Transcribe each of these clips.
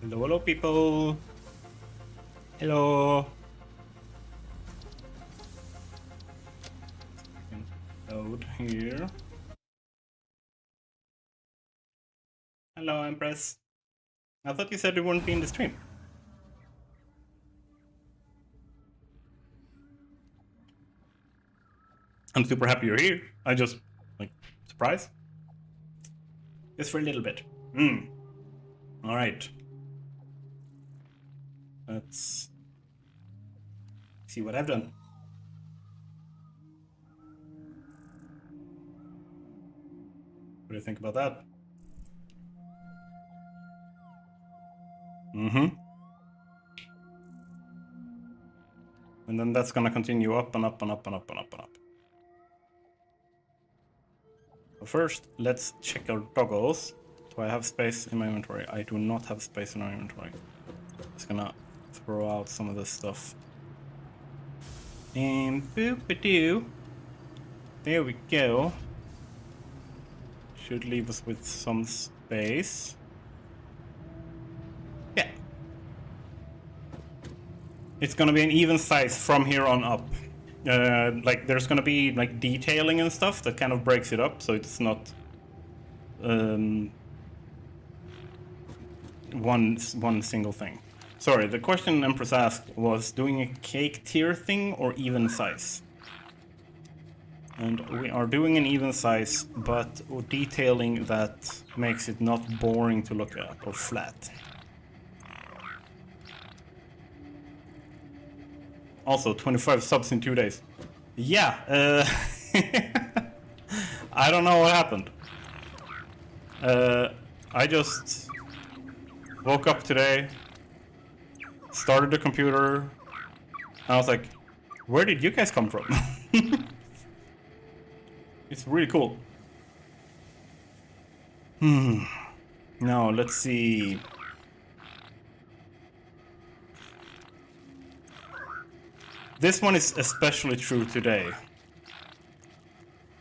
Hello, hello, people. Hello. Load here. Hello, Empress. I thought you said you wouldn't be in the stream. I'm super happy you're here. I just, like, surprised. Just for a little bit. Alright. Let's see what I've done. What do you think about that? And then that's gonna continue up and up and up and up and up and up. But first, let's check our toggles. Do I have space in my inventory? I do not have space in my inventory. Just gonna throw out some of this stuff. And boop-a-doo. There we go. Should leave us with some space. Yeah. It's gonna be an even size from here on up. Like there's gonna be like detailing and stuff that kind of breaks it up, so it's not one single thing. Sorry, the question Empress asked was doing a cake tier thing or even size. And we are doing an even size, but detailing that makes it not boring to look at or flat. Also, 25 subs in 2 days. Yeah, I don't know what happened. I just woke up today, started the computer, and I was like, where did you guys come from? It's really cool. Now, let's see. This one is especially true today.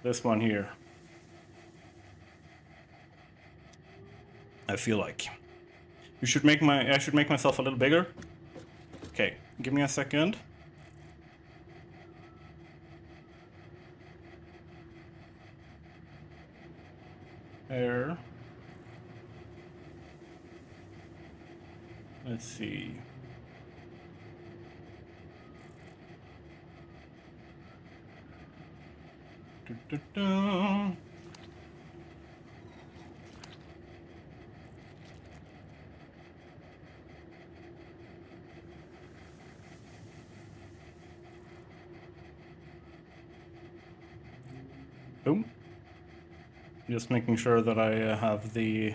This one here. I feel like. I should make myself a little bigger. Okay, give me a second. There. Let's see. Boom. Just making sure that I have the...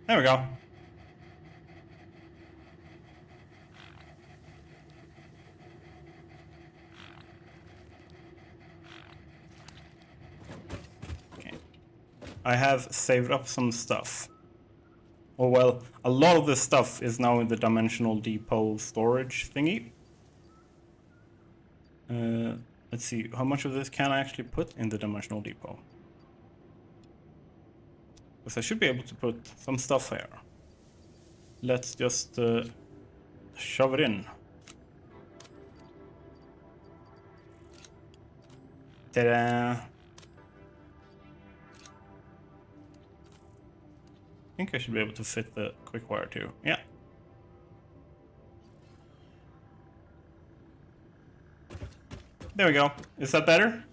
There we go. Okay. I have saved up some stuff. Oh well, a lot of this stuff is now in the dimensional depot storage thingy. Let's see, how much of this can I actually put in the dimensional depot? Because I should be able to put some stuff here. Let's just shove it in. Ta-da! I think I should be able to fit the quick wire too. Yeah. There we go. Is that better?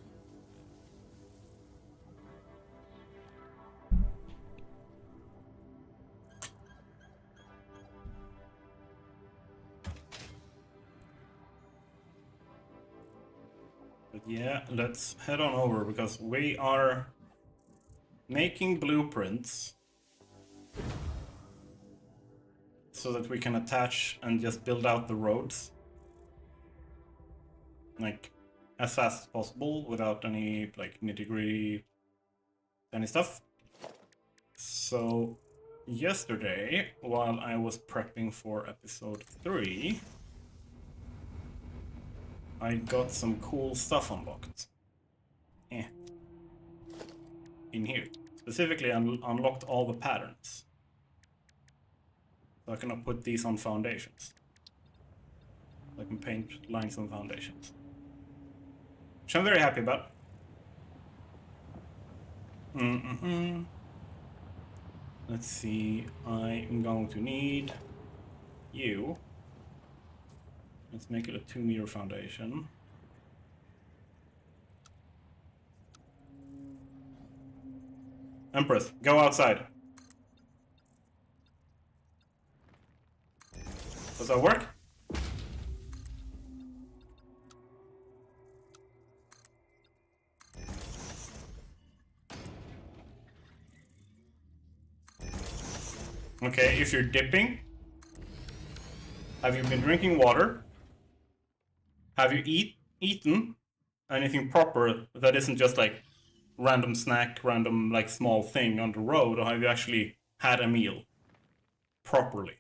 But yeah, let's head on over because we are making blueprints so that we can attach and just build out the roads. Like, as fast as possible without any like nitty-gritty any stuff. So yesterday, while I was prepping for episode 3, I got some cool stuff unlocked. In here, specifically unlocked all the patterns. So I can put these on foundations. I can paint lines on foundations. Which I'm very happy about. Let's see, I am going to need you. Let's make it a 2-meter foundation. Empress, go outside. Does that work? Okay, if you're dipping, have you been drinking water? Have you eaten anything proper that isn't just like random snack, random like small thing on the road, or have you actually had a meal properly?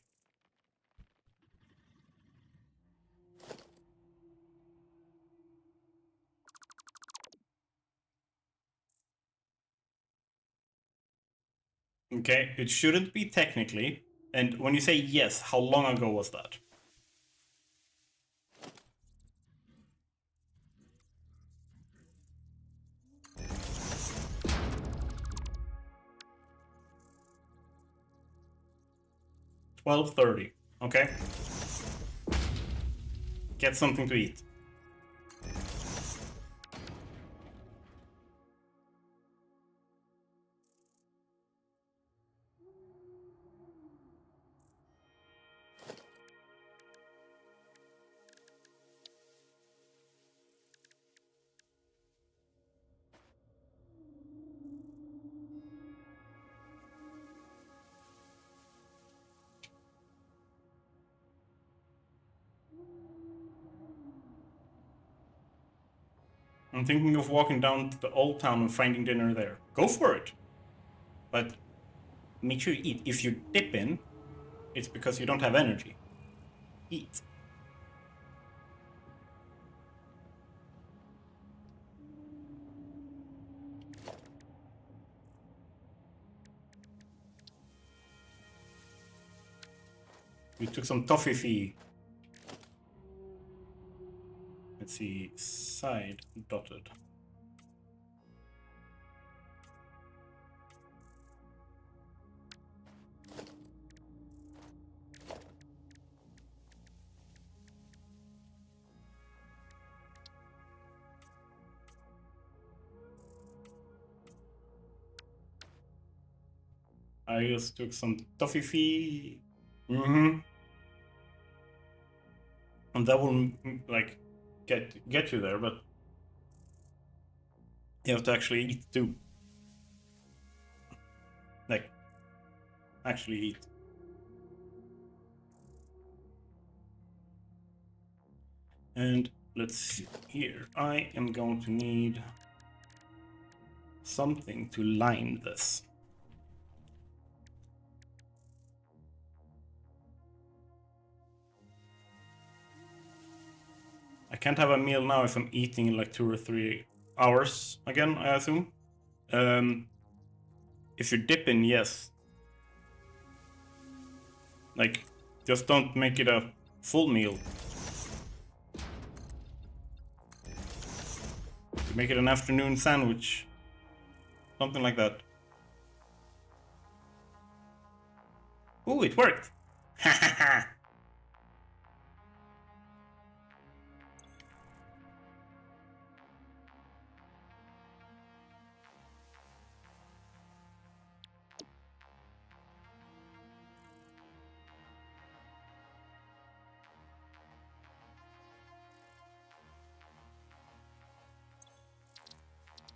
Okay, it shouldn't be technically. And when you say yes, how long ago was that? $12:30. Okay. Get something to eat. I'm thinking of walking down to the old town and finding dinner there. Go for it. But make sure you eat. If you dip in, it's because you don't have energy. Eat. We took some toffee. Let's see, side dotted. I just took some toffee. And that will like get you there, but you have to actually eat too. Like actually eat. And let's see here. I am going to need something to line this. I can't have a meal now if I'm eating in like 2 or 3 hours again, I assume. If you're dipping, yes. Like, just don't make it a full meal. Make it an afternoon sandwich. Something like that. Ooh, it worked! Ha ha ha!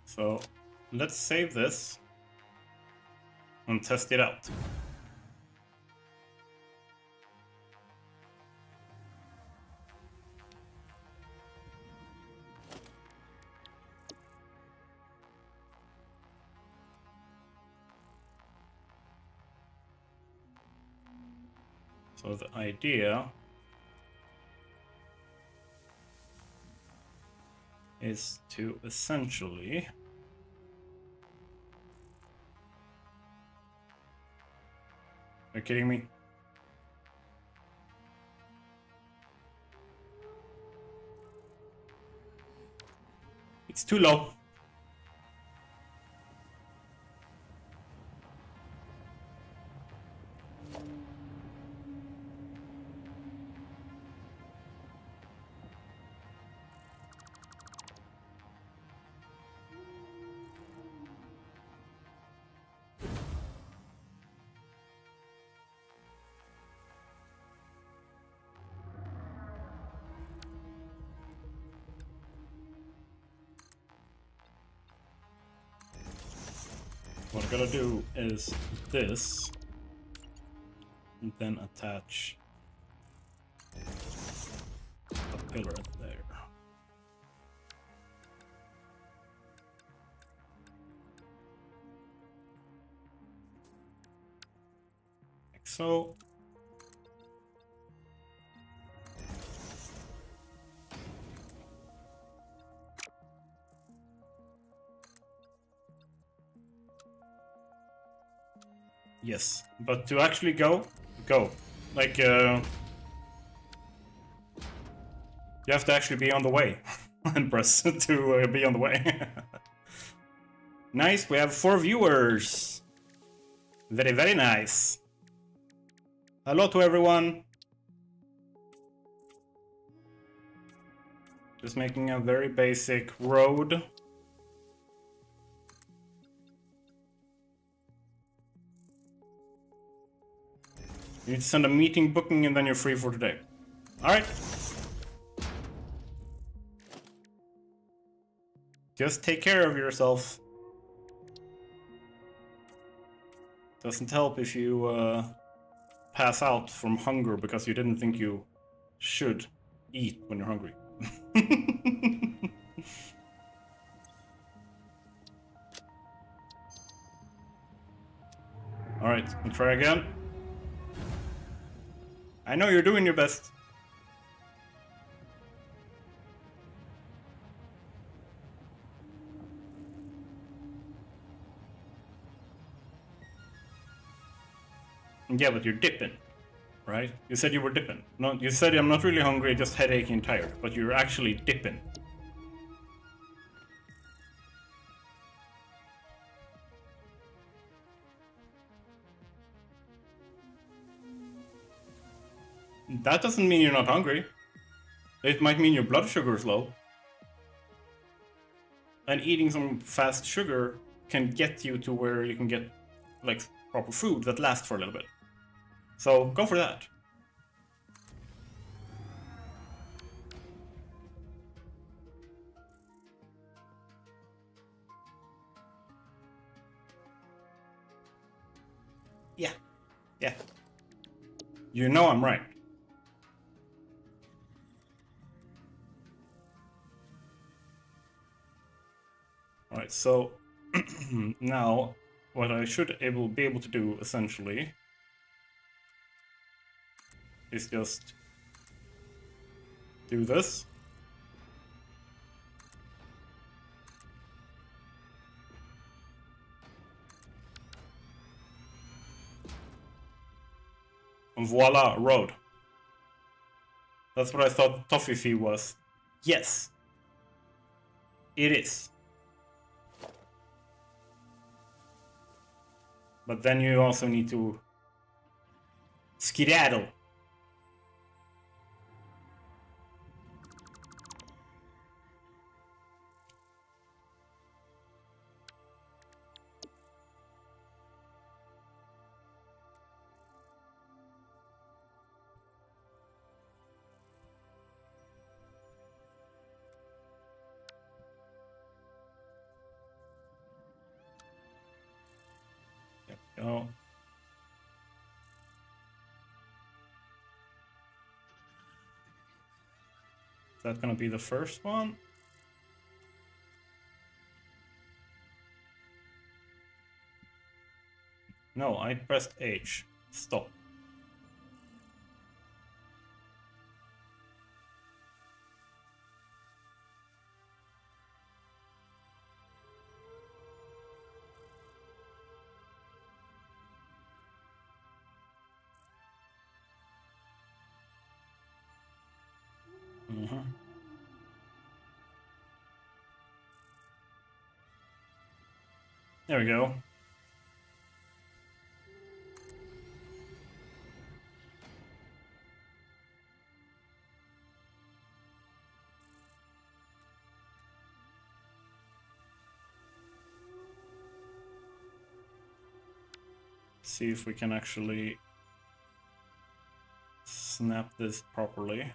So let's save this and test it out. So the idea is to essentially Are you kidding me? It's too low. What I gotta do is this, and then attach a pillar there. Like so. Yes, but to actually go. Like, you have to actually be on the way and press to be on the way. Nice, we have 4 viewers. Very, very nice. Hello to everyone. Just making a very basic road. You need to send a meeting booking and then you're free for today. Alright. Just take care of yourself. Doesn't help if you pass out from hunger because you didn't think you should eat when you're hungry. Alright, we'll try again. I know you're doing your best. Yeah, but you're dipping, right? You said you were dipping. No, you said I'm not really hungry, just headachy and tired, but you're actually dipping. That doesn't mean you're not hungry. It might mean your blood sugar is low. And eating some fast sugar can get you to where you can get like proper food that lasts for a little bit. So go for that. Yeah. Yeah. You know I'm right. Alright, so now what I should be able to do essentially is just do this. And voila, road. That's what I thought Toffee was. Yes. It is. But then you also need to skedaddle. Go. Is that gonna be the first one? No, I pressed H. Stop. There we go. See if we can actually snap this properly.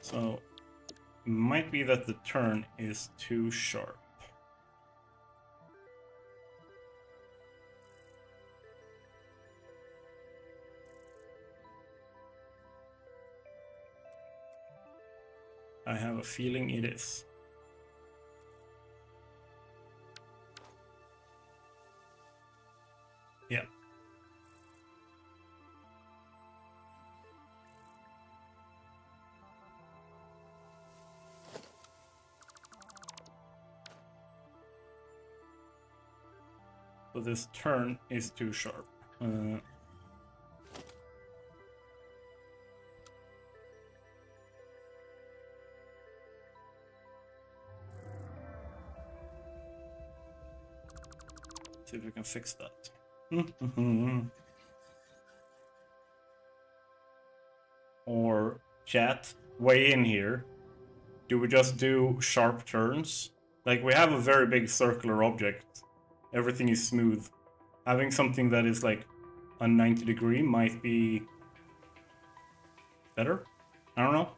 So, it might be that the turn is too sharp. I have a feeling it is. Yeah. So this turn is too sharp. See if we can fix that. Or chat, weigh in here. Do we just do sharp turns? Like, we have a very big circular object. Everything is smooth. Having something that is like a 90 degree might be better? I don't know.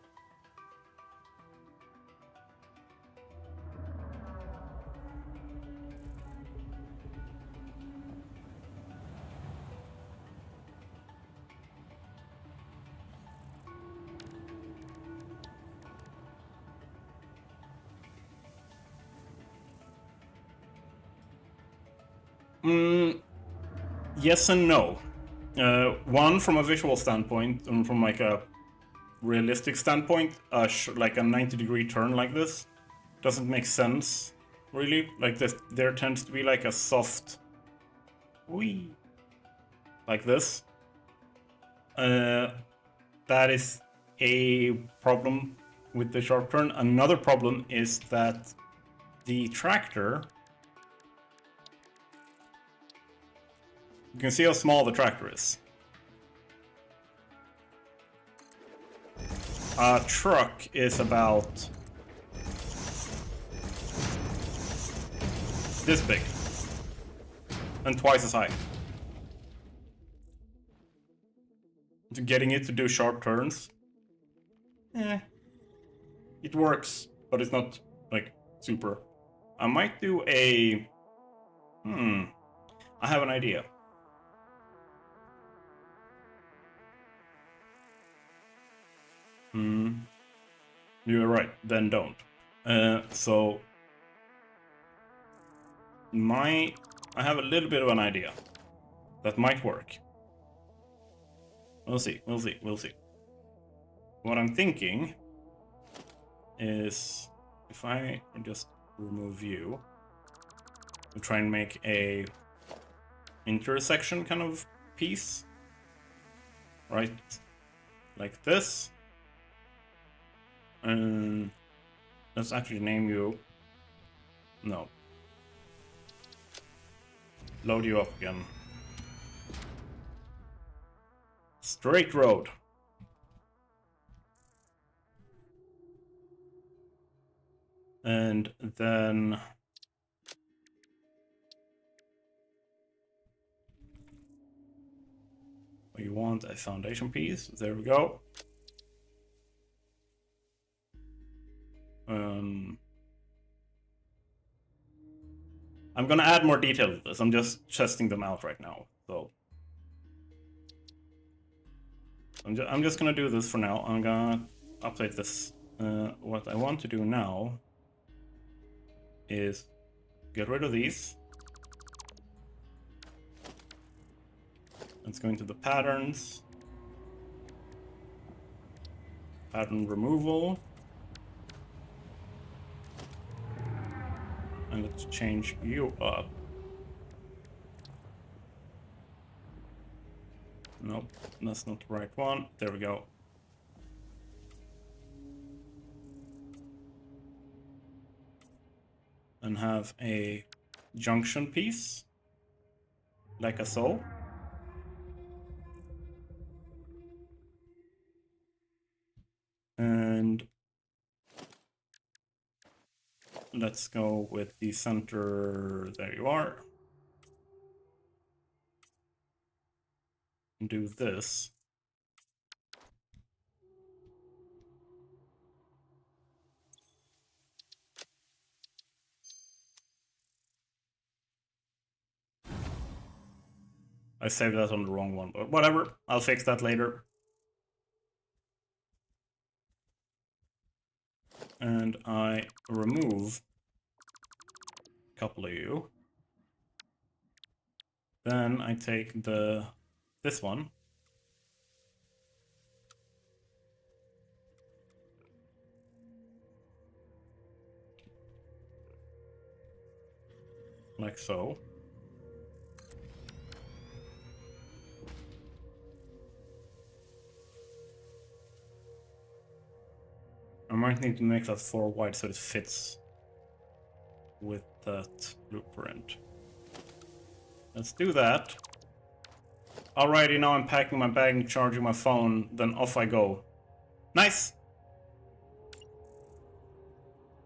Yes and no. One, from a visual standpoint, and from like a realistic standpoint, like a 90 degree turn like this doesn't make sense, really. Like this, there tends to be like a soft wee, like this. That is a problem with the sharp turn. Another problem is that the tractor, you can see how small the tractor is. A truck is about this big and twice as high. Getting it to do sharp turns, it works, but it's not like super. I might do a I have an idea. You're right, then don't. So I have a little bit of an idea that might work. We'll see. What I'm thinking is, if I just remove view, we'll try and make a intersection kind of piece, right? Like this. And let's actually name you. No. Load you up again. Straight road. And then we want a foundation piece. There we go. I'm gonna add more detail to this. I'm just testing them out right now. So I'm just gonna do this for now. I'm gonna update this. What I want to do now is get rid of these. Let's go into the patterns. Pattern removal. And let's change you up. Nope, that's not the right one. There we go. And have a junction piece, like so. And let's go with the center. There you are. And do this. I saved that on the wrong one, but whatever. I'll fix that later. And I remove a couple of you. Then I take this one. Like so. I might need to make that 4 wide so it fits with that blueprint. Let's do that. Alrighty, now I'm packing my bag and charging my phone, then off I go. Nice!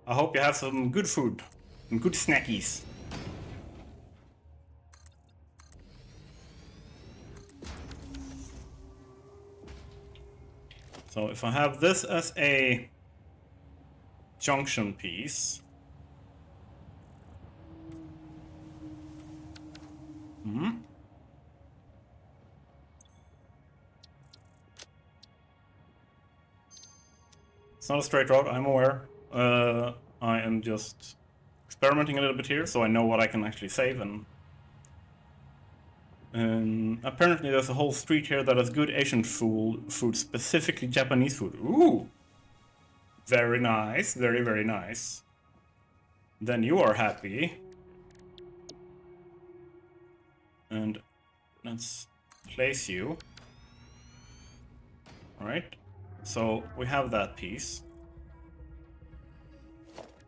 I hope you have some good food and good snackies. So if I have this as a junction piece. It's not a straight route, I'm aware. I am just experimenting a little bit here, so I know what I can actually save. And apparently there's a whole street here that has good Asian food, specifically Japanese food. Ooh! Very nice, very, very nice. Then you are happy. And let's place you. Alright, so we have that piece.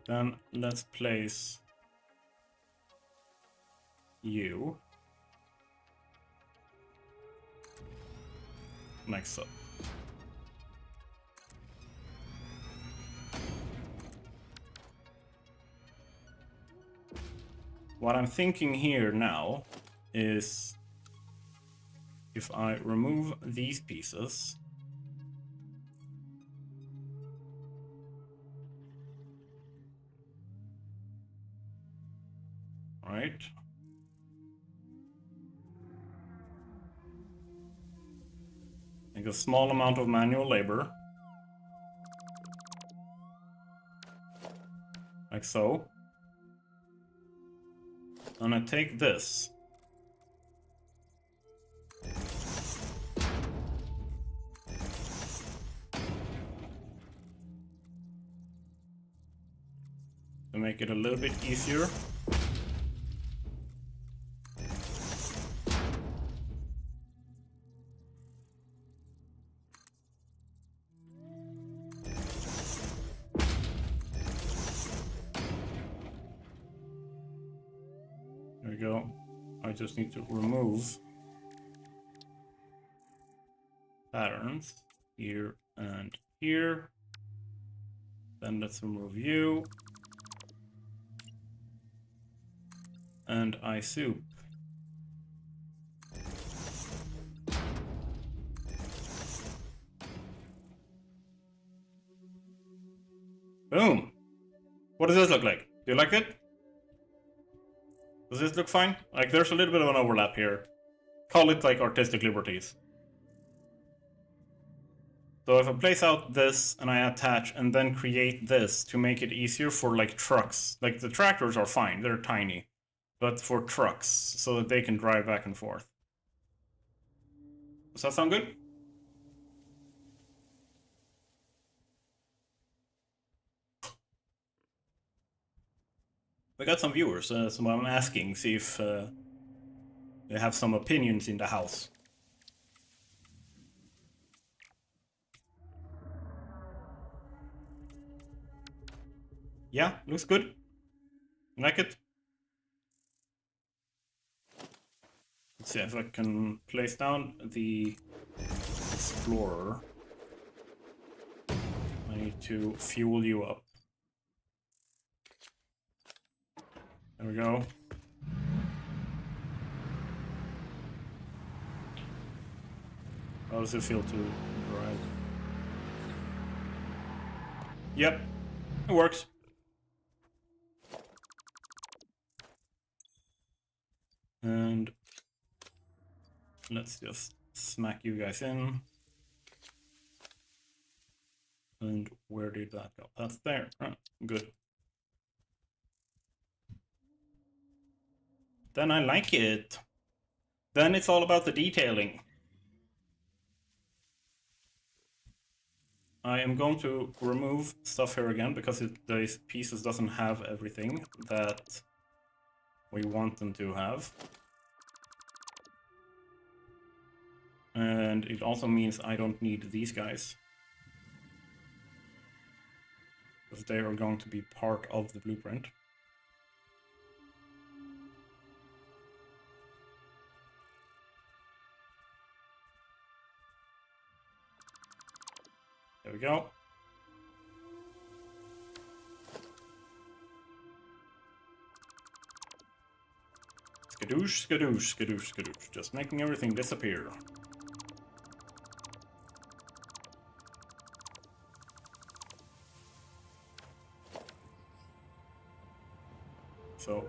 Then let's place you. Like so. What I'm thinking here now is if I remove these pieces, right? Like a small amount of manual labor, like so. And I take this. To make it a little bit easier. There we go. I just need to remove patterns here and here. Then let's remove you. And I soup. Boom! What does this look like? Do you like it? Does this look fine? Like, there's a little bit of an overlap here. Call it like artistic liberties. So if I place out this and I attach and then create this to make it easier for like trucks. Like the tractors are fine, they're tiny. But for trucks, so that they can drive back and forth. Does that sound good? We got some viewers, so I'm asking, see if they have some opinions in the house. Yeah, looks good. You like it? Let's see if I can place down the explorer. I need to fuel you up. There we go. How does it feel to drive? Yep, it works. And let's just smack you guys in. And where did that go? That's there. Right, good. Then I like it. Then it's all about the detailing. I am going to remove stuff here again because these pieces doesn't have everything that we want them to have. And it also means I don't need these guys, because they are going to be part of the blueprint. There we go. Skadoosh, skadoosh, skadoosh, skadoosh. Just making everything disappear. So,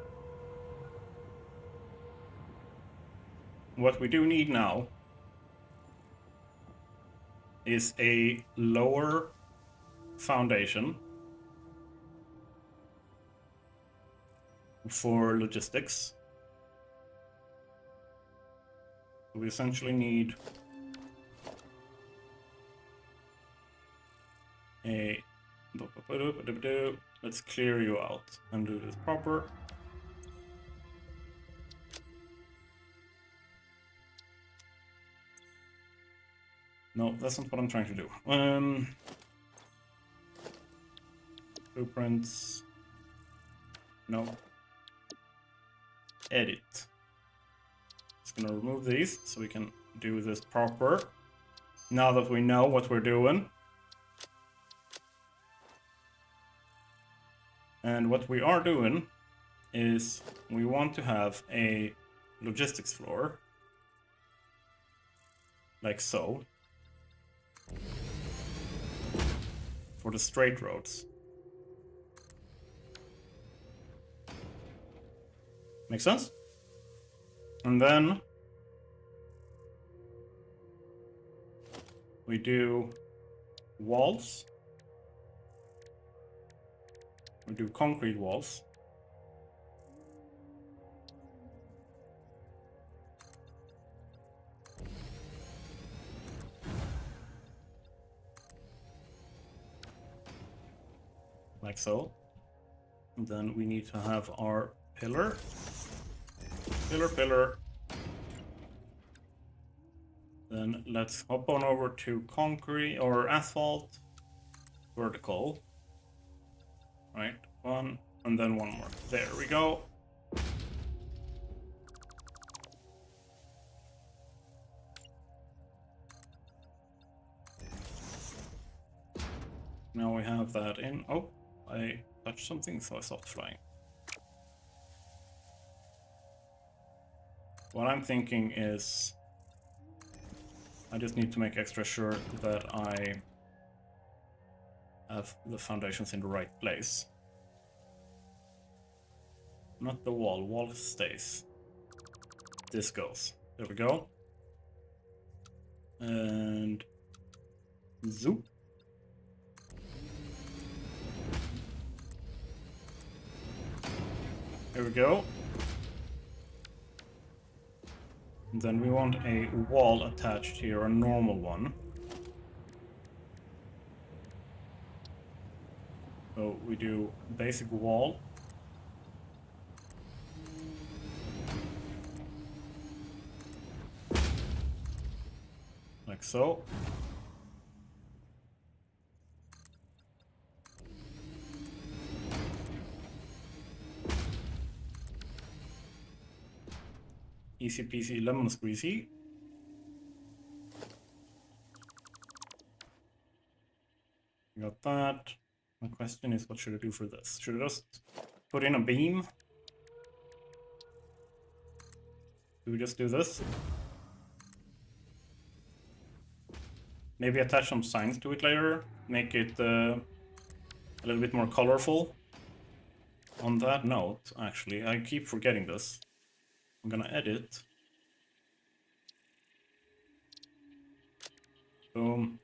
what we do need now is a lower foundation for logistics. We essentially need a... Let's clear you out and do this proper. No, that's not what I'm trying to do. Blueprints. No. Edit. Just gonna remove these so we can do this proper. Now that we know what we're doing. And what we are doing is we want to have a logistics floor. Like so. For the straight roads. Make sense? And then we do walls. We do concrete walls. Like so. And then we need to have our pillar. Pillar, pillar. Then let's hop on over to concrete or asphalt. Vertical. Right, one, and then one more. There we go. Now we have that in. Oh, I touched something, so I stopped flying. What I'm thinking is I just need to make extra sure that I have the foundations in the right place. Not the wall. Wall stays. This goes. There we go. And zoop. There we go. Then we want a wall attached here, a normal one. So we do basic wall. Like so. Easy peasy lemon squeezy. Got that. My question is, what should I do for this? Should I just put in a beam? Do we just do this? Maybe attach some signs to it later, make it a little bit more colorful. On that note, actually, I keep forgetting this. I'm gonna edit. Boom.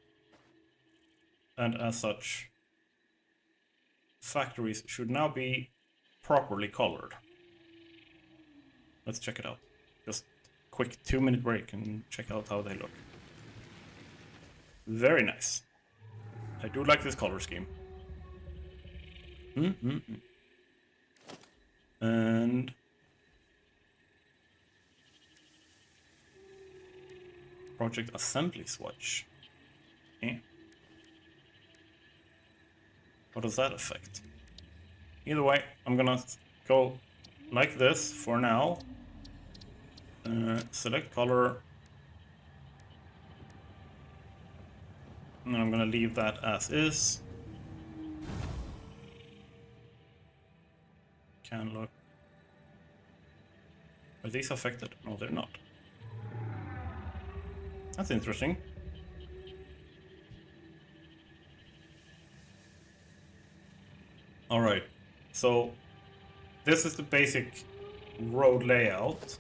And as such, factories should now be properly colored. Let's check it out. Just quick 2-minute break and check out how they look. Very nice. I do like this color scheme. And project assembly swatch. Okay. What does that affect? Either way, I'm gonna go like this for now. Select color. And I'm gonna leave that as is. Can look. Are these affected? No, they're not. That's interesting. Alright, so this is the basic road layout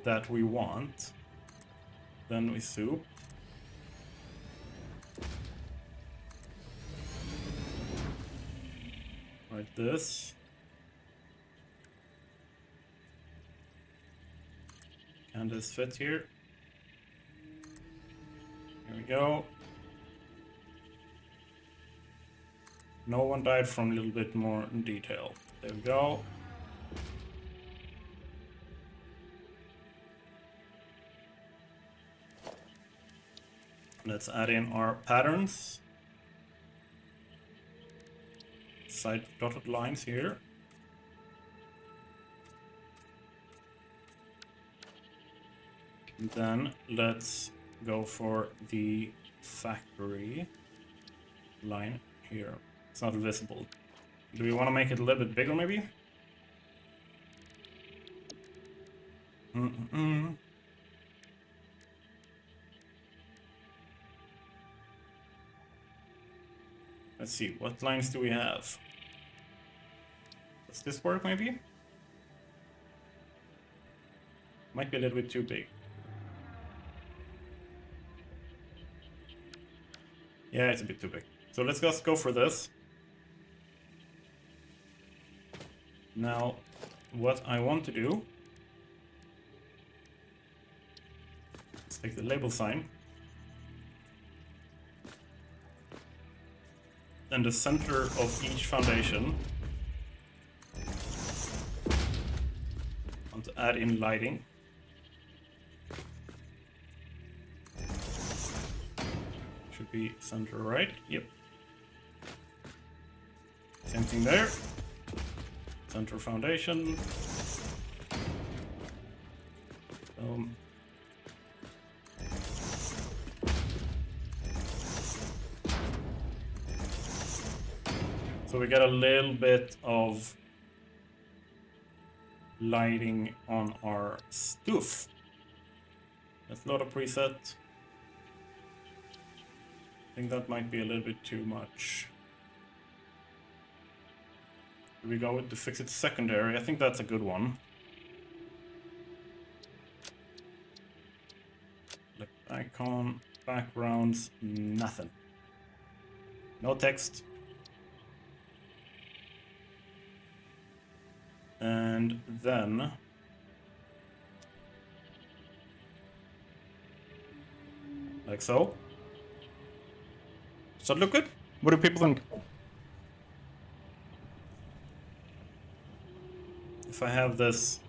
that we want. Then we soup. Like this. Can this fit here? Here we go. No one died from a little bit more detail. There we go. Let's add in our patterns. Side dotted lines here. And then let's go for the factory line here. It's not visible. Do we want to make it a little bit bigger, maybe? Let's see, what lines do we have? Does this work, maybe? Might be a little bit too big. Yeah, it's a bit too big. So let's just go for this. Now, what I want to do, let's take the label sign. Then the center of each foundation. I want to add in lighting. Should be center right. Yep. Same thing there. Center foundation. So we get a little bit of lighting on our stuff. Let's load a preset. I think that might be a little bit too much. We go with the fixed secondary. I think that's a good one. Like icon, backgrounds, nothing. No text. And then Like so. Does that look good? What do people think? If I have this...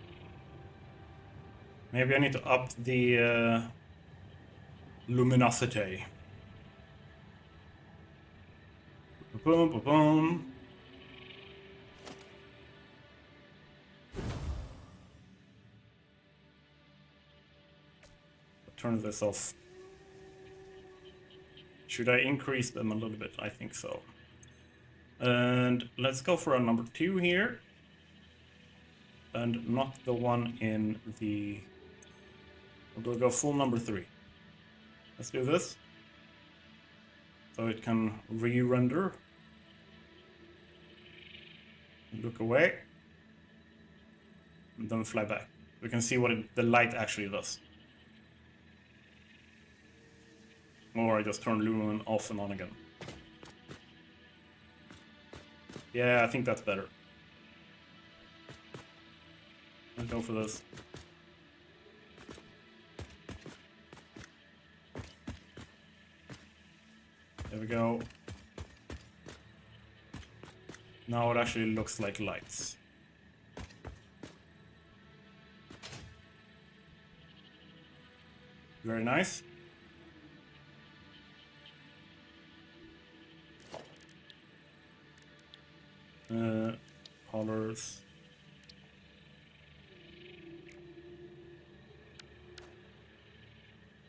Maybe I need to up the luminosity. Boom, boom, boom. Turn this off. Should I increase them a little bit? I think so. And let's go for a number 2 here. And not the one in the... We'll go full number 3. Let's do this. So it can re-render. Look away. And then fly back. We can see what the light actually does. Or I just turn lumen off and on again. Yeah, I think that's better. Let's go for this. There we go. Now it actually looks like lights. Very nice. Colors.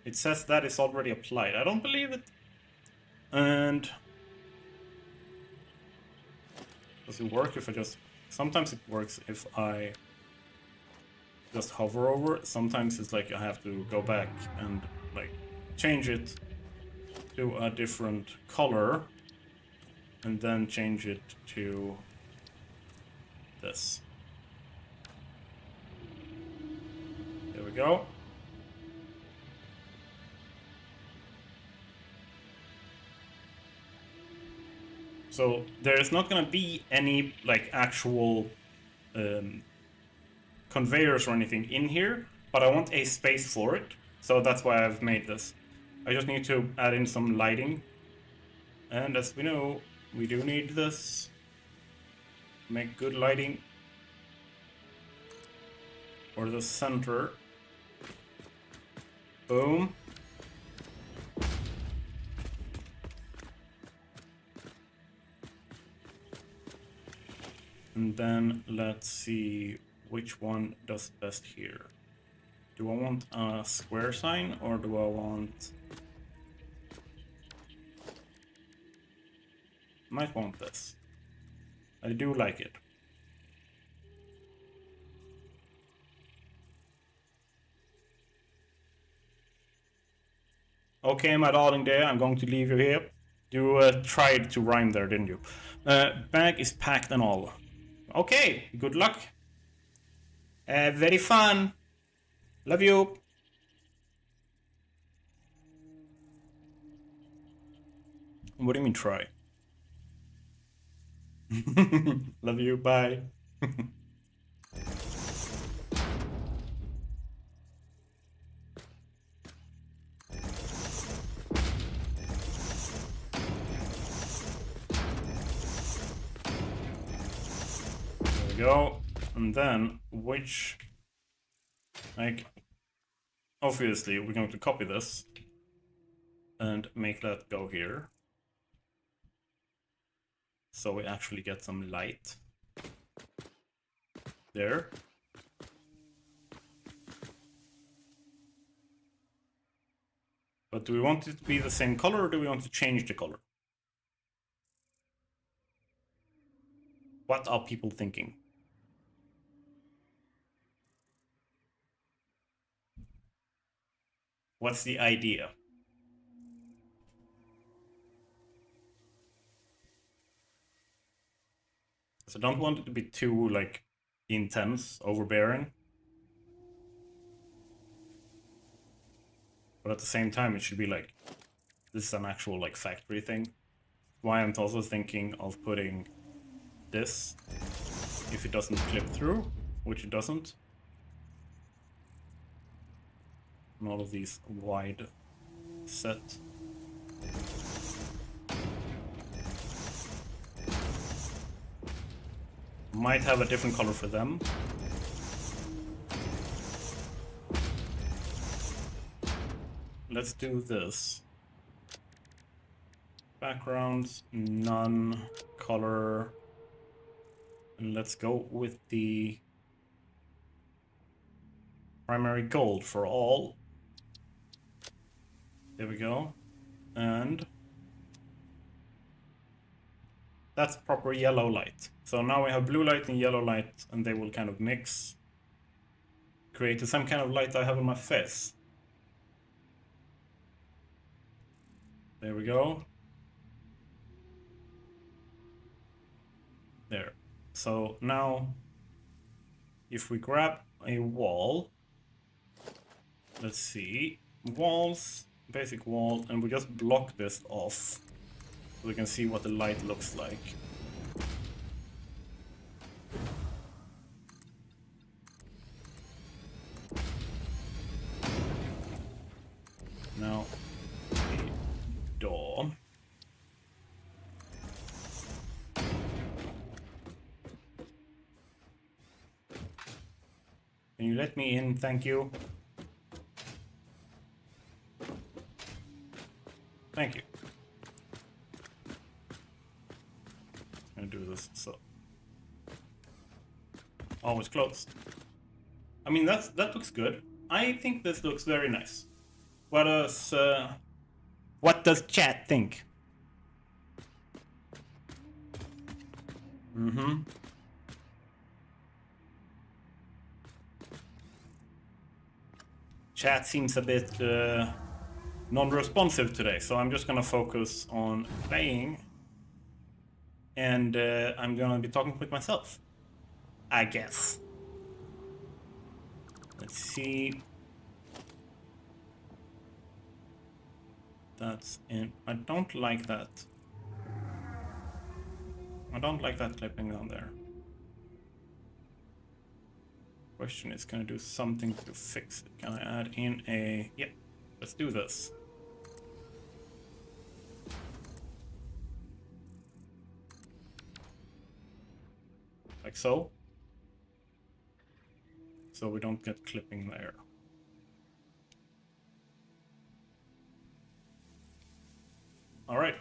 It says that is already applied. I don't believe it. And does it work if I just... Sometimes it works if I just hover over it. Sometimes it's like I have to go back and like change it to a different color and then change it to this. There we go. So there's not gonna be any like actual conveyors or anything in here, but I want a space for it. So that's why I've made this. I just need to add in some lighting. And as we know, we do need this. Make good lighting for the center. Boom. And then let's see which one does best here. Do I want a square sign or do I want... Might want this. I do like it. Okay, my darling dear, I'm going to leave you here. You tried to rhyme there, didn't you? Bag is packed and all. Okay, good luck. Very fun. Love you. What do you mean try? Love you, bye. There we go. And then which, like, obviously we're going to copy this and make that go here. So we actually get some light there. But do we want it to be the same color or do we want to change the color? What are people thinking? What's the idea? So I don't want it to be too, like, intense, overbearing. But at the same time, it should be like, this is an actual, like, factory thing. Why I'm also thinking of putting this, if it doesn't clip through, which it doesn't. And all of these wide set. Might have a different color for them. Let's do this. Backgrounds, none, color. And let's go with the primary gold for all. There we go. And that's proper yellow light. So now we have blue light and yellow light, and they will kind of mix, create the same kind of light I have on my face. There we go. There. So now, if we grab a wall, let's see, walls, basic wall, and we just block this off so we can see what the light looks like. Now, the door. Can you let me in? Thank you. Thank you. I'm gonna do this so. Oh, it's closed. I mean, that looks good. I think this looks very nice. What does chat think? Chat seems a bit non-responsive today, so I'm just gonna focus on playing, and I'm gonna be talking with myself, I guess. Let's see. That's in. I don't like that. I don't like that clipping down there. Question is, can I do something to fix it? Can I add in a... Yeah, let's do this. Like so. So we don't get clipping there. All right.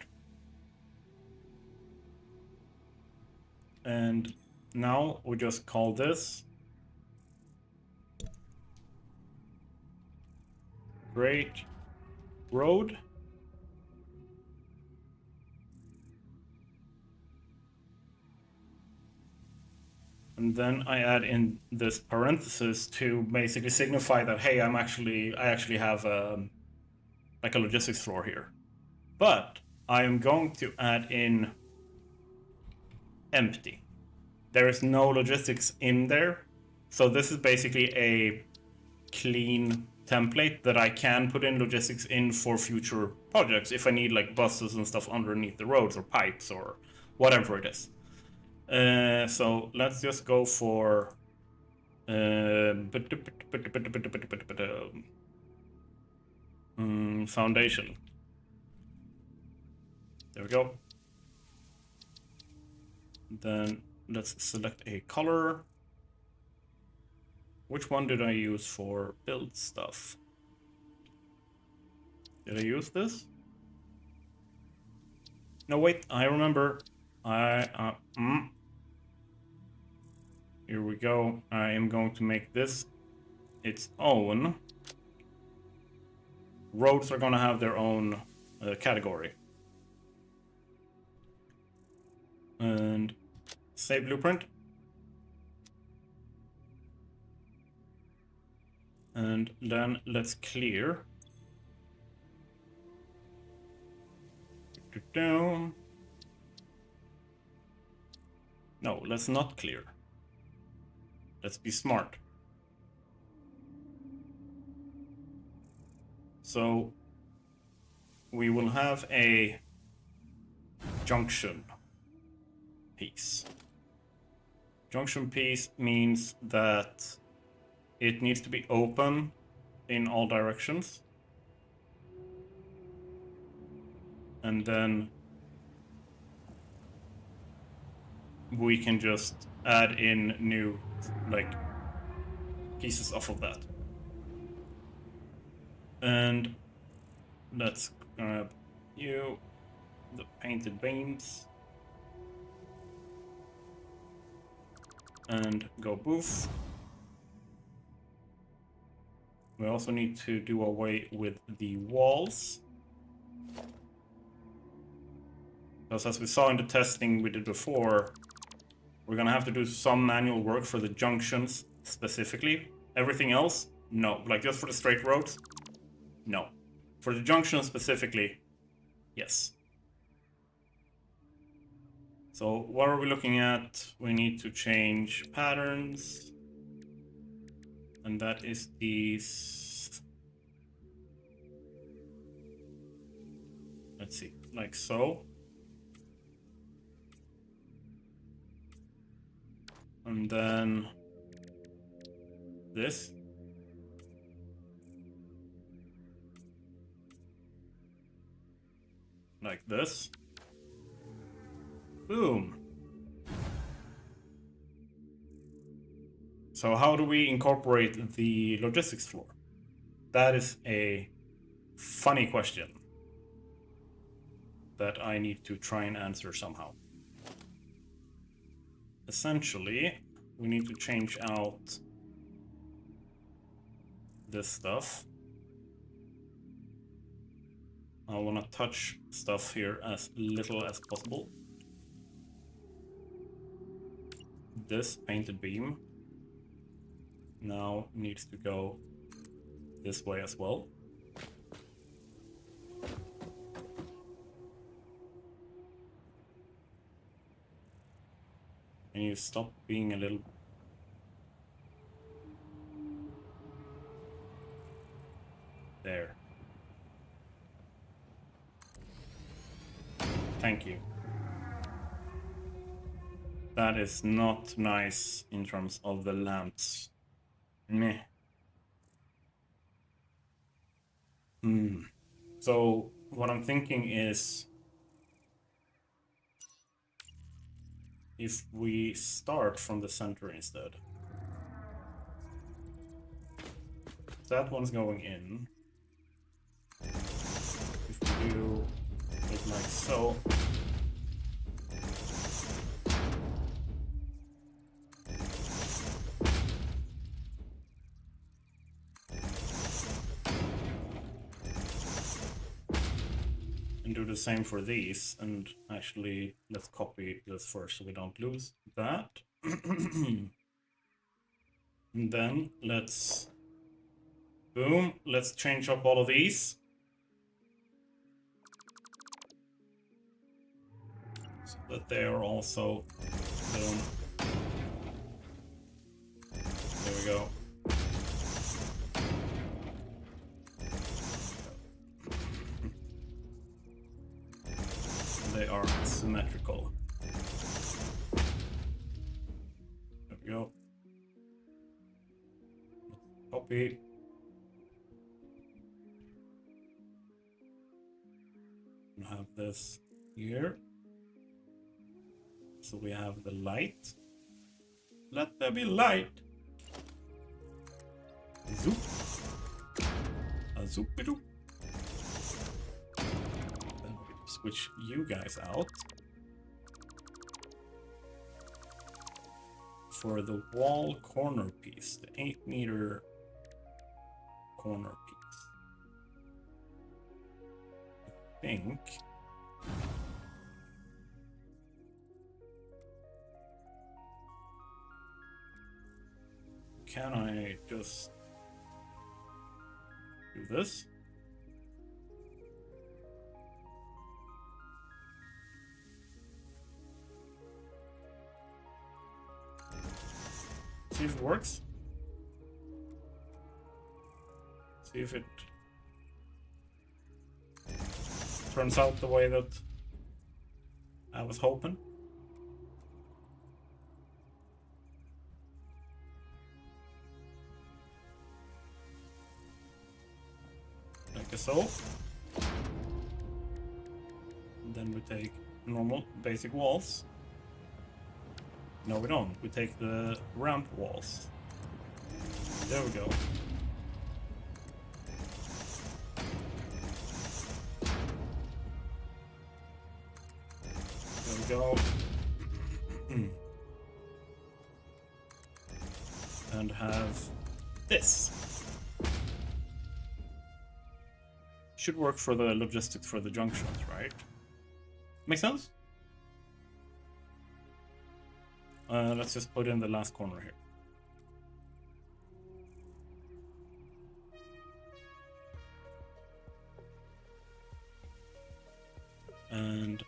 And now we just call this Great Road. And then I add in this parenthesis to basically signify that, hey, I actually have like a logistics floor here. But I am going to add in empty. There is no logistics in there. So this is basically a clean template that I can put in logistics in for future projects if I need like buses and stuff underneath the roads or pipes or whatever it is. So let's just go for foundation. There we go. Then let's select a color. Which one did I use for build stuff? Did I use this? No, wait, I remember. Here we go. I am going to make this its own. Roads are going to have their own category. And save blueprint. And then let's clear. No, let's not clear. Let's be smart. So we will have a junction piece. Junction piece means that it needs to be open in all directions. And then we can just add in new, like, pieces off of that. And let's grab you, the painted beams, and go boof. We also need to do away with the walls. Because as we saw in the testing we did before, we're gonna have to do some manual work for the junctions specifically. Everything else, no. Like just for the straight roads, no. For the junctions specifically, yes. So what are we looking at? We need to change patterns. And that is these. Let's see, like so. And then this. Like this. Boom. So how do we incorporate the logistics floor? That is a funny question that I need to try and answer somehow. Essentially, we need to change out this stuff. I want to touch stuff here as little as possible. This painted beam now needs to go this way as well. Can you stop being a little... There. Thank you. That is not nice in terms of the lamps. Meh. So what I'm thinking is, if we start from the center instead. That one's going in. If we do it like so. And do the same for these, and actually let's copy this first so we don't lose that. And then let's boom, let's change up all of these so that they are also boom. There we go. They are symmetrical. There we go. Copy. We have this here. So we have the light. Let there be light. Zoop. A zoop-a-doop. Switch you guys out for the wall corner piece, the 8-meter corner piece. I think can I just do this? See if it works. See if it turns out the way that I was hoping. Like so. Then we take normal basic walls. No, we don't. We take the ramp walls. There we go. There we go. And have this. Should work for the logistics for the junctions, right? Make sense? Let's just put in the last corner here. And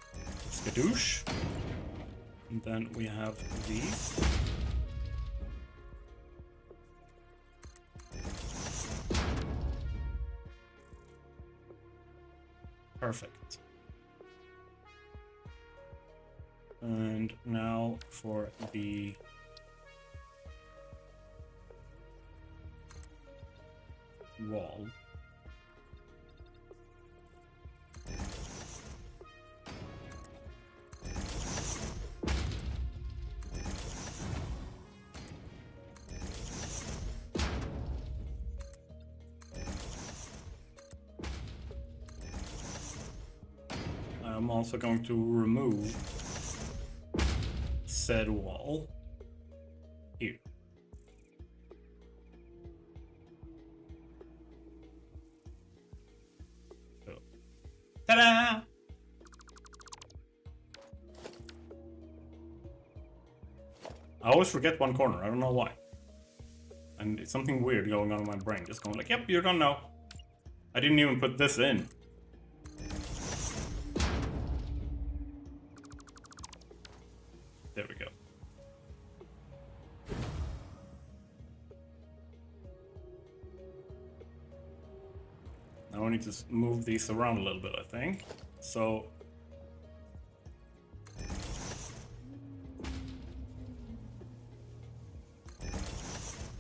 skadoosh. And then we have these. Perfect. And now for the wall. I'm also going to remove said wall here. So, ta-da! I always forget one corner, I don't know why. And it's something weird going on in my brain, just going like, yep, you're gonna know. I didn't even put this in. There we go. Now I need to move these around a little bit, I think. So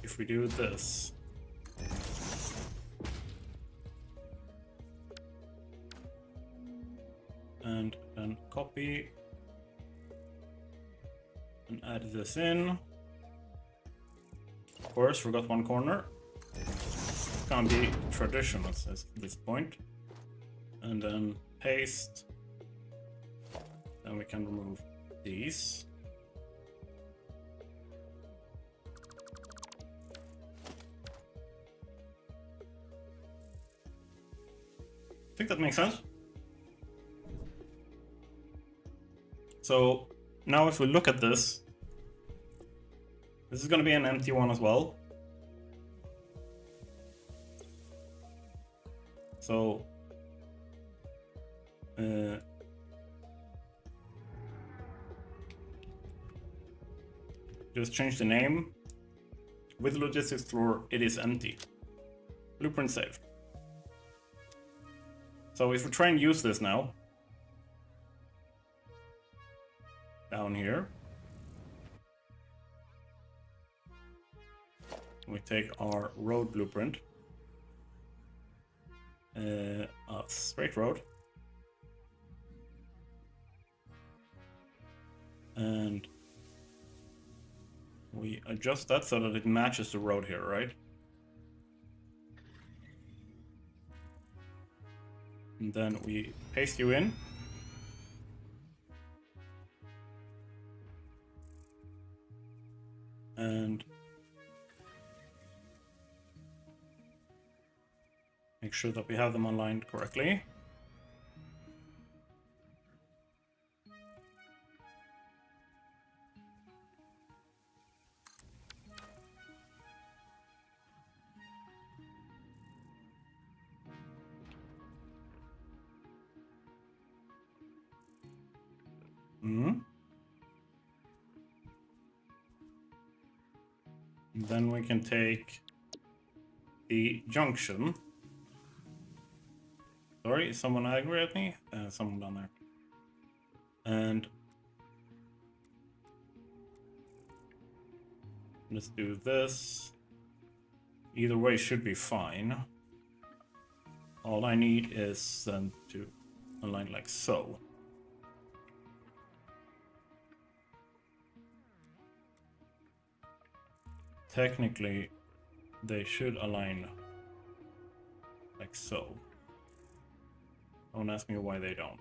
if we do this, and then copy and add this in. Of course, forgot one corner. Can't be traditional at this point. And then paste. Then we can remove these. I think that makes sense. So now if we look at this, this is going to be an empty one as well. So just change the name. With logistics floor, it is empty. Blueprint saved. So if we try and use this now, down here, we take our road blueprint, a straight road, and we adjust that so that it matches the road here, right? And then we paste you in. And make sure that we have them aligned correctly. Then we can take the junction. Sorry, is someone angry at me? Someone down there. And let's do this. Either way should be fine. All I need is then to align like so. technically they should align like so. Don't ask me why they don't.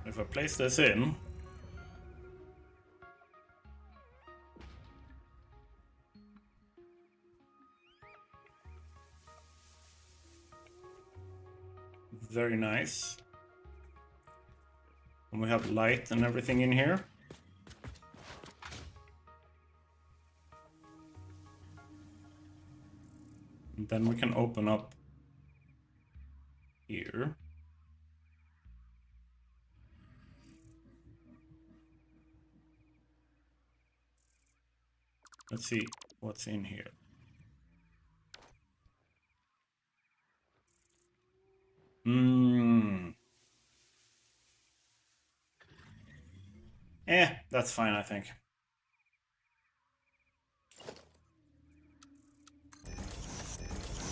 If I place this in, very nice. And we have light and everything in here. And then we can open up here. Let's see what's in here. That's fine, I think.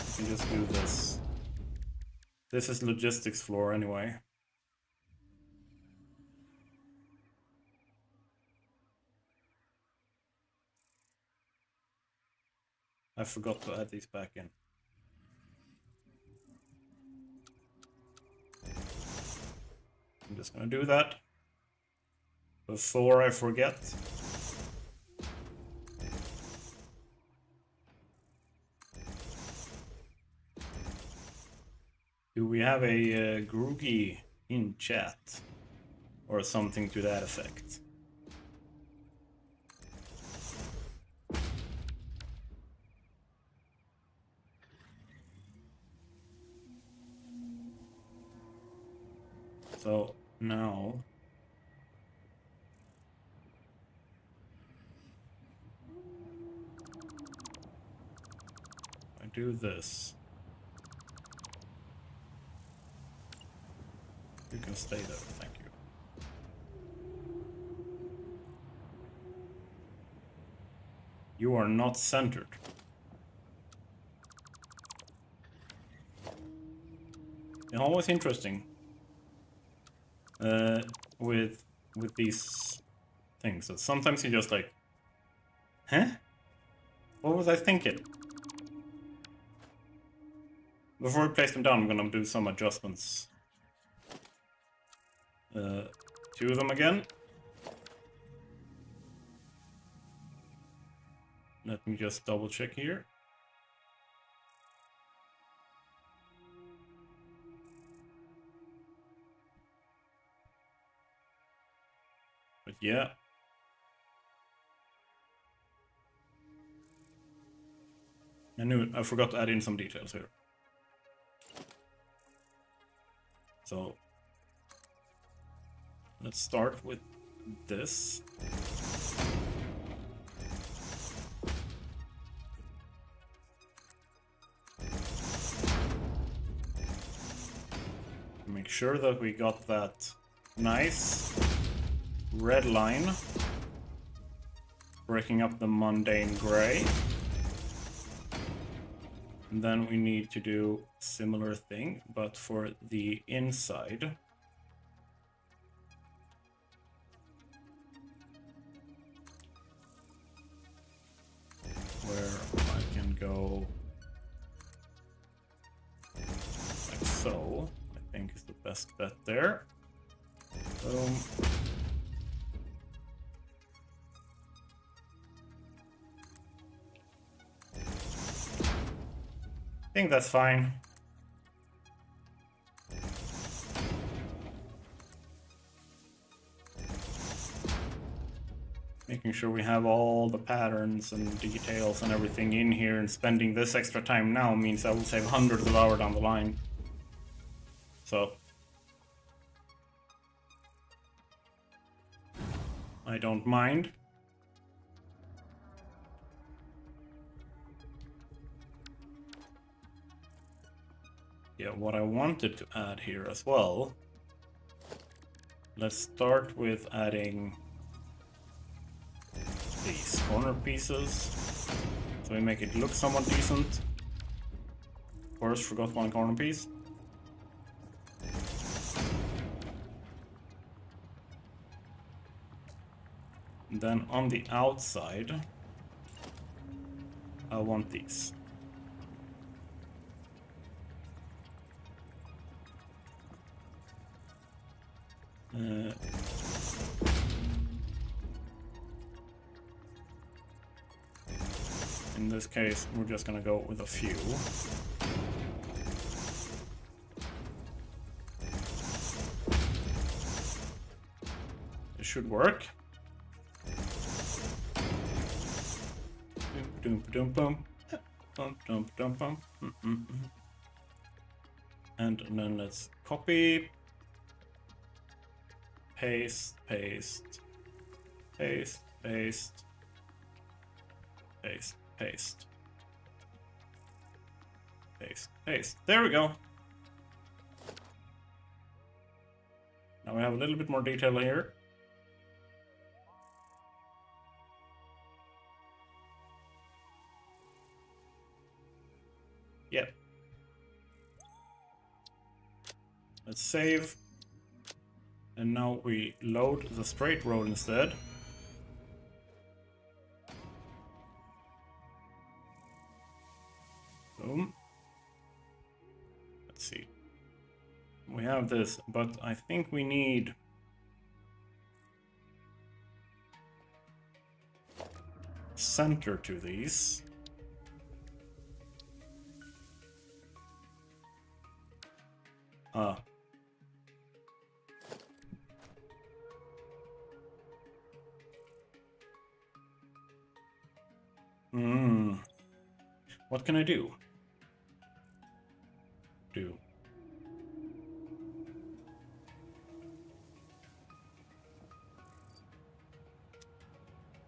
We can just do this. This is logistics floor anyway. I forgot to add these back in. I'm just gonna do that before I forget. Do we have a Groogy in chat? Or something to that effect? So now I do this. You can stay there, thank you. You are not centered. It's always interesting with these things. So sometimes you're just like, huh? What was I thinking? Before we place them down, I'm gonna do some adjustments. Two of them again. Let me just double check here. But yeah. I knew it. I forgot to add in some details here. So let's start with this. Make sure that we got that nice red line, breaking up the mundane gray. And then we need to do a similar thing, but for the inside. Where I can go like so, I think is the best bet there. Boom. I think that's fine. Making sure we have all the patterns and details and everything in here, and spending this extra time now means I will save hundreds of hours down the line. So I don't mind. Yeah, what I wanted to add here as well. Let's start with adding these corner pieces, so we make it look somewhat decent. Of course, forgot one corner piece. And then on the outside, I want these. In this case, we're just gonna go with a few. It should work. And then let's copy, paste, paste, paste, paste, paste, paste, paste, paste. There we go. Now we have a little bit more detail here. Yep. Let's save. And now we load the straight road instead. Boom. Let's see. We have this, but I think we need center to these. What can I do?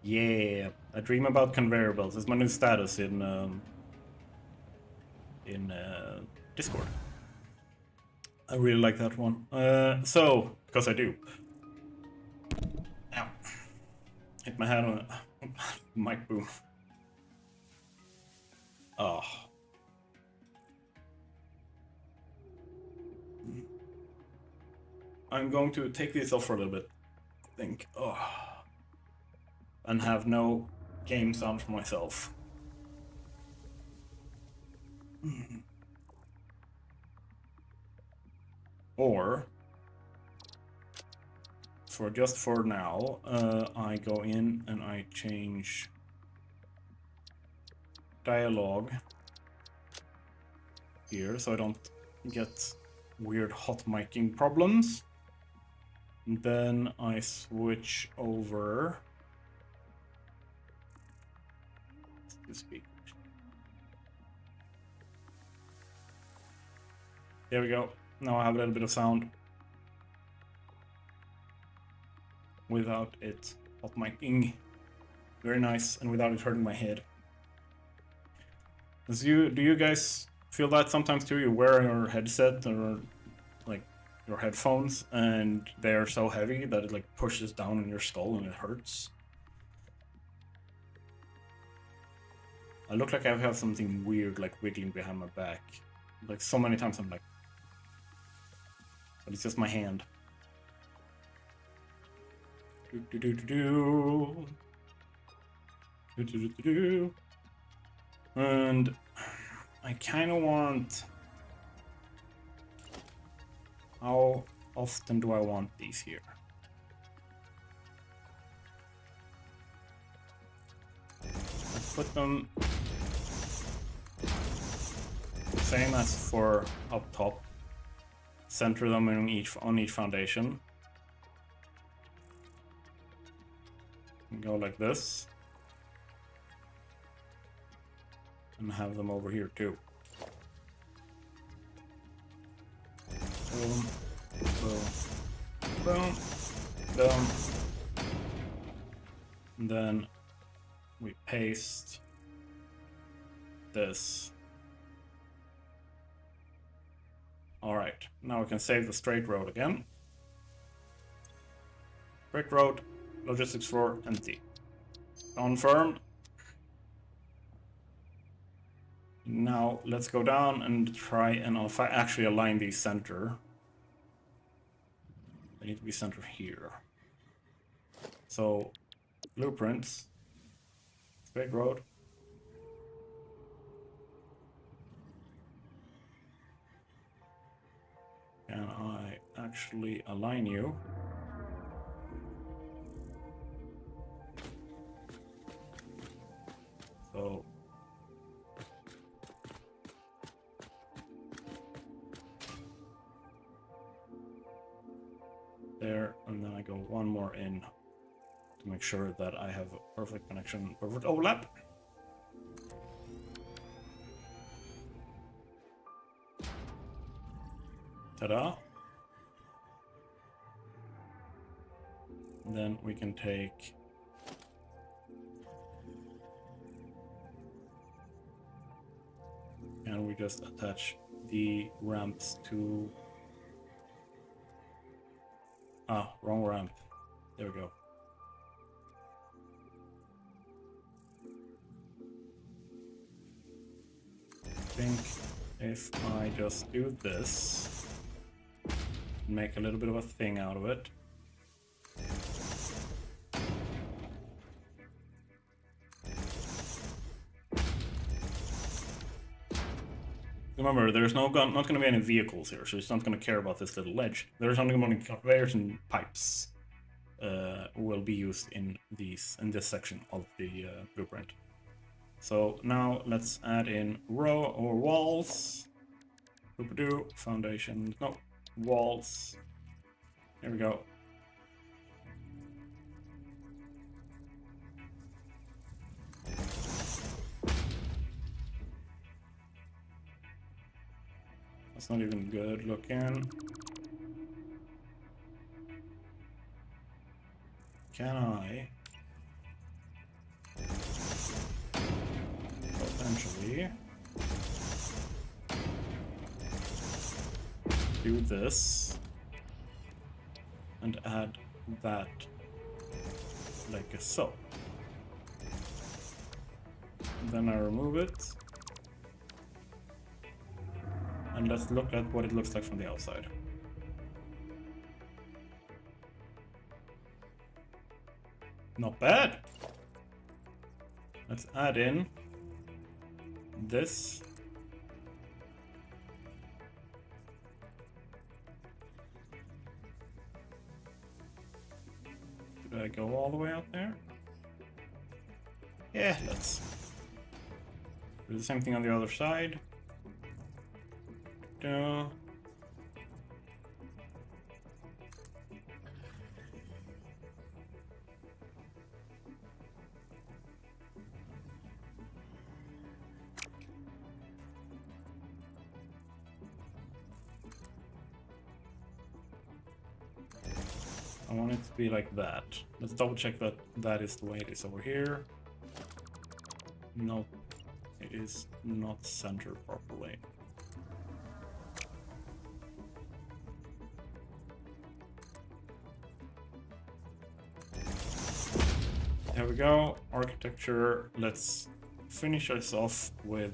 Yeah, I dream about conveyor belts. It's my new status in Discord. I really like that one. So, because I do. Ow. Hit my head on a mic boom. Oh. I'm going to take this off for a little bit. I think. Oh. And have no game sound for myself. Or, just for now, I go in and I change dialogue here so I don't get weird hot micing problems. And then I switch over to speak. There we go. Now I have a little bit of sound without it hot micing. Very nice, and without it hurting my head. Do you guys feel that sometimes too? You wear your headset or like your headphones and they are so heavy that it like pushes down on your skull and it hurts. I look like I have something weird like wiggling behind my back. Like so many times I'm like, but it's just my hand. And I kind of want... How often do I want these here? Let's put them same as for up top. Center them on each foundation. And go like this. And have them over here too. Boom, boom, boom, boom. And then we paste this. Alright, now we can save the straight road again. Straight road, logistics floor, empty. Confirm. Now let's go down and try and actually align these center. They need to be centered here. So blueprints. Straight road. Can I actually align you? So there, and then I go one more in to make sure that I have a perfect connection, perfect overlap. Ta-da! Then we can take and we just attach the ramps to wrong ramp. There we go. I think if I just do this, make a little bit of a thing out of it. Remember, there's not going to be any vehicles here, so it's not going to care about this little ledge. There's only going to be conveyors and pipes will be used in this section of the blueprint. So now let's add in row or walls. Boop-a-doo, foundation, no, walls. Here we go. That's not even good looking. Can I potentially do this and add that like so? Then I remove it. And let's look at what it looks like from the outside. Not bad. Let's add in this. Did I go all the way out there? Yeah, let's do the same thing on the other side. I want it to be like that. Let's double check that that is the way it is over here. No, it is not centered properly. There we go, architecture. Let's finish us off with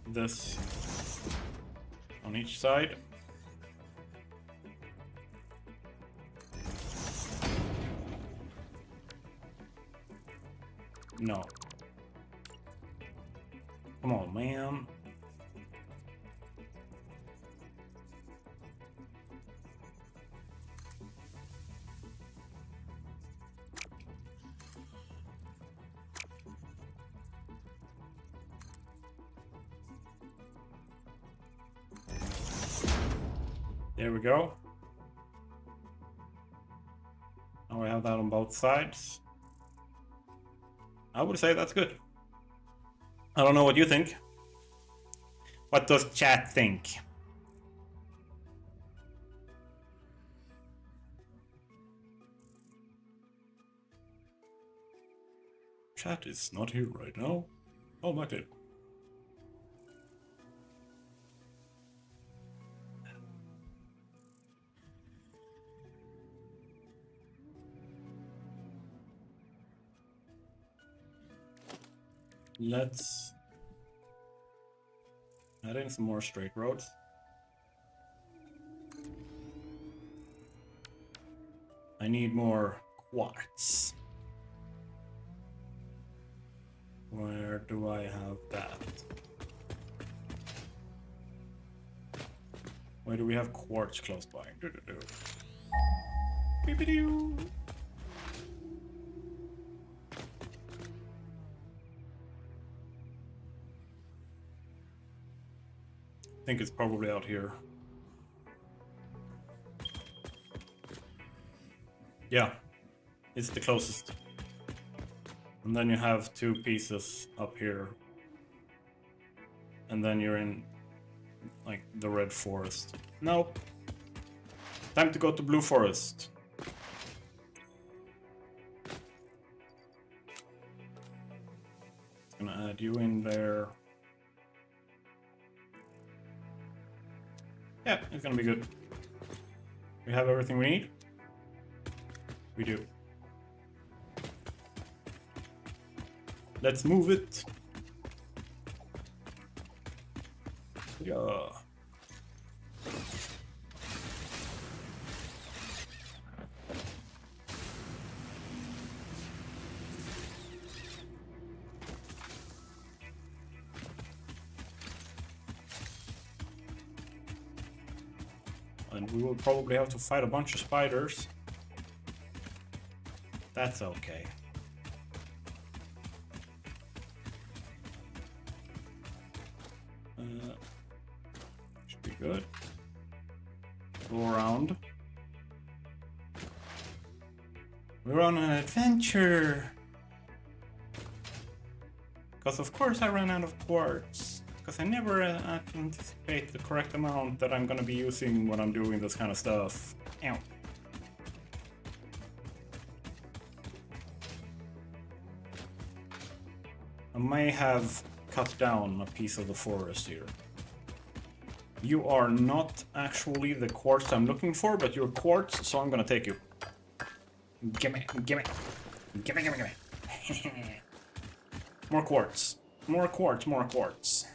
this on each side. No. Come on, man. There we go. Now we have that on both sides. I would say that's good. I don't know what you think. What does chat think? Chat is not here right now. Oh, my God. Let's add in some more straight roads. I need more quartz. Where do I have that? Where do we have quartz close by? Do-do-do. Beep-a-doo. I think it's probably out here. Yeah, it's the closest. And then you have 2 pieces up here. And then you're in, like, the red forest. Nope. Time to go to blue forest. Just gonna add you in there. Yeah, it's gonna be good. We have everything we need? We do. Let's move it. Yeah. And we will probably have to fight a bunch of spiders. That's okay. Should be good. Go around. We're on an adventure! Because of course I ran out of quartz. Because I never anticipate the correct amount that I'm gonna be using when I'm doing this kind of stuff. Ow. I may have cut down a piece of the forest here. You are not actually the quartz I'm looking for, but you're quartz, so I'm gonna take you. Gimme, gimme. Gimme, gimme, gimme. More quartz. More quartz, more quartz.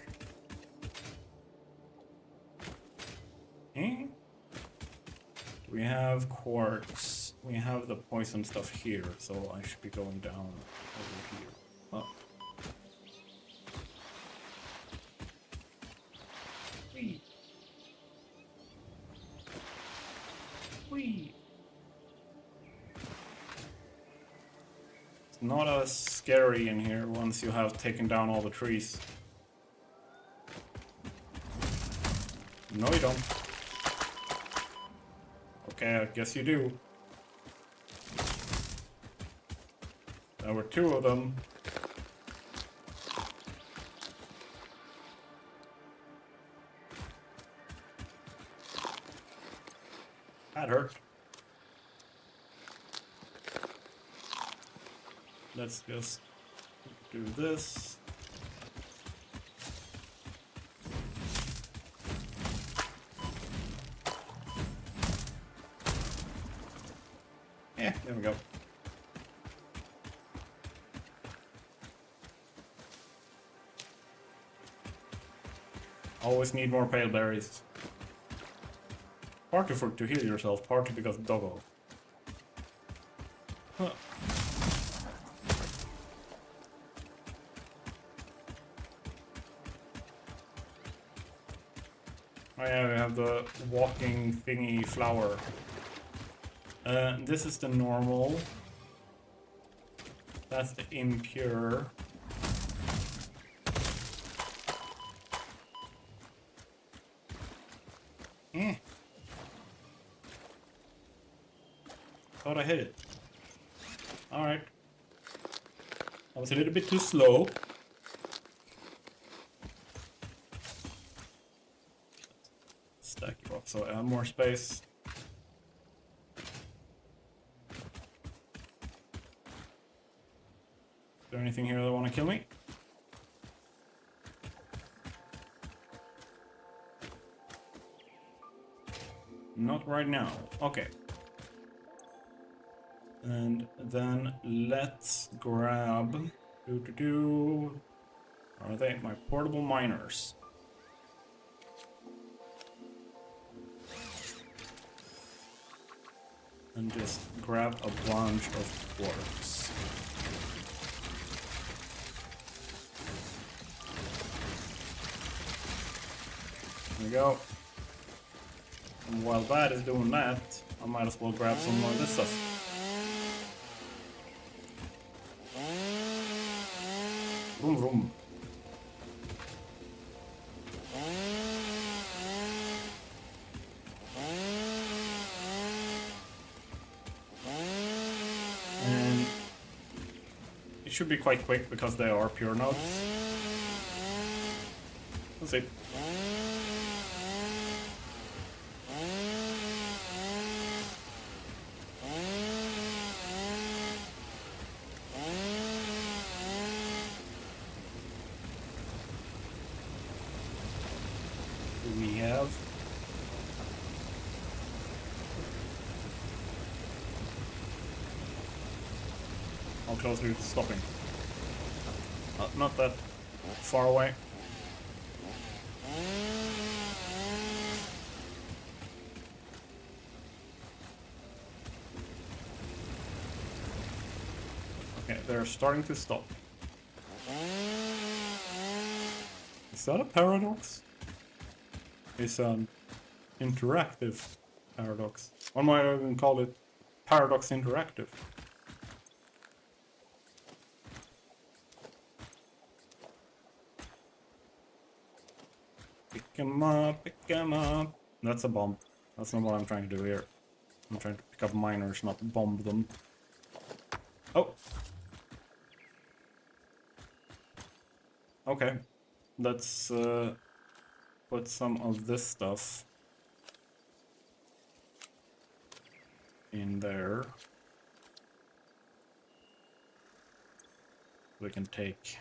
Okay. We have quartz. We have the poison stuff here, so I should be going down over here. Oh. Whee. Whee. It's not as scary in here once you have taken down all the trees. No, you don't. Okay, I guess you do. There were 2 of them. That hurt. Let's just do this. Yeah, there we go. Always need more pale berries. Partly to heal yourself, partly because doggo. Huh. Oh yeah, we have the walking thingy flower. This is the normal. That's the impure. Thought I hit it. Alright. I was a little bit too slow. Stack you up so I have more space. Is there anything here that want to kill me? Not right now. Okay. And then let's grab... Are they my portable miners? And just grab a bunch of quartz. There we go. And while that is doing that, I might as well grab some more of this stuff. Vroom vroom. And it should be quite quick because they are pure nodes. Let's see. We have how close are you to stopping? Not that far away. Okay, they're starting to stop. Is that a paradox? It's an interactive paradox. Or might I even call it paradox interactive? Pick 'em up, pick 'em up. That's a bomb. That's not what I'm trying to do here. I'm trying to pick up miners, not bomb them. Oh! Okay. Let's put some of this stuff in there. We can take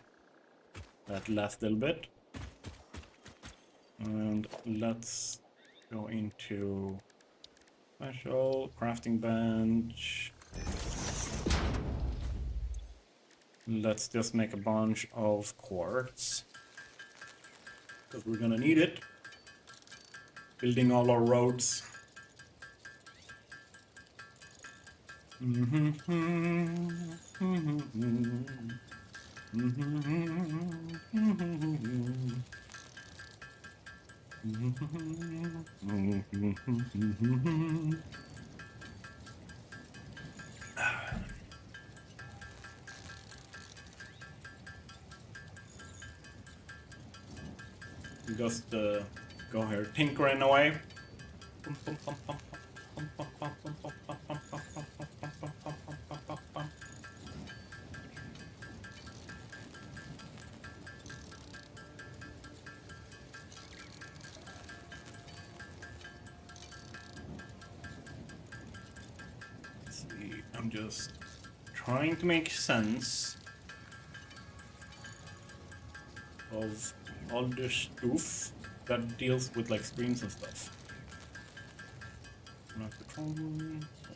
that last little bit. And let's go into special crafting bench. Let's just make a bunch of quartz, because we're gonna need it. Building all our roads. Just go here, tinkering away. Let's see, I'm just trying to make sense of all the stuff that deals with like screens and stuff. What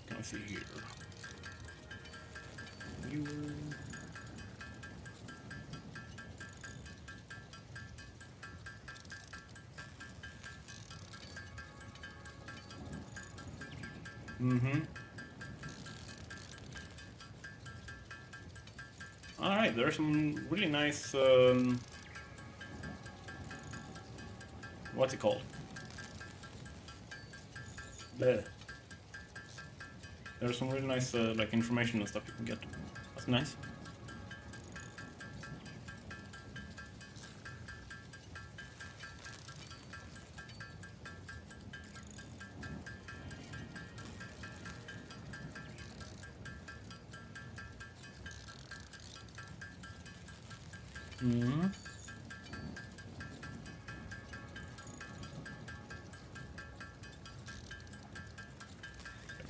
can I see here? Viewer. Alright, there's some really nice what's it called? Bleh. There's some really nice like information and stuff you can get. That's nice. There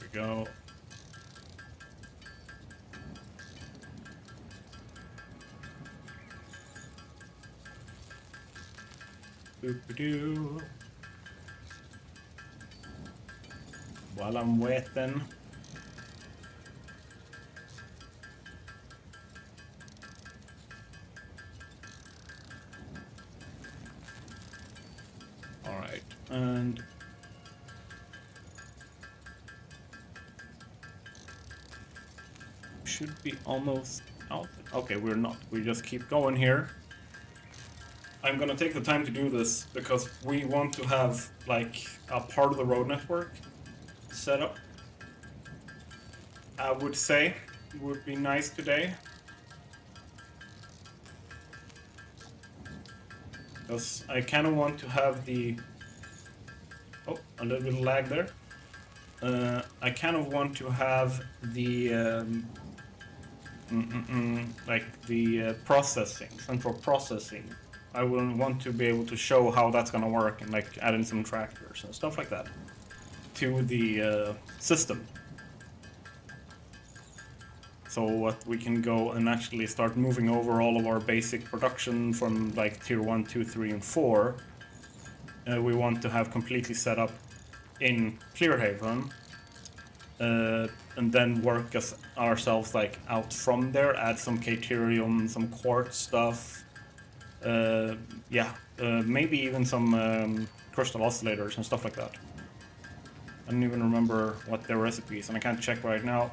we go. Boop-a-doo. While I'm waiting. Alright, and should be almost out. Okay, we're not. We just keep going here. I'm gonna take the time to do this because we want to have like a part of the road network set up. I would say would be nice today. Because I kind of want to have the... Oh, a little bit of lag there. I kind of want to have the... like the processing, central processing. I will want to be able to show how that's gonna work and like add in some tractors and stuff like that to the system. So what we can go and actually start moving over all of our basic production from like tier 1, 2, 3, and 4. We want to have completely set up in Clearhaven. And then work ourselves like out from there, add some Caterium, some quartz stuff. Maybe even some crystal oscillators and stuff like that. I don't even remember what their recipe is, and I can't check right now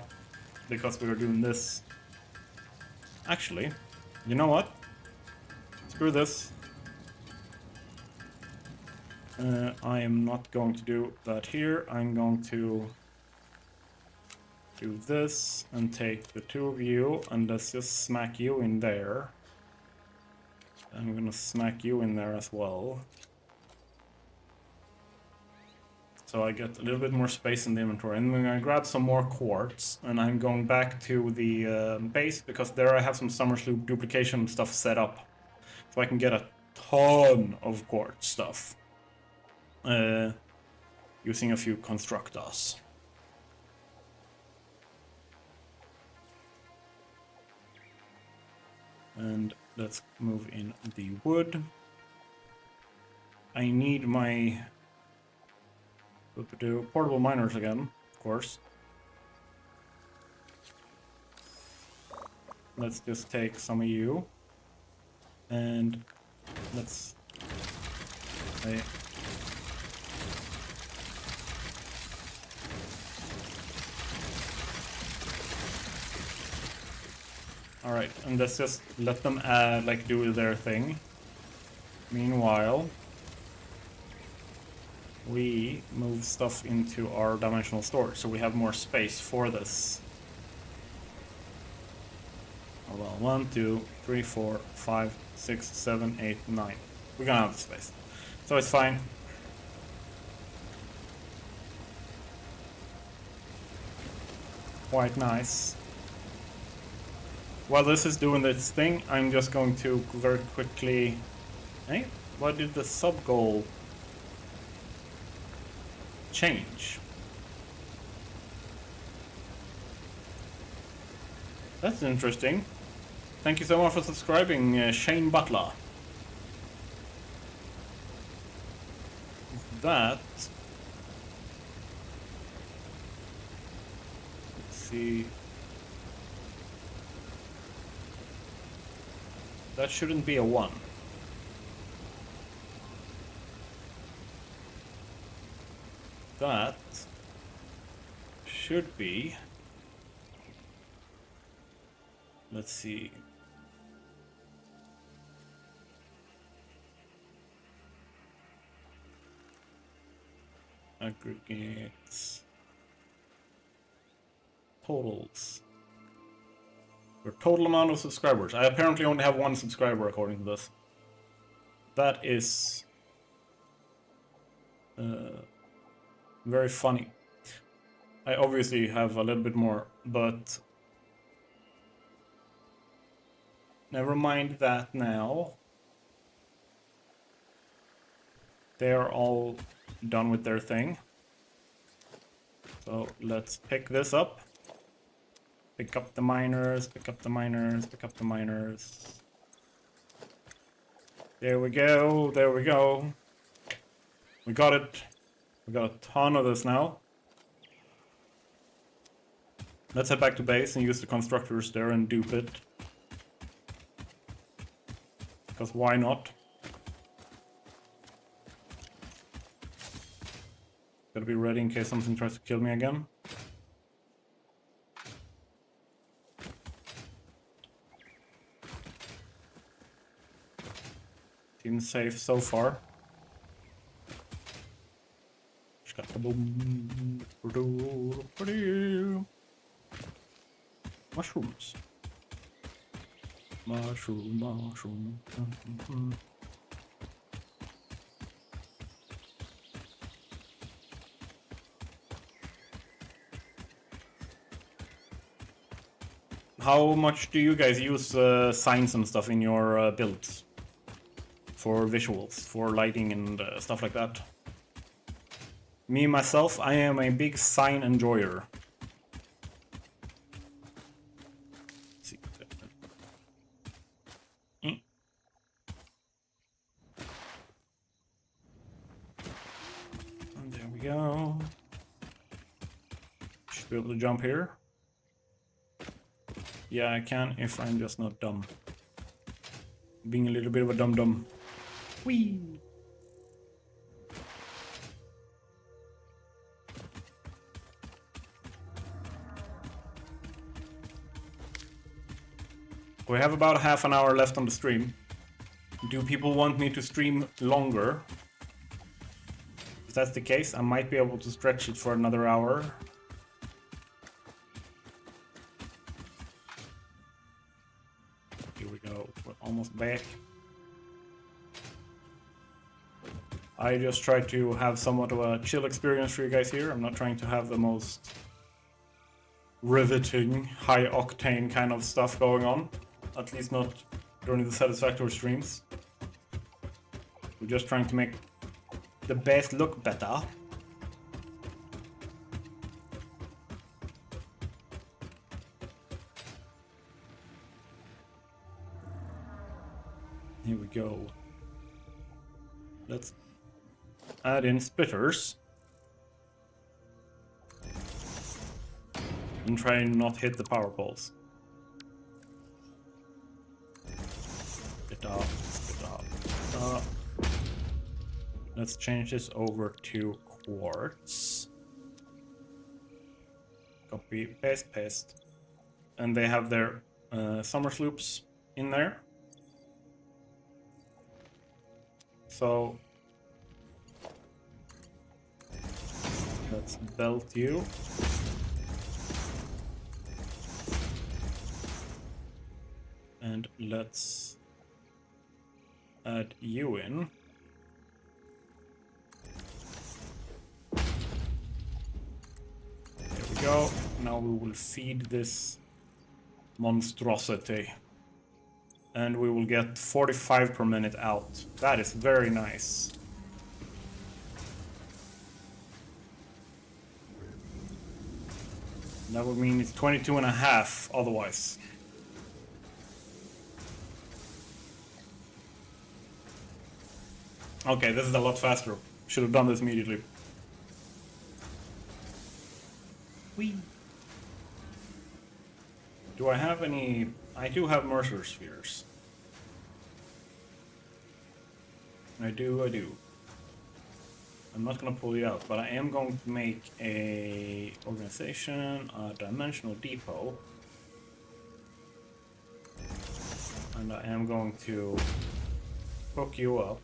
because we were doing this. Actually, you know what? Screw this. I am not going to do that here. I'm going to do this and take the two of you and let's just smack you in there. I'm gonna smack you in there as well. So I get a little bit more space in the inventory. And I'm gonna grab some more quartz and I'm going back to the base because there I have some summer sloop duplication stuff set up. So I can get a ton of quartz stuff. Using a few constructors. And let's move in the wood. I need my portable miners again, of course. Let's just take some of you. And let's... Alright, and let's just let them like do their thing. Meanwhile, we move stuff into our dimensional storage, so we have more space for this. Oh, well, 1, 2, 3, 4, 5, 6, 7, 8, 9. We're gonna have the space, so it's fine. Quite nice. While this is doing its thing, I'm just going to very quickly... Hey, why did the sub-goal change? That's interesting. Thank you so much for subscribing, Shane Butler. That... Let's see... That shouldn't be a 1. That should be... Let's see. Aggregates. Totals. Your total amount of subscribers. I apparently only have 1 subscriber according to this. That is very funny. I obviously have a little bit more, but never mind that now. They are all done with their thing. So let's pick this up. Pick up the miners, pick up the miners, pick up the miners. There we go, there we go. We got it. We got a ton of this now. Let's head back to base and use the constructors there and dupe it. Because why not? Gotta be ready in case something tries to kill me again. been safe so far. Mushrooms. Mushroom. How much do you guys use signs and stuff in your builds? For visuals, for lighting and stuff like that? Me, myself, I am a big sign enjoyer. And there we go. Should be able to jump here. Yeah, I can if I'm just not dumb. Being a little bit of a dum-dum. Whee! We have about half an hour left on the stream. Do people want me to stream longer? If that's the case, I might be able to stretch it for another hour. Here we go, we're almost back. I just try to have somewhat of a chill experience for you guys here. I'm not trying to have the most riveting, high-octane kind of stuff going on. At least not during the Satisfactory streams. We're just trying to make the base look better. Here we go. Let's add in splitters. And try and not hit the power poles. Split up, split up, split up. Let's change this over to quartz. Copy, paste, paste. And they have their summer sloops in there. So let's belt you. And let's add you in. There we go. Now we will feed this monstrosity. And we will get 45 per minute out. That is very nice. That would mean it's 22 and a half otherwise. Okay, this is a lot faster. Should have done this immediately. Whee! Do I have any... I do have Mercer spheres. I do. I'm not gonna pull you out, but I am going to make a organization, a dimensional depot. And I am going to hook you up.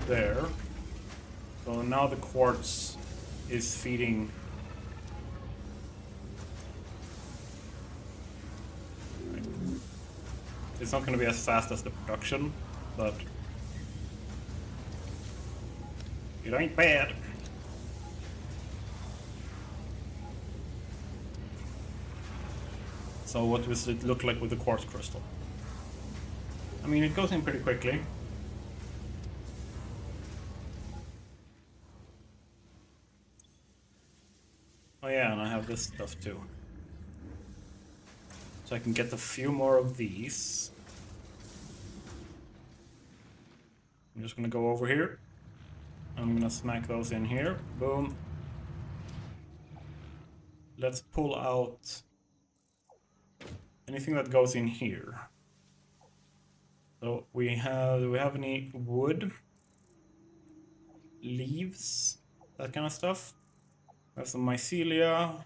There. So now the quartz is feeding. It's not going to be as fast as the production, but it ain't bad. So what does it look like with the quartz crystal? I mean, it goes in pretty quickly. Oh yeah, and I have this stuff too. So I can get a few more of these. I'm just gonna go over here. I'm gonna smack those in here. Boom. Let's pull out anything that goes in here. So do we have any wood? Leaves? That kind of stuff? We have some mycelia,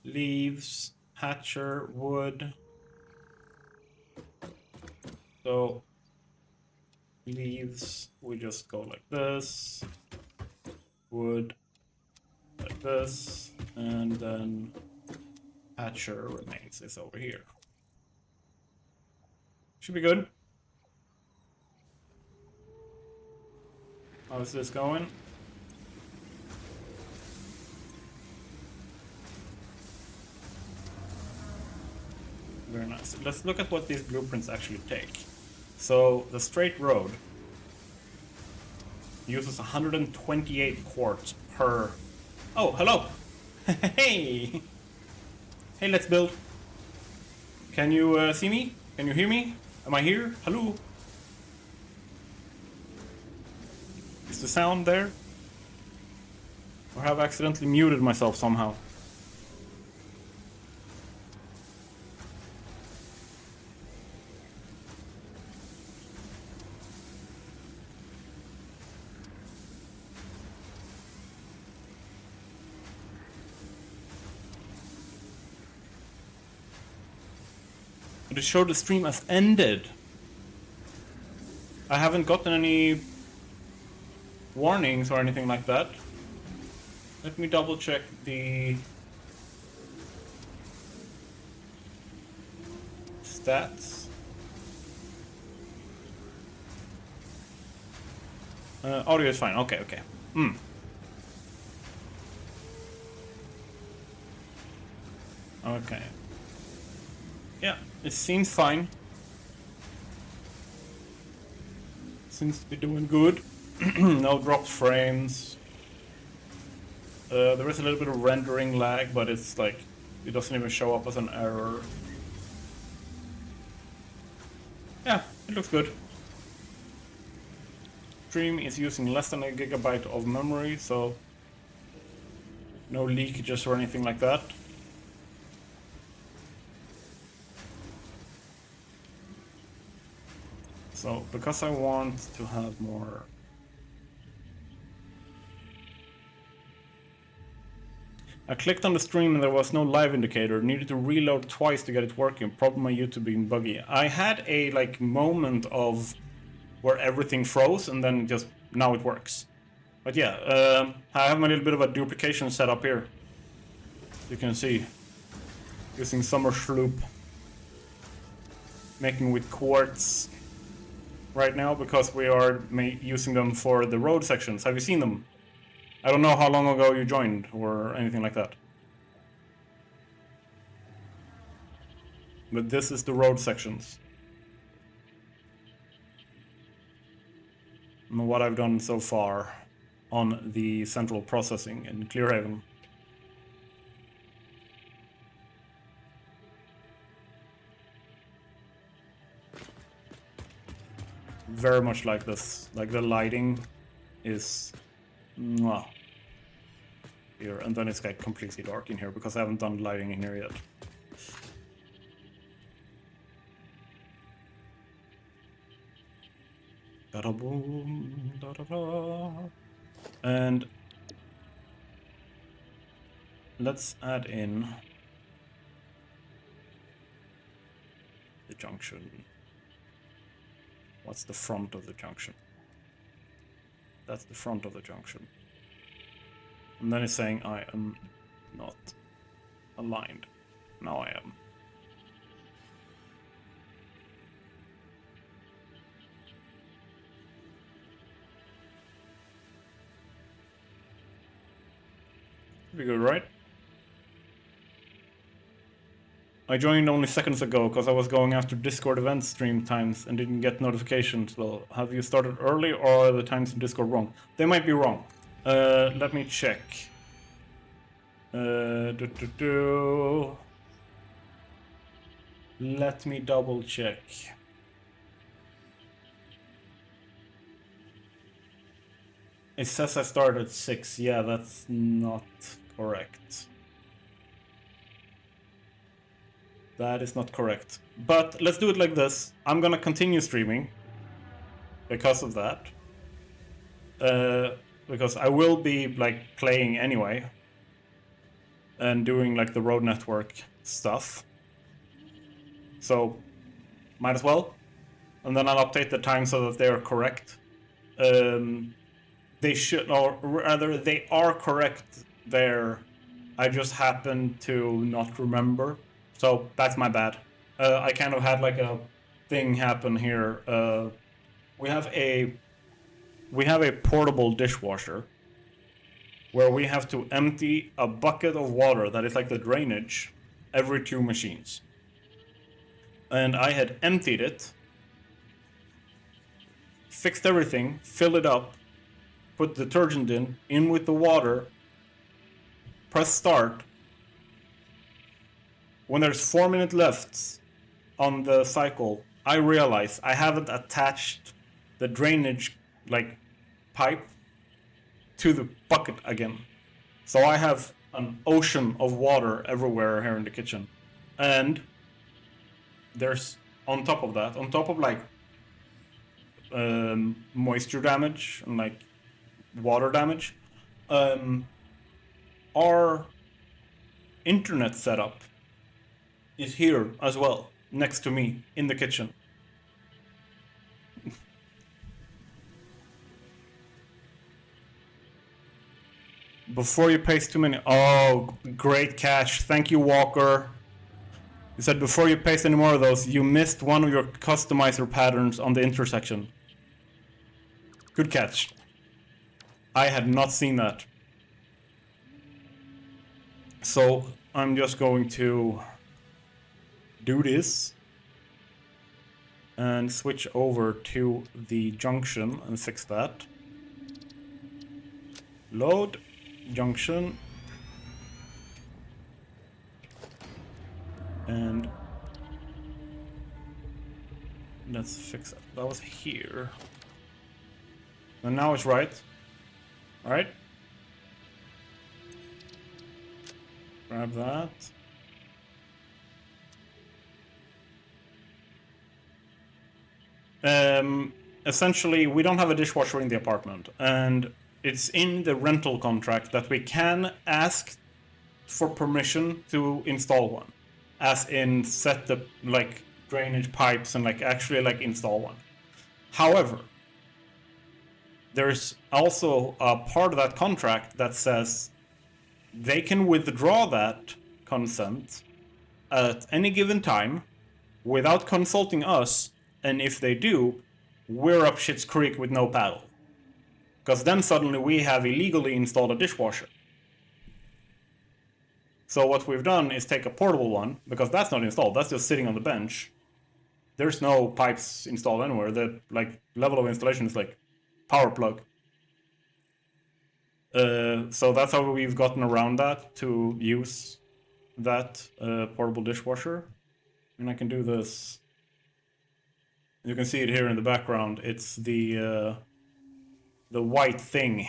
leaves, hatcher, wood. So leaves, we just go like this. Wood like this, and then Hatcher remains is over here. Should be good. How's this going? Very nice. Let's look at what these blueprints actually take. So the straight road uses 128 quartz per... Oh, hello! Hey! Hey, let's build. Can you see me? Can you hear me? Am I here? Hello? Is the sound there? Or have I accidentally muted myself somehow? But it showed the stream as ended. I haven't gotten any warnings or anything like that. Let me double check the stats. Audio is fine. Okay, okay. Okay. Yeah, it seems fine. Seems to be doing good. No dropped frames. There is a little bit of rendering lag, but it's like, it doesn't even show up as an error. Yeah, it looks good. Stream is using less than a gigabyte of memory, so no leakages or anything like that. So, because I want to have more... I clicked on the stream and there was no live indicator. Needed to reload twice to get it working. Problem my YouTube being buggy. I had a like moment of where everything froze and then just now it works. But yeah, I have my little bit of a duplication set up here. You can see, using Summer Sloop, making with quartz right now because we are using them for the road sections. Have you seen them? I don't know how long ago you joined or anything like that. But this is the road sections. And what I've done so far on the central processing in Clearhaven. Very much like this. Like the lighting is mwah, here, and then it's got completely dark in here because I haven't done lighting in here yet. Da-da boom, da-da-da. And let's add in the junction. What's the front of the junction? That's the front of the junction. And then it's saying I am not aligned. Now I am. Pretty good, right? I joined only seconds ago because I was going after Discord event stream times and didn't get notifications. Well, have you started early or are the times in Discord wrong? They might be wrong. Let me check. Let me double check. It says I started at 6. Yeah, that's not correct. That is not correct. But let's do it like this. I'm gonna continue streaming because of that. Because I will be like playing anyway and doing like the road network stuff. So might as well. and then I'll update the time so that they are correct. They should, or rather, they are correct there. I just happen to not remember, so that's my bad. I kind of had like a thing happen here. We have a portable dishwasher where we have to empty a bucket of water that is like the drainage every 2 machines. And I had emptied it, fixed everything, filled it up, put detergent in with the water, press start. When there's 4 minutes left on the cycle, I realize I haven't attached the drainage like pipe to the bucket again. So I have an ocean of water everywhere here in the kitchen. And there's on top of that, on top of like moisture damage and like water damage, our internet setup is here as well, next to me in the kitchen. Before you paste too many... Oh, great catch. Thank you, Walker. You said before you paste any more of those, you missed one of your customizer patterns on the intersection. Good catch. I had not seen that. So I'm just going to do this and switch over to the junction and fix that. Load junction, and let's fix it. That was here, and now it's right. All right, grab that. Essentially, we don't have a dishwasher in the apartment, and it's in the rental contract that we can ask for permission to install one, as in set the like drainage pipes and like actually like install one. However, there's also a part of that contract that says they can withdraw that consent at any given time without consulting us, and if they do, we're up shit's creek with no paddle. Because then suddenly we have illegally installed a dishwasher. So what we've done is take a portable one, because that's not installed, that's just sitting on the bench. There's no pipes installed anywhere. The like level of installation is like power plug. So that's how we've gotten around that to use that portable dishwasher. And I can do this. You can see it here in the background. It's the white thing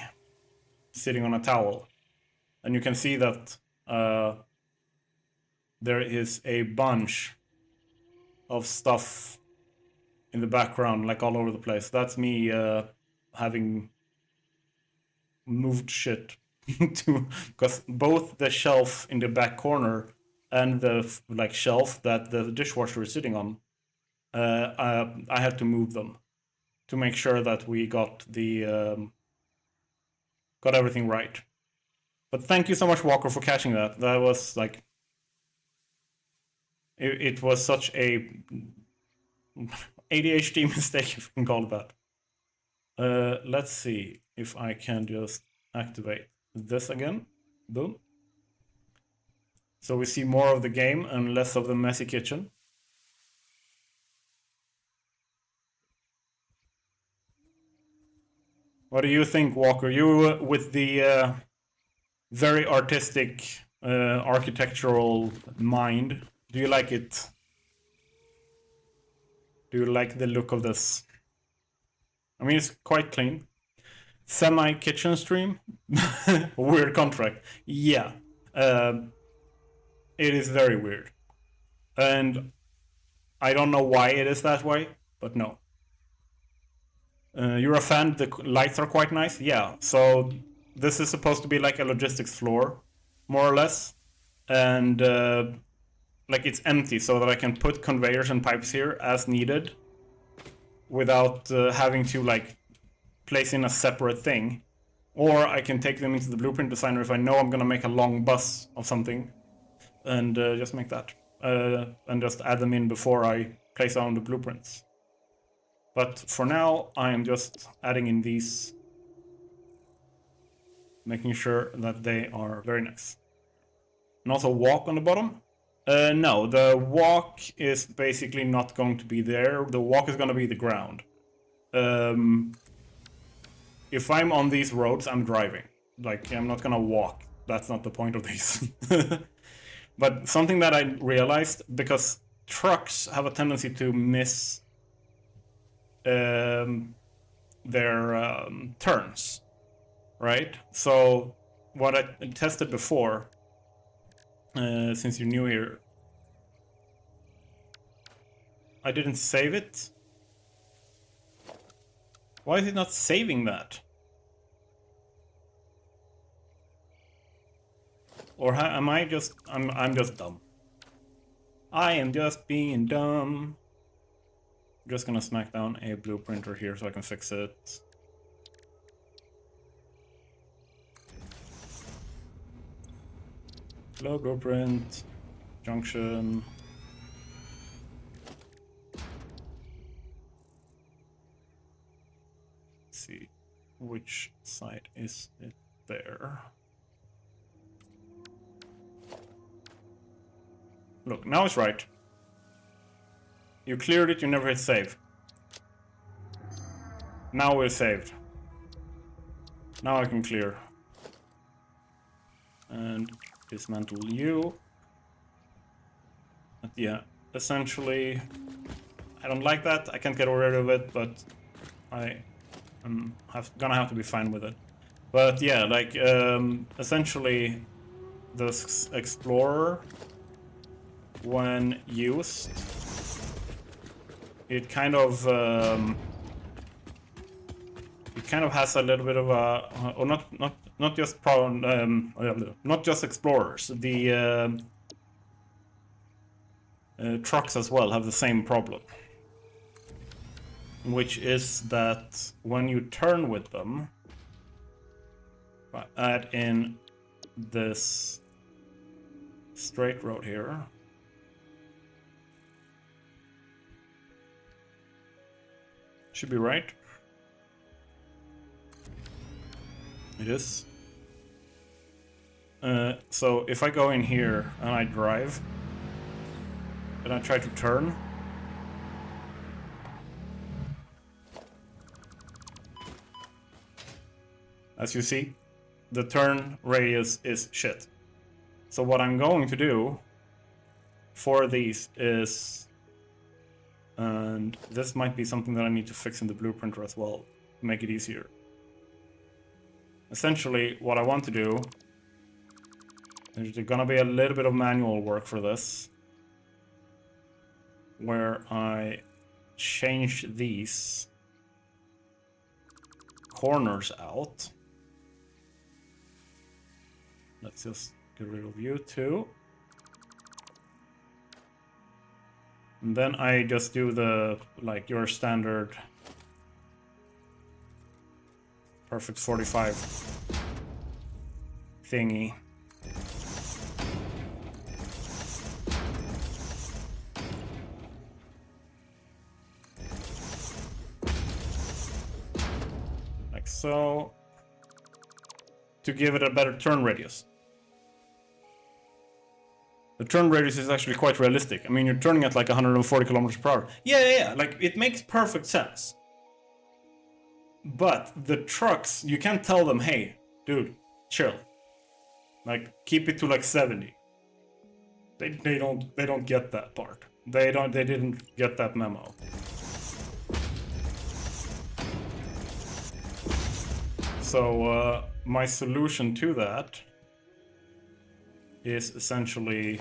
sitting on a towel, and you can see that there is a bunch of stuff in the background, like all over the place. That's me having moved shit to, because both the shelf in the back corner and the like shelf that the dishwasher is sitting on, I had to move them to make sure that we got the got everything right. But thank you so much, Walker, for catching that. That was like it was such a ADHD mistake, if you can call it that. Let's see if I can just activate this again. Boom. So we see more of the game and less of the messy kitchen. What do you think, Walker? You with the very artistic architectural mind. Do you like it? Do you like the look of this? I mean, it's quite clean. Semi-kitchen stream? Weird contract. Yeah. It is very weird. And I don't know why it is that way, but no. You're a fan? The lights are quite nice? Yeah. So this is supposed to be like a logistics floor, more or less. And like it's empty so that I can put conveyors and pipes here as needed. without having to like place in a separate thing. Or I can take them into the blueprint designer if I know I'm gonna make a long bus of something, and just make that. And just add them in before I place down the blueprints. But for now, I am just adding in these, making sure that they are very nice. And also walk on the bottom. No, the walk is basically not going to be there. The walk is going to be the ground. If I'm on these roads, I'm driving. Like, I'm not going to walk. That's not the point of these. But something that I realized, because trucks have a tendency to miss their turns, right? So what I tested before, since you're new here, I didn't save it. Why is it not saving that? Or am I just... I'm just dumb. I am just being dumb. I'm just gonna smack down a blueprinter here so I can fix it. Hello, blueprint. Junction. Let's see. Which side is it there? Look, now it's right. You cleared it, you never hit save. Now we're saved. Now I can clear. And dismantle you. But yeah, essentially, I don't like that. I can't get rid of it, but I am gonna have to be fine with it. But yeah, like, essentially, the Explorer, when used, it kind of has a little bit of a, or not just not just explorers. The trucks as well have the same problem, which is that when you turn with them, add in this straight road here. Should be right. It is. So if I go in here and I drive, and I try to turn, as you see, the turn radius is shit. So what I'm going to do for these is, and this might be something that I need to fix in the blueprinter as well, to make it easier. Essentially, what I want to do, there's gonna be a little bit of manual work for this, where I change these corners out. Let's just get rid of you too. And then I just do the, like, your standard perfect 45 thingy. Like so, to give it a better turn radius. The turn radius is actually quite realistic. I mean, you're turning at like 140 kilometers per hour. Yeah, like, it makes perfect sense. But the trucks, you can't tell them, hey, dude, chill. Like, keep it to like 70. They don't get that part. They didn't get that memo. So my solution to that is essentially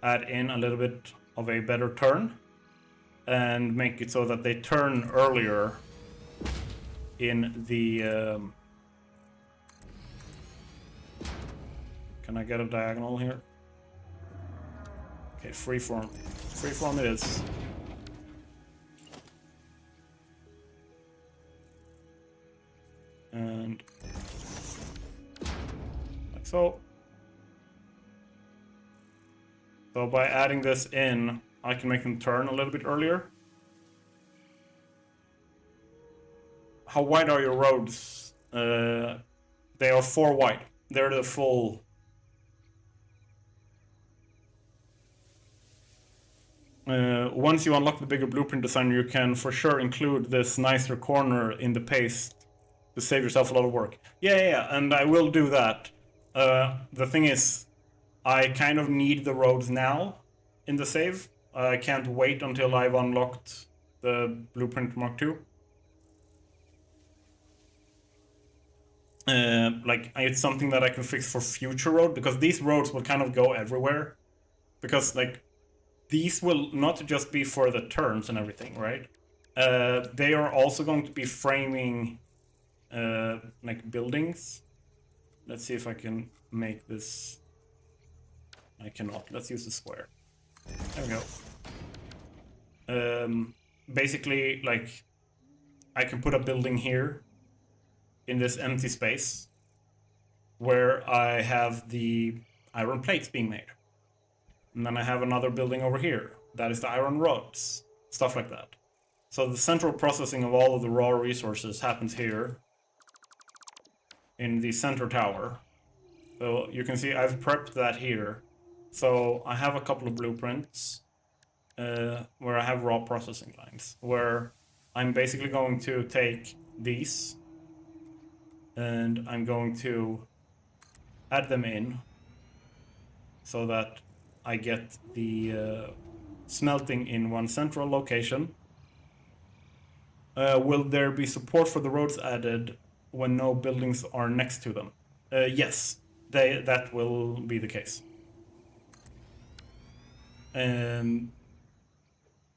add in a little bit of a better turn and make it so that they turn earlier in the... Can I get a diagonal here? Okay, freeform. Freeform it is. So by adding this in, I can make them turn a little bit earlier. How wide are your roads? They are 4 wide. They're the full. Once you unlock the bigger blueprint design, you can for sure include this nicer corner in the paste to save yourself a lot of work. Yeah, and I will do that. The thing is, I kind of need the roads now in the save. I can't wait until I've unlocked the blueprint Mark II. Like, it's something that I can fix for future road, because these roads will kind of go everywhere. Because, like, these will not just be for the turns and everything, right? They are also going to be framing, like, buildings. Let's see if I can make this. I cannot. Let's use the square. There we go. Basically, like, I can put a building here in this empty space where I have the iron plates being made. And then I have another building over here. That is the iron rods. Stuff like that. So the central processing of all of the raw resources happens here in the center tower. So you can see I've prepped that here. So I have a couple of blueprints where I have raw processing lines, where I'm basically going to take these and I'm going to add them in so that I get the smelting in one central location. Will there be support for the roads added when no buildings are next to them? Yes, that will be the case.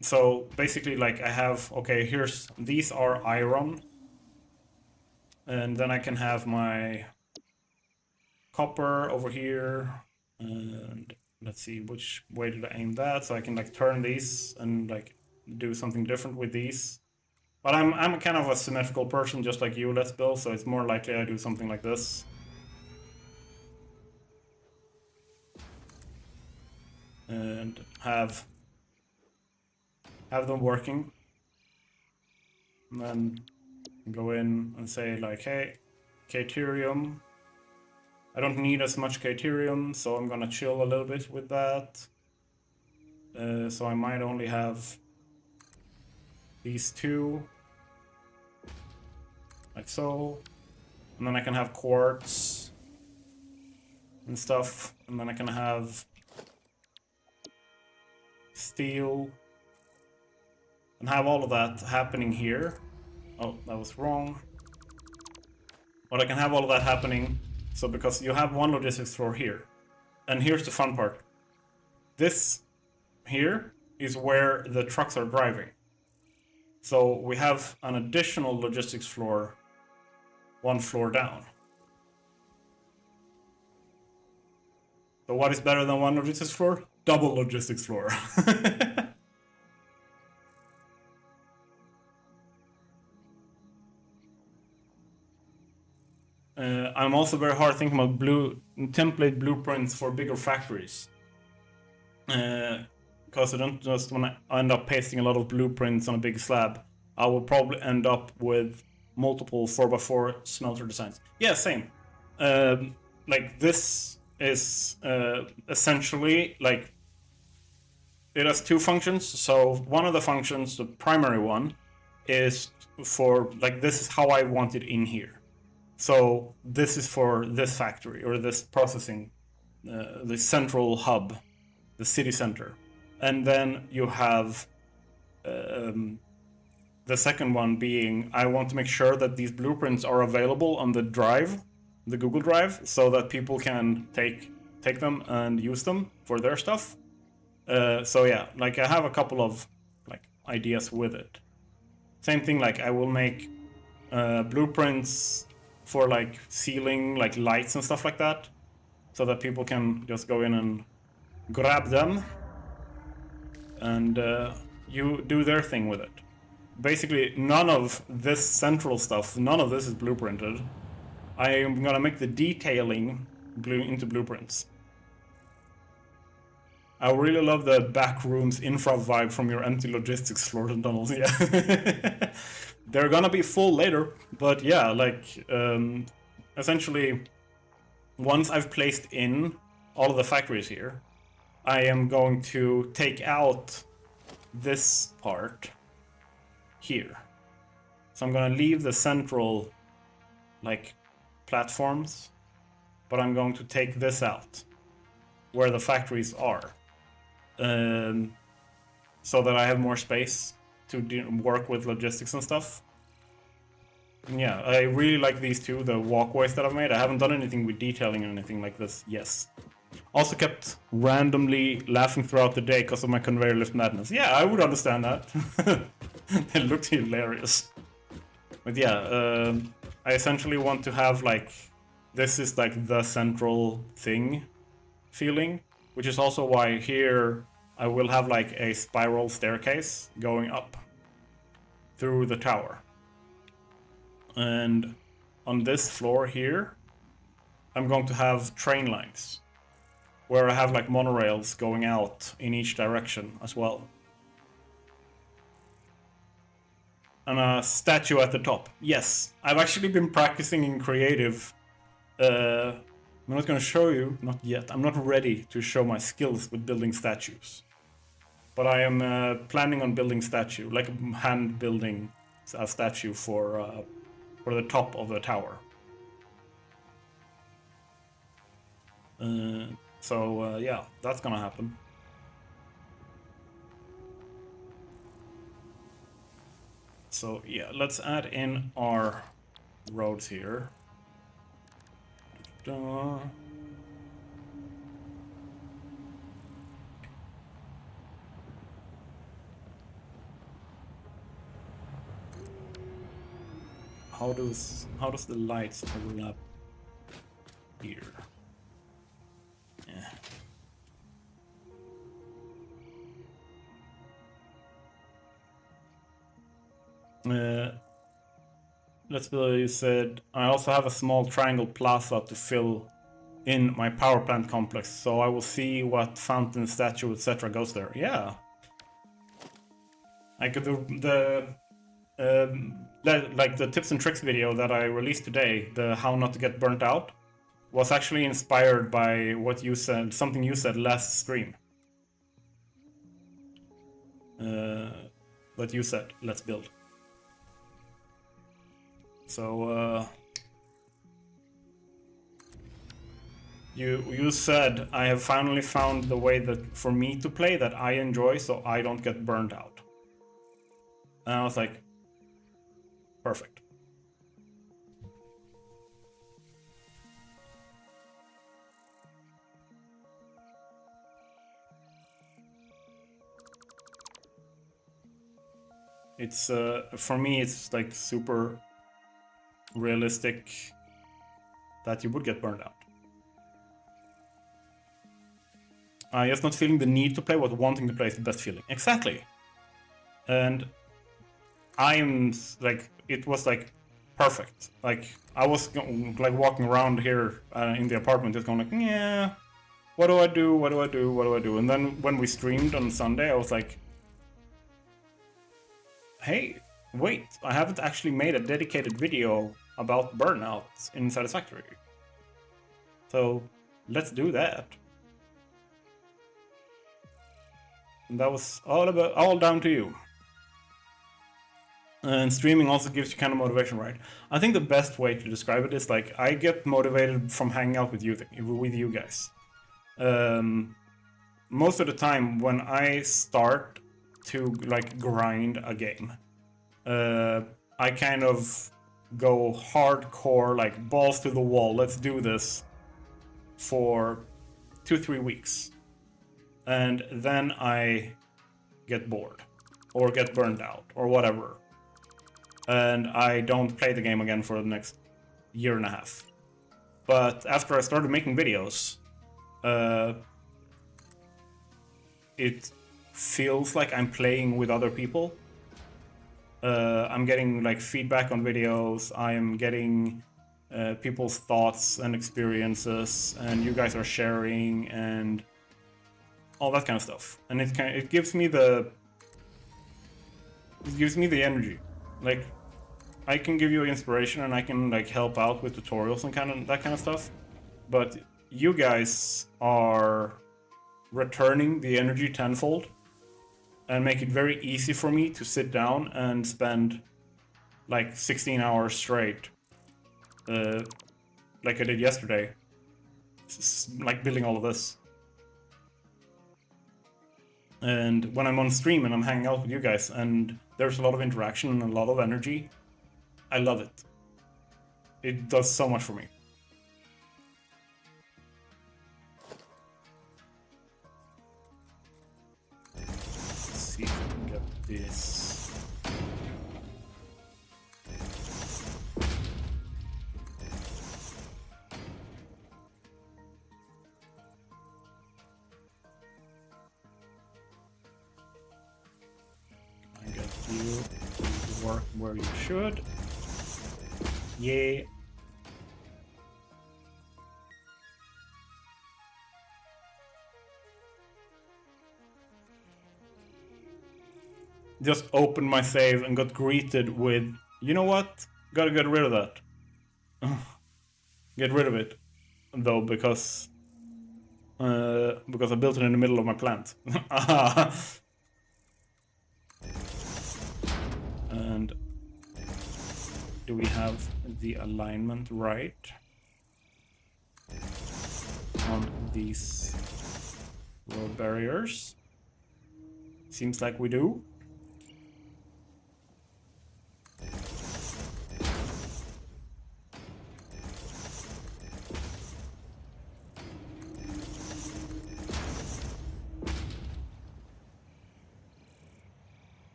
So basically, like, I have, okay, these are iron, and then I can have my copper over here, and let's see, which way did I aim that? So I can, like, turn these and, like, do something different with these. But I'm kind of a symmetrical person, just like you, Let's Bill, so it's more likely I do something like this. And have them working. And then go in and say, like, hey, Caterium. I don't need as much Caterium, so I'm gonna chill a little bit with that. So I might only have these two, like so. And then I can have quartz and stuff. And then I can have steel. And have all of that happening here. Oh, that was wrong. But I can have all of that happening. So because you have one logistics floor here. And here's the fun part. This here is where the trucks are driving. So we have an additional logistics floor, one floor down. So what is better than one logistics floor? Double logistics floor. I'm also very hard thinking about template blueprints for bigger factories. Because I don't just want to end up pasting a lot of blueprints on a big slab. I will probably end up with multiple 4x4 smelter designs. Yeah, same. Like, this is essentially, like, it has two functions. So one of the functions, the primary one, is for, like, this is how I want it in here. So this is for this factory or this processing, the central hub, the city center. And then you have the second one being, I want to make sure that these blueprints are available on the drive, the Google Drive, so that people can take them and use them for their stuff. So yeah, like, I have a couple of, like, ideas with it. Same thing, like, I will make blueprints for, like, ceiling, like, lights and stuff like that, so that people can just go in and grab them and you do their thing with it. Basically, none of this central stuff, none of this is blueprinted. I am gonna make the detailing into blueprints. I really love the back rooms infra vibe from your empty logistics floors and tunnels. Yeah, they're gonna be full later, but yeah, like essentially, once I've placed in all of the factories here, I am going to take out this part here. So I'm gonna leave the central, like, platforms, but I'm going to take this out, where the factories are, so that I have more space to work with logistics and stuff. And yeah, I really like these two, the walkways that I've made. I haven't done anything with detailing or anything like this, yes. Also kept randomly laughing throughout the day because of my conveyor lift madness. Yeah, I would understand that. It looked hilarious. But yeah, I essentially want to have, like, this is like the central thing feeling, which is also why here I will have like a spiral staircase going up through the tower. And on this floor here, I'm going to have train lines, where I have like monorails going out in each direction as well. And a statue at the top. Yes, I've actually been practicing in creative. I'm not going to show you, not yet. I'm not ready to show my skills with building statues. But I am planning on building statue, like hand building a statue for the top of the tower. So yeah, that's gonna happen. So yeah, let's add in our roads here. How does the lights overlap here? Yeah. Let's be, you said, I also have a small triangle plaza to fill in my power plant complex, so I will see what fountain, statue, etc. goes there. Yeah. Like like the tips and tricks video that I released today, the how not to get burnt out, was actually inspired by what you said, something you said last stream. What you said, let's build. So you said, I have finally found the way that for me to play that I enjoy, so I don't get burned out. And I was like, perfect. It's for me, it's like super realistic that you would get burned out. Just not feeling the need to play, but wanting to play is the best feeling. Exactly. And I'm like, it was like perfect. Like I was like walking around here in the apartment, just going like, yeah, what do I do? What do I do? What do I do? And then when we streamed on Sunday, I was like, hey, wait, I haven't actually made a dedicated video about burnout in Satisfactory. So let's do that. And that was all down to you. And streaming also gives you kind of motivation, right? I think the best way to describe it is like I get motivated from hanging out with you guys. Most of the time when I start to like grind a game, I kind of go hardcore, like balls to the wall, let's do this for 2-3 weeks. And then I get bored or get burned out or whatever. And I don't play the game again for the next year and a half. But after I started making videos, it feels like I'm playing with other people. I'm getting like feedback on videos. I'm getting people's thoughts and experiences, and you guys are sharing and all that kind of stuff. And it gives me the energy. Like, I can give you inspiration and I can like help out with tutorials and that kind of stuff, but you guys are returning the energy tenfold and make it very easy for me to sit down and spend like 16 hours straight, like I did yesterday, like building all of this. And when I'm on stream and I'm hanging out with you guys and there's a lot of interaction and a lot of energy, I love it. It does so much for me. Let's see if we can get this. I get you to work where you should. Yay. Just opened my save and got greeted with, you know what? Gotta get rid of that. Get rid of it, though, because I built it in the middle of my plant. And do we have the alignment right on these road barriers? Seems like we do.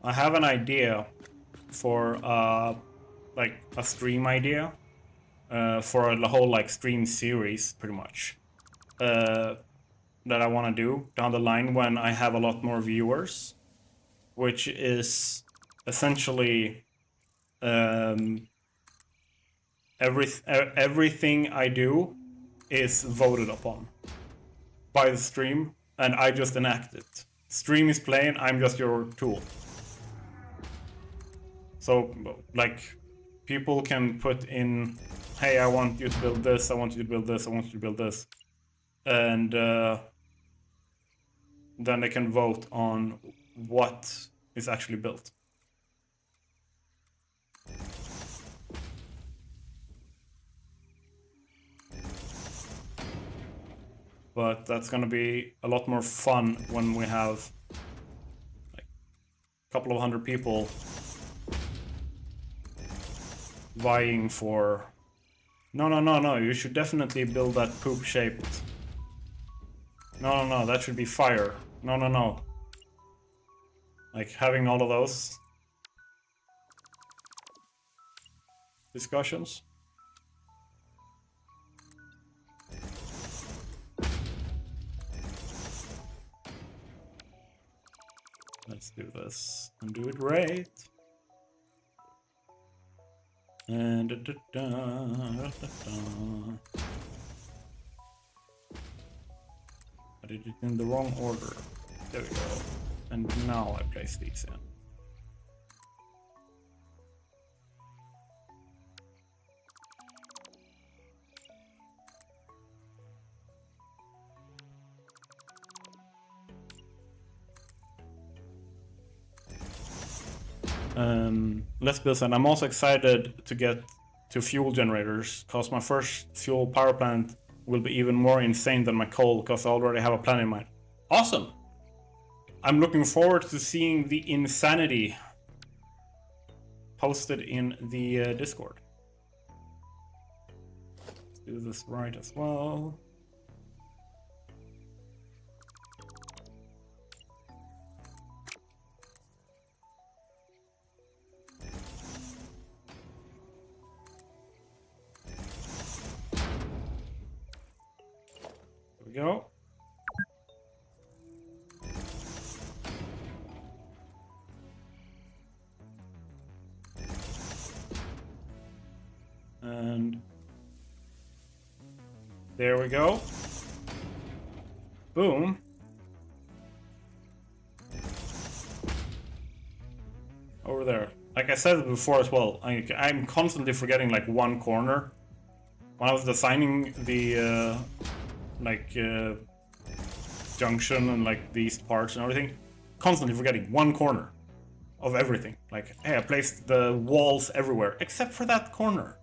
I have an idea for like a stream idea for the whole like stream series, pretty much, that I want to do down the line when I have a lot more viewers, which is essentially everything I do is voted upon by the stream, and I just enact it. Stream is playing, I'm just your tool. So, like, people can put in, hey, I want you to build this, I want you to build this, I want you to build this. And then they can vote on what is actually built. But that's gonna be a lot more fun when we have like a couple of hundred people vying for, no, you should definitely build that poop shaped. No, that should be fire. No. Like having all of those discussions. Let's do this and do it right. And I did it in the wrong order. There we go. And now I place these in. Let's build that. I'm also excited to get to fuel generators, because my first fuel power plant will be even more insane than my coal, because I already have a plan in mind. Awesome! I'm looking forward to seeing the insanity posted in the Discord. Let's do this right as well. Go. There we go. Boom. Over there. Like I said before as well, I'm constantly forgetting like one corner. When I was designing the junction and like these parts and everything, constantly forgetting one corner of everything. Like, hey, I placed the walls everywhere except for that corner.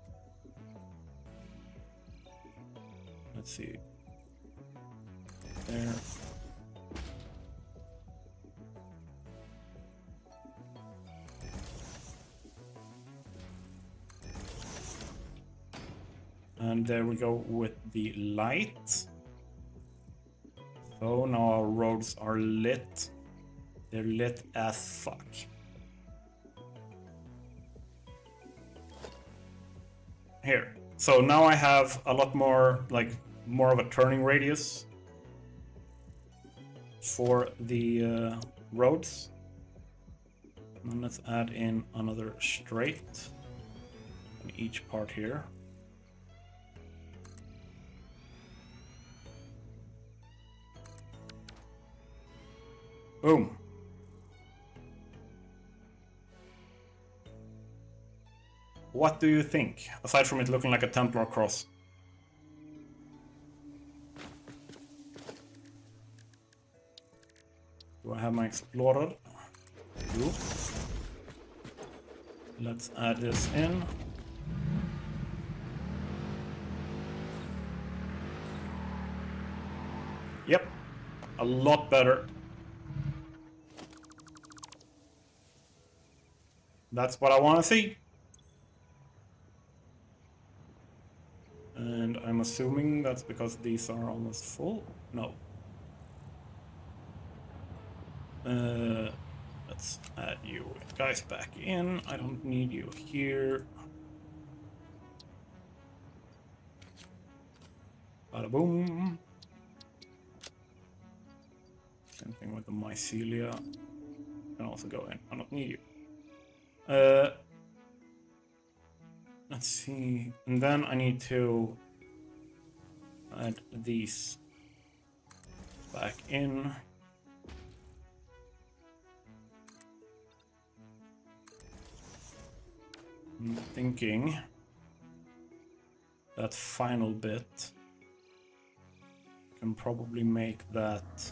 Let's see. There. And there we go with the light. So now our roads are lit. They're lit as fuck. Here. So now I have a lot more, like, more of a turning radius for the roads. And let's add in another straight in each part here. Boom. What do you think, aside from it looking like a Templar cross? Do I have my Explorer? I do. Let's add this in. Yep, a lot better. That's what I want to see. And I'm assuming that's because these are almost full. No. Let's add you guys back in. I don't need you here. Bada boom. Same thing with the mycelia. Can also go in. I don't need you. Let's see. And then I need to add these back in. I'm thinking that final bit can probably make that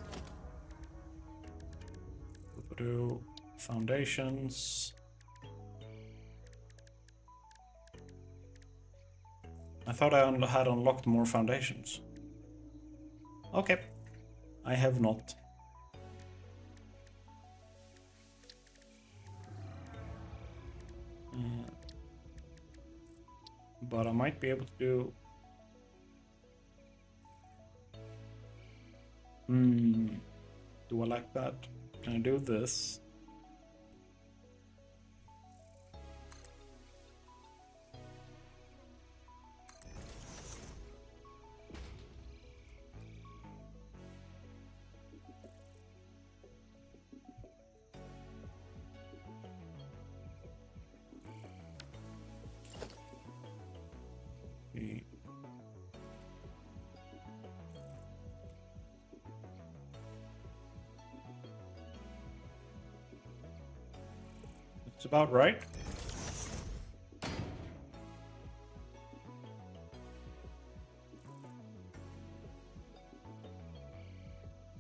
foundations. I thought I had unlocked more foundations. Okay, I have not. But I might be able to do... do I like that? Can I do this? It's about right.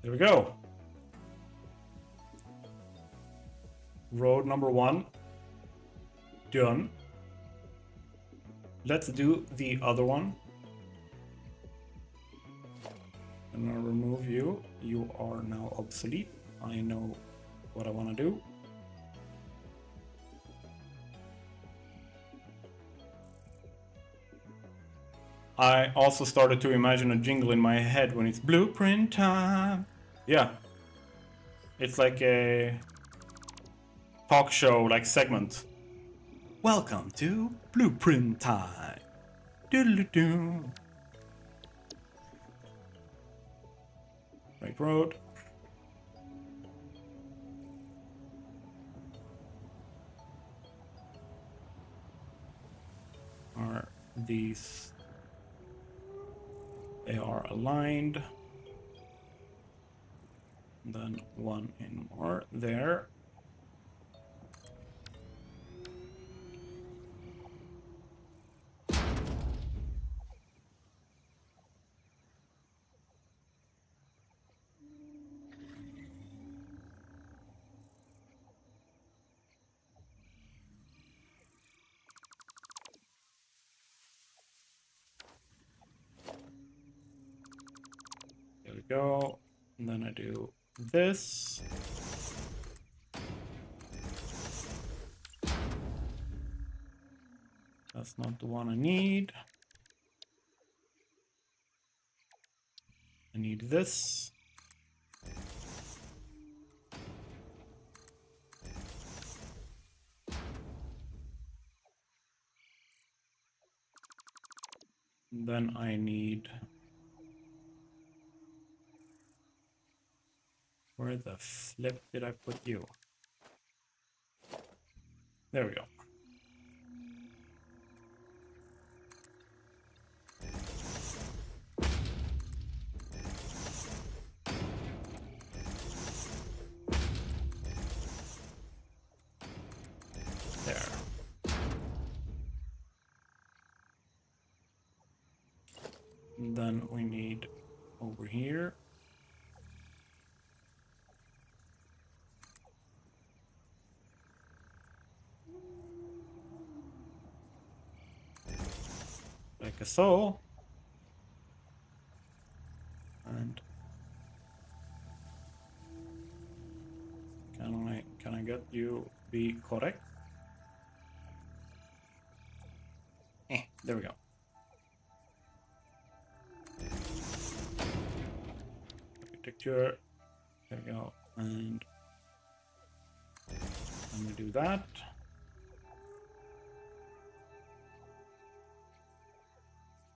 There we go. Road number 1. Done. Let's do the other one. I'm gonna remove you. You are now obsolete. I know what I want to do. I also started to imagine a jingle in my head when it's blueprint time. Yeah. It's like a talk show like segment. Welcome to blueprint time. Doodle-doo. Right road. Are these... They are aligned. And then one in more there. There we go. And then I do this. That's not the one I need. I need this. And then I need... Where the flip did I put you? There we go. There. And then we need over here. Like so. And can I get you be correct? There we go. Architecture. There we go. And I'm gonna do that.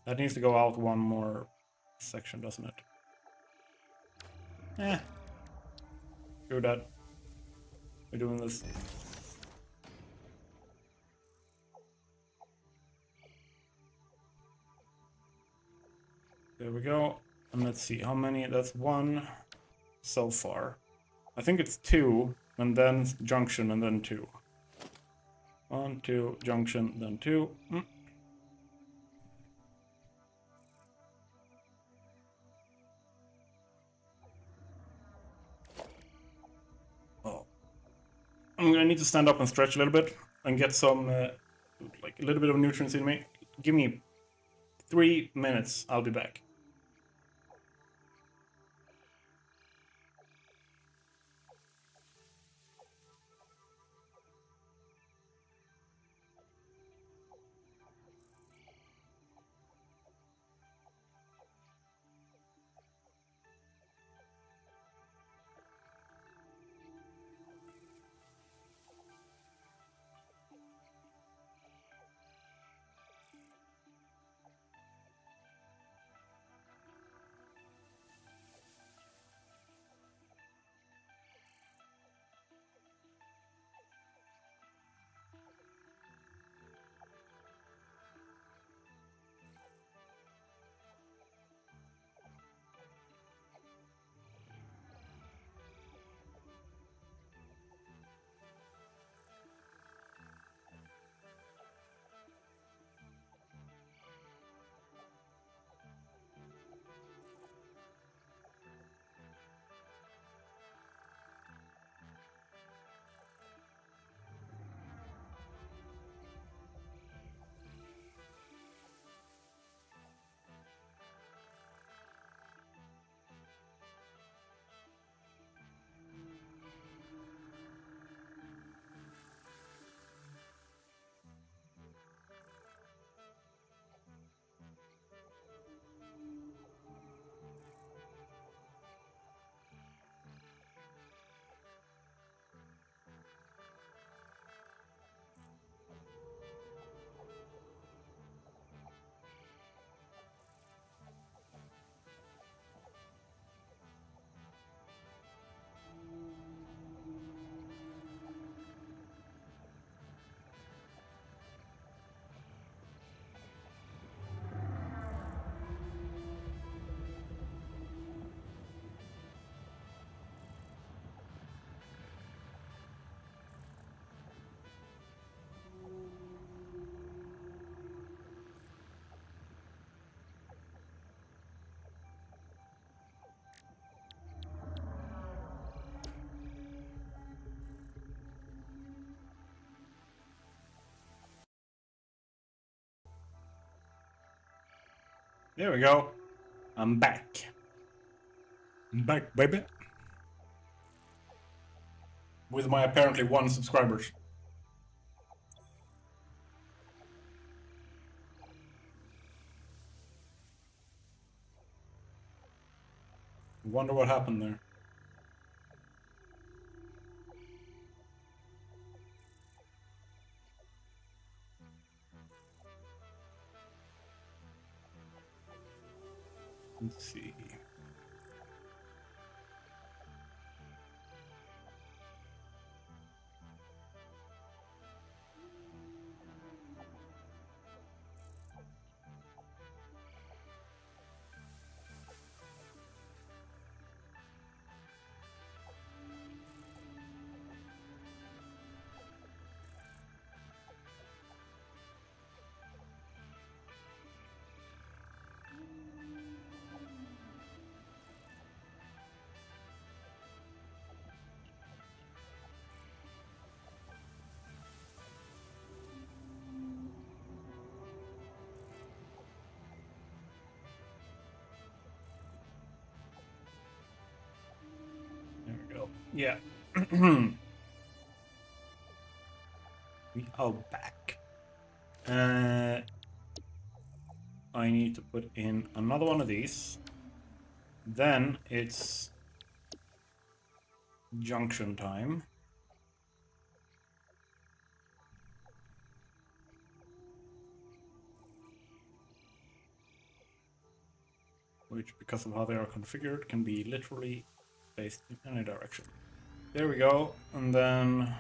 That needs to go out one more section, doesn't it? Screw that. We're doing this. There we go. And let's see how many. That's one so far. I think it's two, and then junction, and then two. 1, 2, junction, then 2. Oh. I'm gonna need to stand up and stretch a little bit and get some, like a little bit of nutrients in me. Give me 3 minutes, I'll be back. There we go. I'm back. I'm back, baby. With my apparently 1 subscribers. Wonder what happened there. Let's see. There we go. Yeah. We are back. I need to put in another one of these. Then it's junction time. Which, because of how they are configured, can be literally placed in any direction. There we go, and then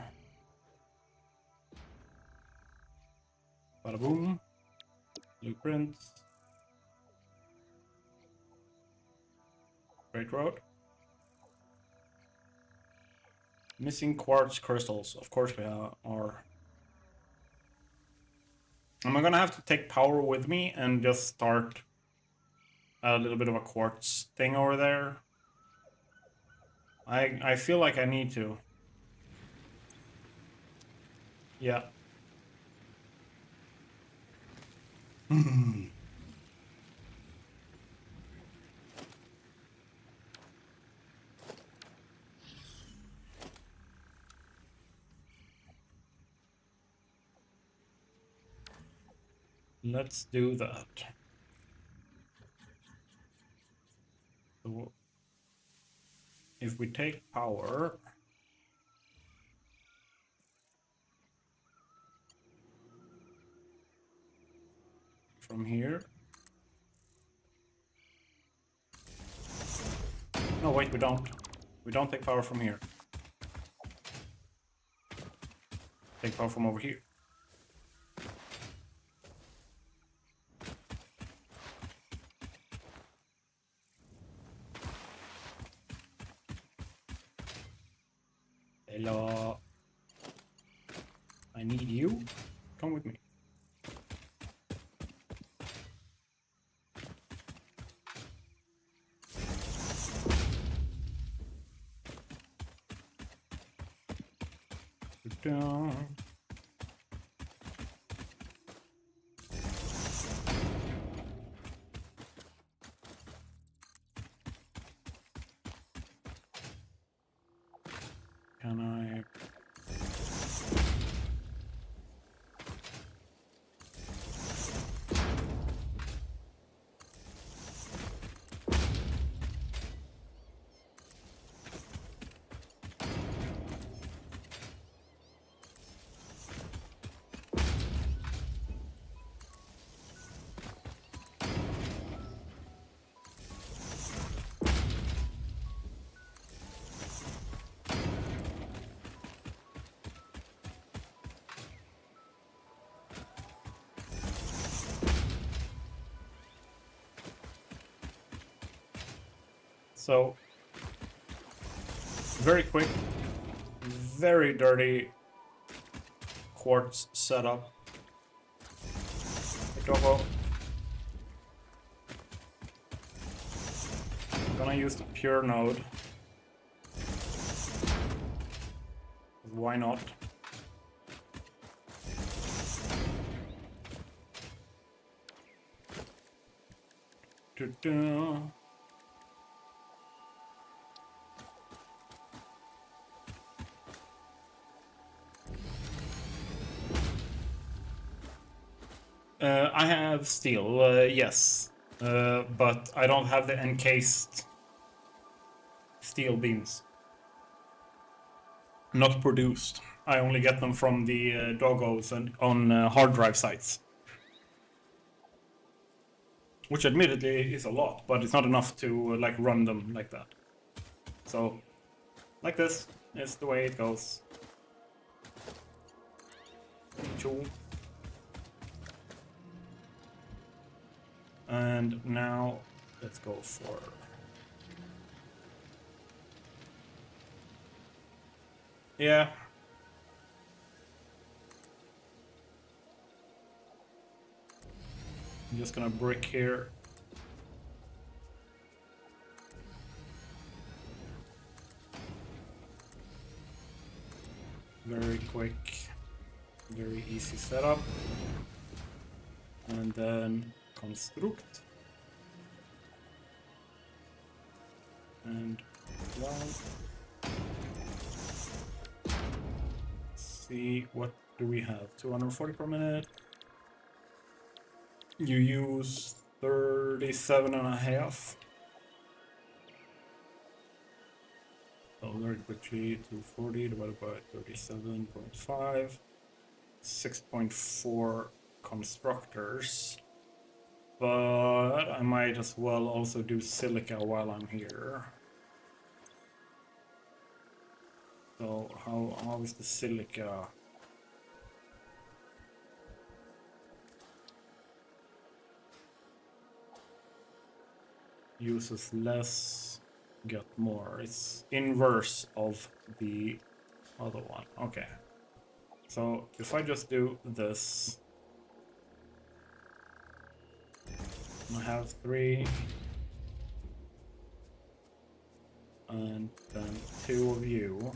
bada boom, blueprints, Great Road. Missing quartz crystals, of course we are. Am I gonna have to take power with me and just start a little bit of a quartz thing over there? I feel like I need to. Yeah. Let's do that. So if we take power from here. No, wait, we don't. We don't take power from here. Take power from over here. Hello. I need you. Come with me. Down. Can I? So, very quick, very dirty quartz setup. I'm gonna use the pure node. Why not? I have steel, yes. But I don't have the encased steel beams. Not produced. I only get them from the doggos and on hard drive sites. Which admittedly is a lot, but it's not enough to like run them like that. So, like this is the way it goes. Cool. And now let's go for... Yeah. I'm just gonna brick here. Very quick, very easy setup. And then construct. And one. See, what do we have? 240 per minute. You use 37.5. So very quickly, 240 divided by 37.5. 6.4 constructors. But I might as well also do silica while I'm here. So how is the silica? Uses less, get more. It's inverse of the other one. Okay. So if I just do this, I have 3, and then 2 of you.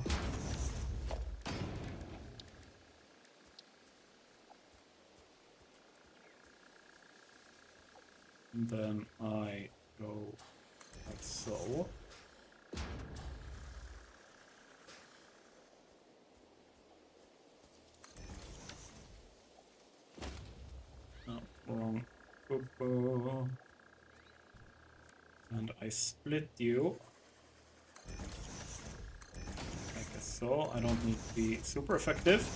And then I go like so. No, wrong. And I split you. Like so. I don't need to be super effective.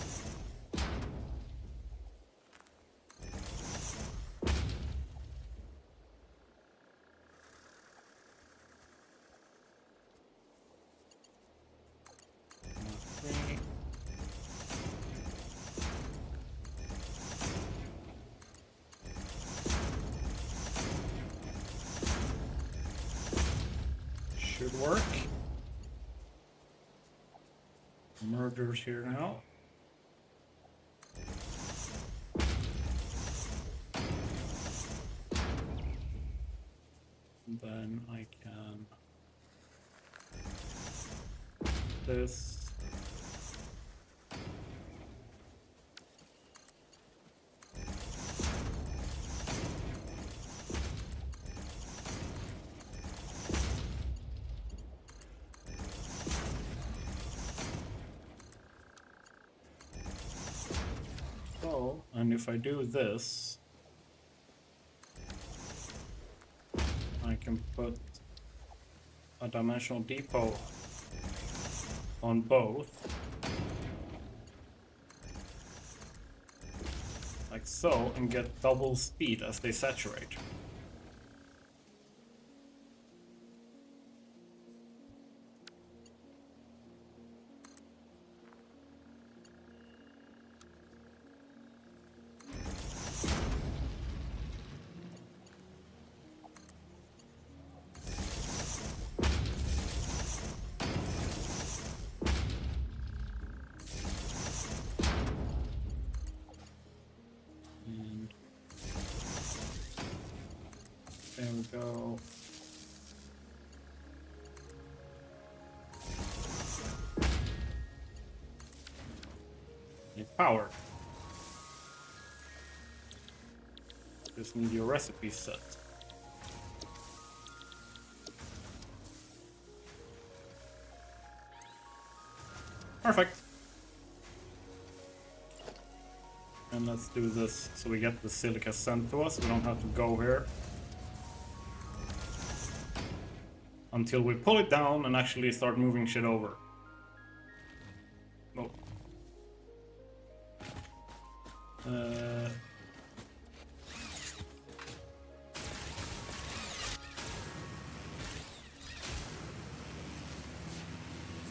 Should work. Mergers here now. Then I can this. So, and if I do this, I can put a dimensional depot on both, like so, and get double speed as they saturate. There we go. Power. Just need your recipe set. Perfect. And let's do this so we get the silica sent to us. We don't have to go here until we pull it down and actually start moving shit over. Oh.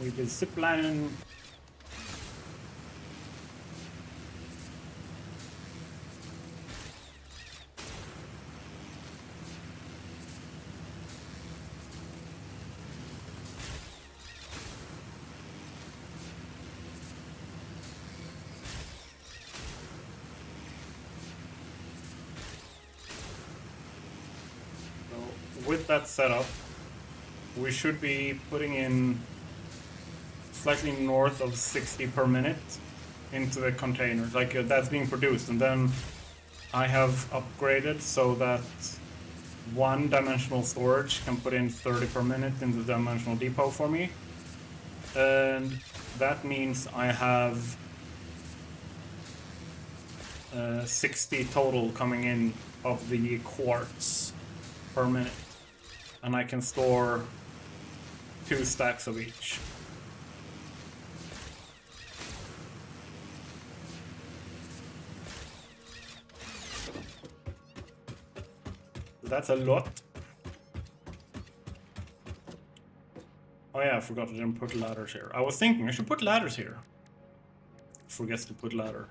We did ziplining. With that setup, we should be putting in slightly north of 60 per minute into the container, like that's being produced, and then I have upgraded so that one-dimensional storage can put in 30 per minute into the dimensional depot for me, and that means I have 60 total coming in of the quartz per minute. And I can store 2 stacks of each. That's a lot. Oh yeah, I forgot I didn't put ladders here. I was thinking I should put ladders here. Forgets to put ladder.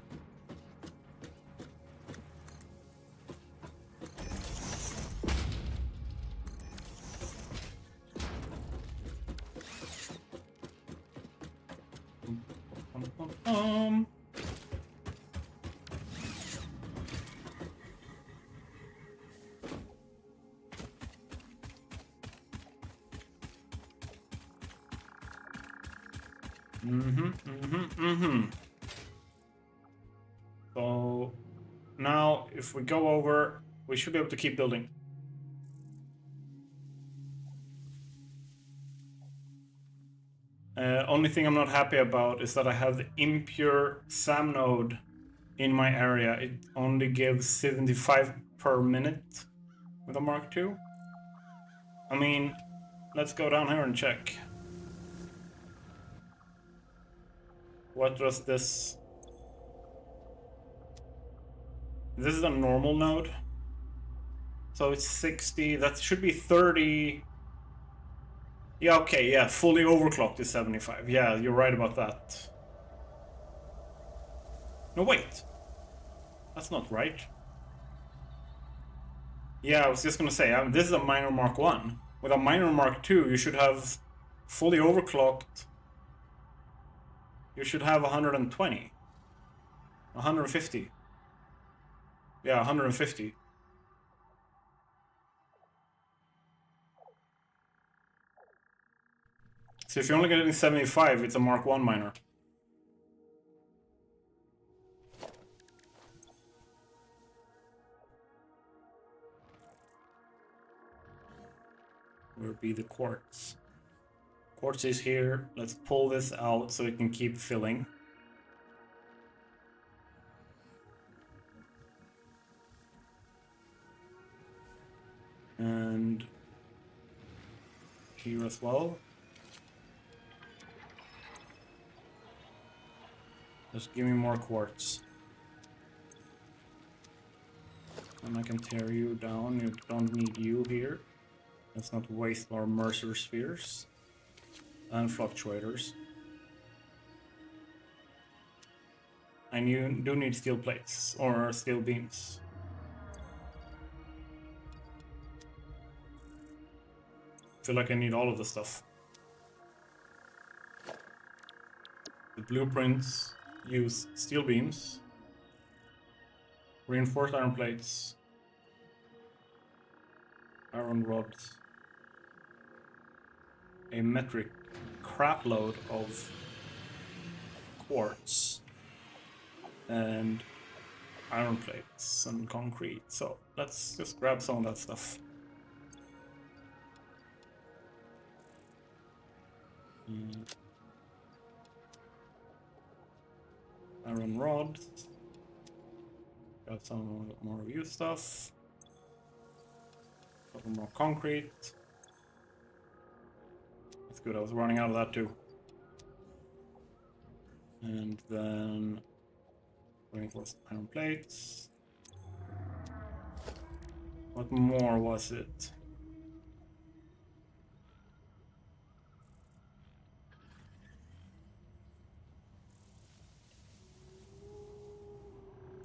So now if we go over, we should be able to keep building. Only thing I'm not happy about is that I have the impure SAM node in my area. It only gives 75 per minute with a Mark II. I mean, let's go down here and check. What does this... This is a normal node. So it's 60, that should be 30... Yeah, okay, yeah, fully overclocked is 75. Yeah, you're right about that. No, wait. That's not right. Yeah, I was just gonna say, this is a minor Mark 1. With a minor Mark 2, you should have fully overclocked. You should have 120. 150. Yeah, 150. So if you're only getting 75, it's a Mark 1 minor. Where be the quartz? Quartz is here. Let's pull this out so it can keep filling. And here as well. Just give me more quartz. And I can tear you down. You don't need you here. Let's not waste our Mercer spheres. And fluctuators. And you do need steel plates or steel beams. Feel like I need all of the stuff. The blueprints use steel beams, reinforced iron plates, iron rods, a metric crapload of quartz, and iron plates and concrete. So let's just grab some of that stuff. Iron rods. Got some more review stuff. A couple more concrete. That's good, I was running out of that too. And then reinforced iron plates. What more was it?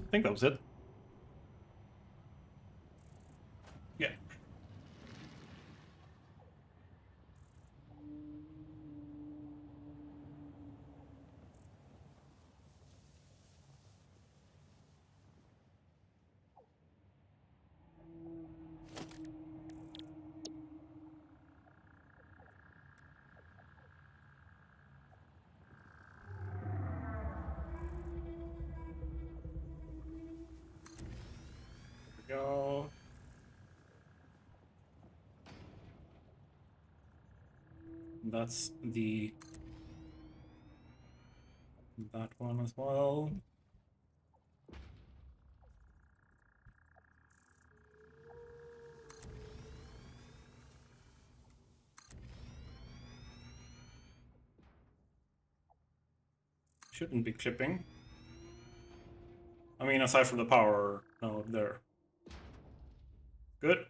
I think that was it. Yeah. Go. That's that one as well. Shouldn't be clipping. I mean, aside from the power node there. Good.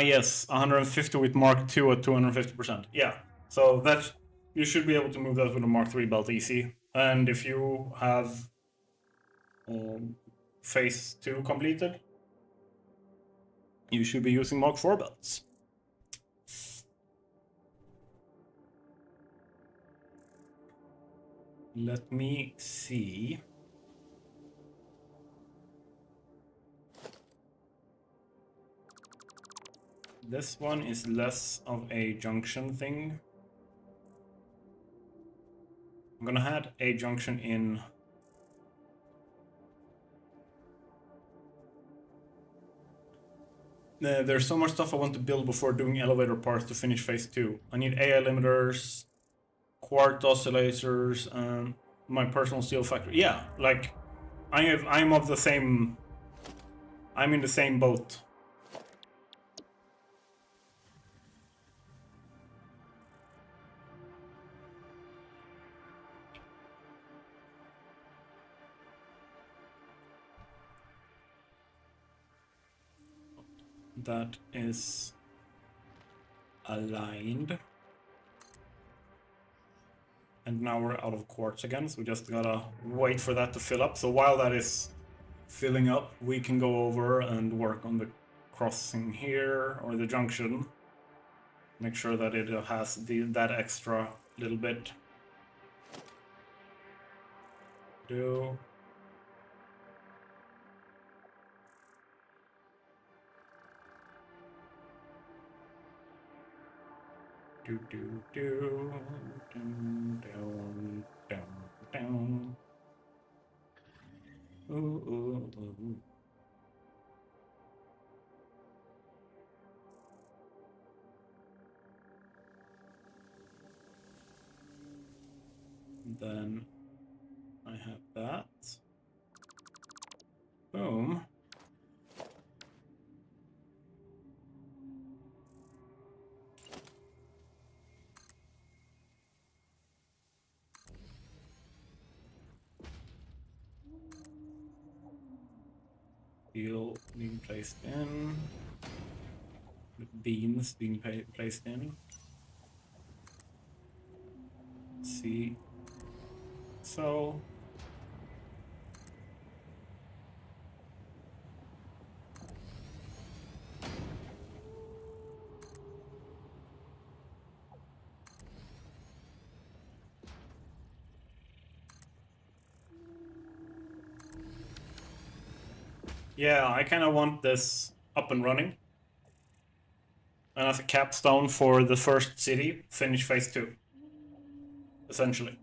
Yes, 150 with Mark II at 250%. Yeah, so that you should be able to move that with a Mark III belt easy. And if you have phase 2 completed, you should be using Mark IV belts. Let me see. This one is less of a junction thing. I'm gonna add a junction in. There's so much stuff I want to build before doing elevator parts to finish phase 2. I need AI limiters, quartz oscillators, and my personal steel factory. Yeah, like I'm of the same. I'm in the same boat. That is aligned. And now we're out of quartz again, so we just gotta wait for that to fill up. So while that is filling up, we can go over and work on the crossing here, or the junction. Make sure that it has that extra little bit. Do. Down, down. Ooh. Then I have that. Boom. Steel being placed in. The beams being placed in. Let's see. So. Yeah, I kind of want this up and running. And as a capstone for the first city, finish phase 2. Essentially.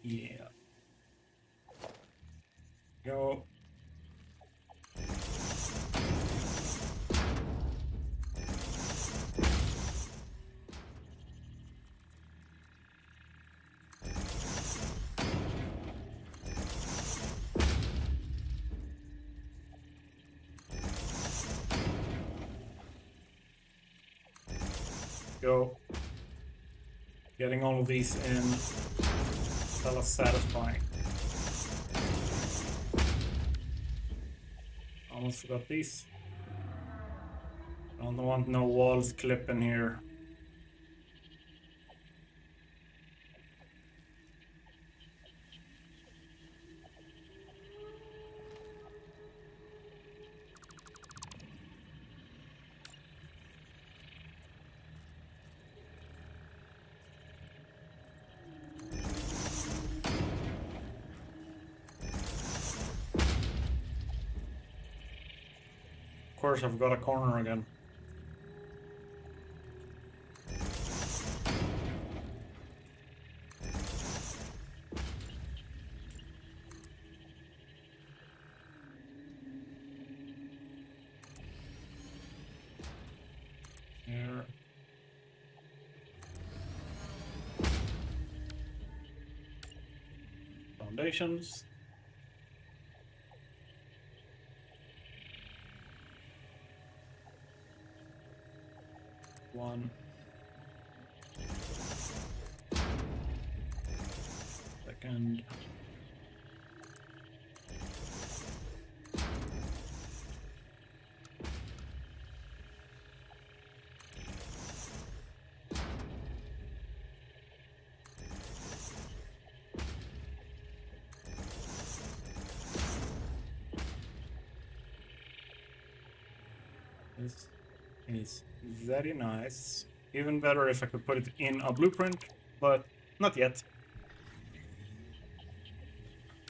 Yeah. Go. Go. Getting all of these in. Hella satisfying. Almost forgot these. Don't want no walls clipping here. Of course, I've got a corner again. Here. Foundations. One. Second. This is very nice. Even better if I could put it in a blueprint, but not yet.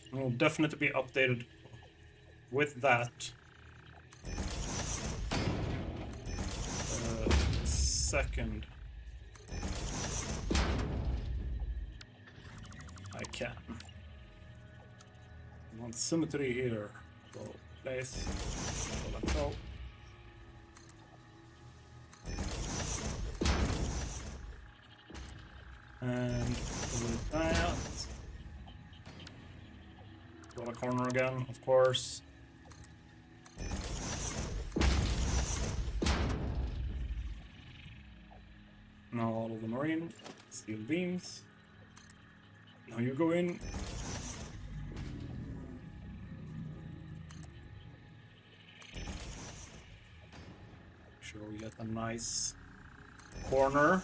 It will definitely be updated with that. Second. I can. I want symmetry here. So place. So let's go. And with that, got a corner again, of course. Now all of the marine steel beams. Now you go in. Sure we get a nice corner.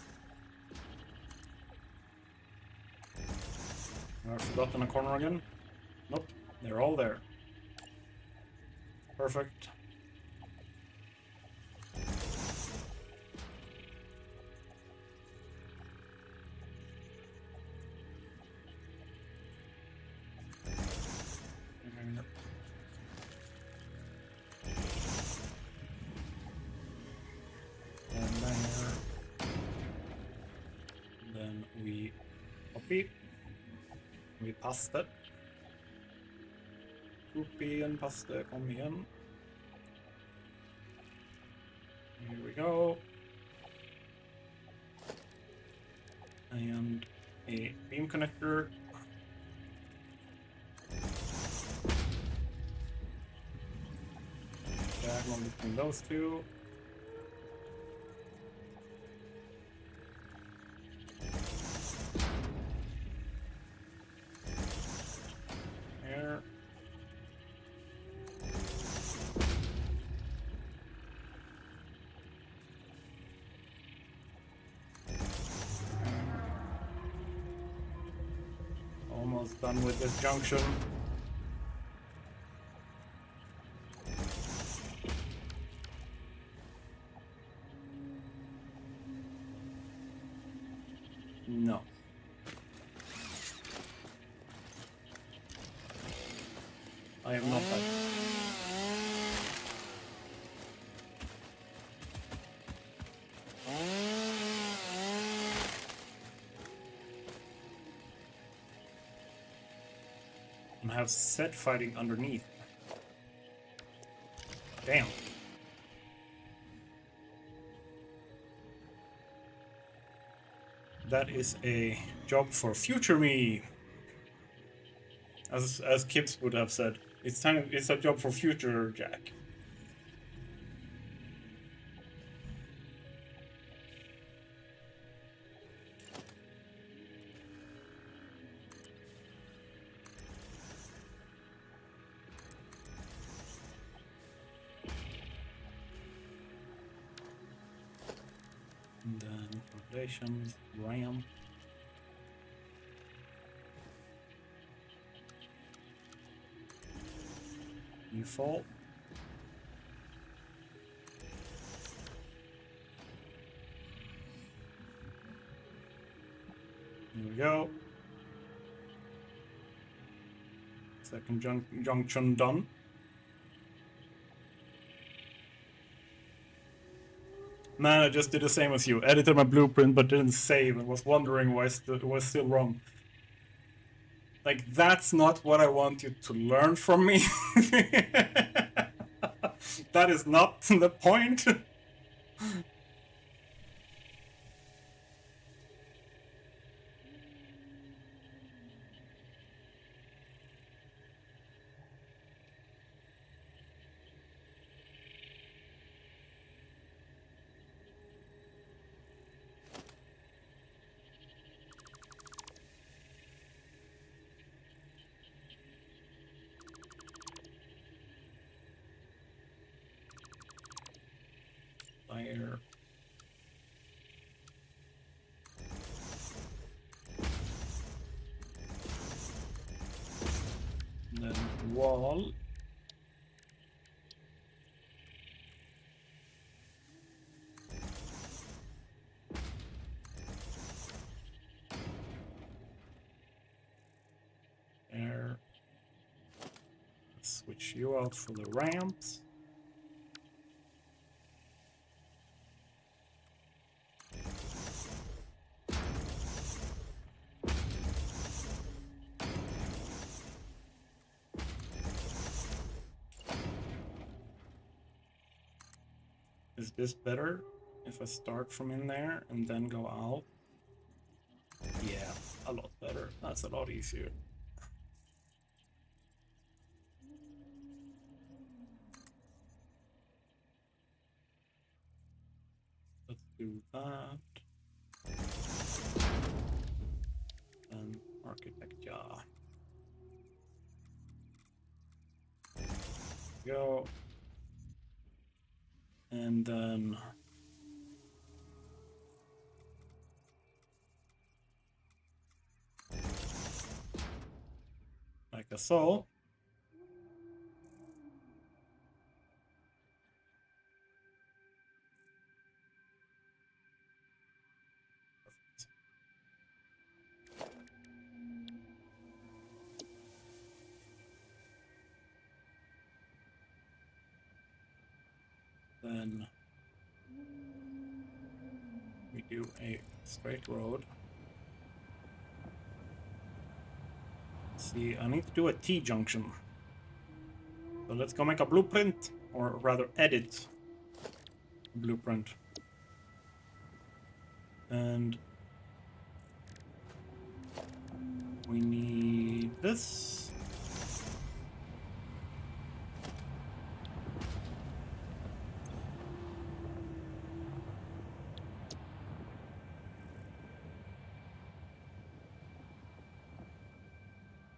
I've forgotten a corner again. Nope, they're all there. Perfect. And there. Then we copy. Vi paste. Copy and paste, kom igen. Here we go. And a beam connector. Diagonal between those two. Here. Almost done with this junction. No. I am not that. And have set fighting underneath. Damn. That is a job for future me. As Kips would have said, it's a job for future Jack. And then foundations, RAM. You fall. Here we go. Second junction done. Man, I just did the same as you. Edited my blueprint but didn't save and was wondering why it was still wrong. Like, that's not what I want you to learn from me. That is not the point. Fire. And then wall. There. Let's switch you out for the ramps. Is this better if I start from in there and then go out? Yeah, a lot better. That's a lot easier. Let's do that. And architecture. Go. And then like so. Then we do a straight road. See, I need to do a T-junction. So let's go make a blueprint, or rather edit a blueprint. And we need this.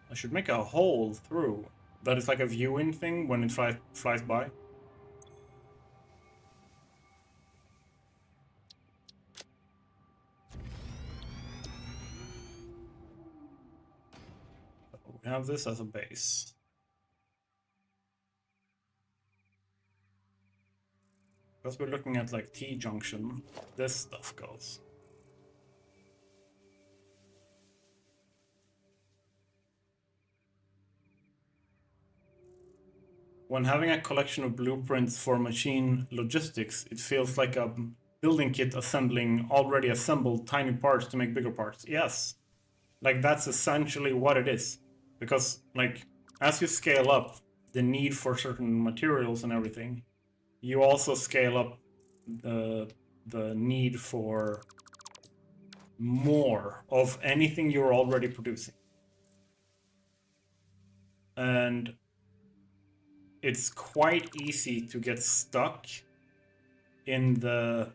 I should make a hole through. That is like a viewing thing when it flies by. So we have this as a base. Because we're looking at like T-junction, this stuff goes. When having a collection of blueprints for machine logistics, it feels like a building kit assembling already assembled tiny parts to make bigger parts. Yes, like that's essentially what it is. Because like as you scale up the need for certain materials and everything, you also scale up the need for more of anything you're already producing. And it's quite easy to get stuck in the,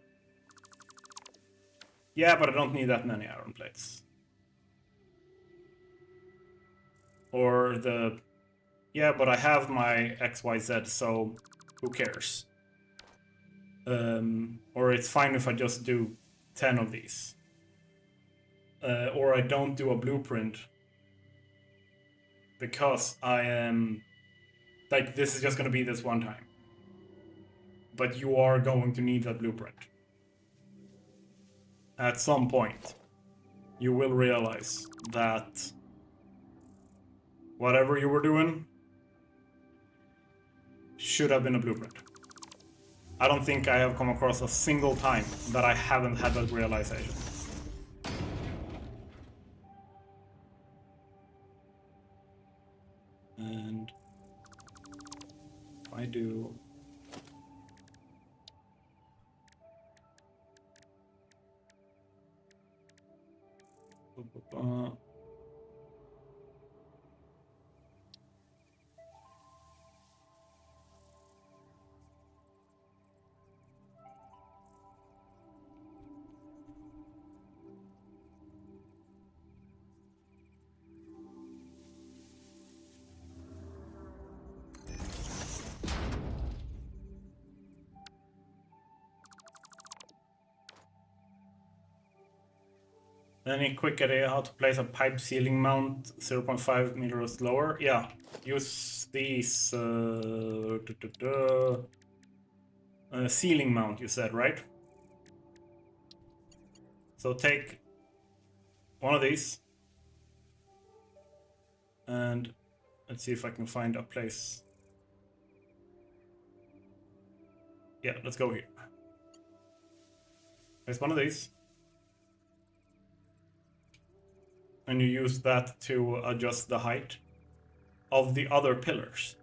yeah, but I don't need that many iron plates. Or the, yeah, but I have my XYZ, so who cares? Or it's fine if I just do 10 of these. Or I don't do a blueprint because I am, like, this is just going to be this one time. But you are going to need that blueprint. At some point, you will realize that whatever you were doing should have been a blueprint. I don't think I have come across a single time that I haven't had that realization. And I do any quick idea how to place a pipe ceiling mount 0.5 meters lower? Yeah, use these ceiling mount, you said, right? So take one of these and let's see if I can find a place. Yeah, let's go here. There's one of these. And you use that to adjust the height of the other pillars.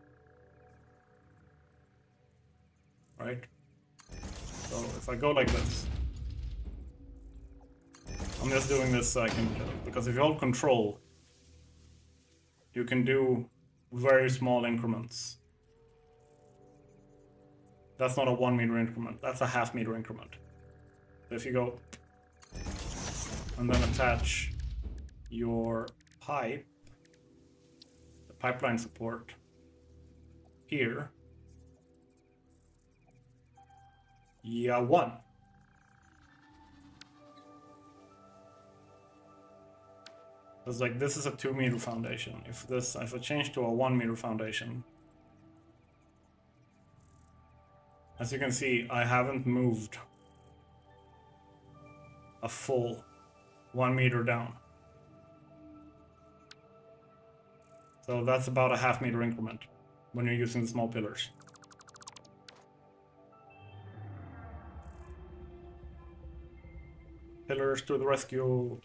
Right? So if I go like this, I'm just doing this so I can, because if you hold control, you can do very small increments. That's not a 1 meter increment, that's a half meter increment. So if you go and then attach your pipe, the pipeline support here, yeah, 1. It's like this is a 2 meter foundation. If I change to a 1 meter foundation, as you can see, I haven't moved a full 1 meter down. So that's about a half meter increment when you're using the small pillars. Pillars to the rescue.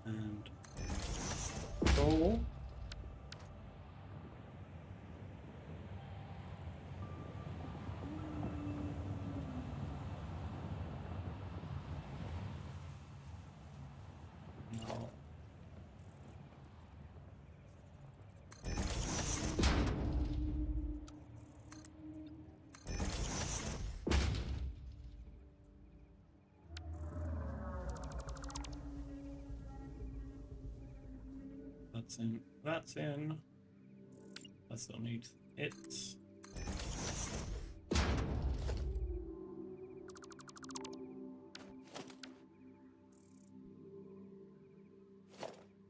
And go. No. That's in. That's in. I still need it.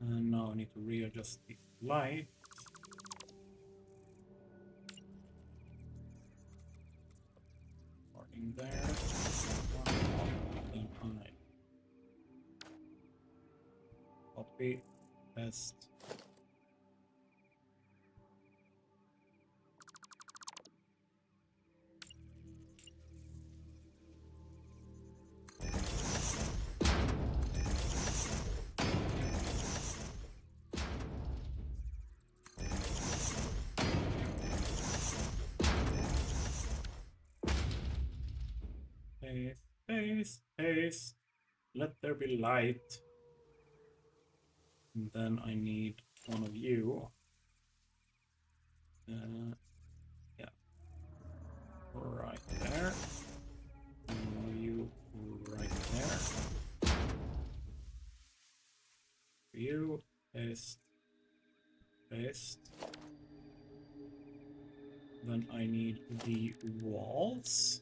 And now I need to readjust the light. Starting there. One, then I copy Best. Space. Let there be light. And then I need one of you. Yeah. Right there. And you right there. You. Paste. Then I need the walls.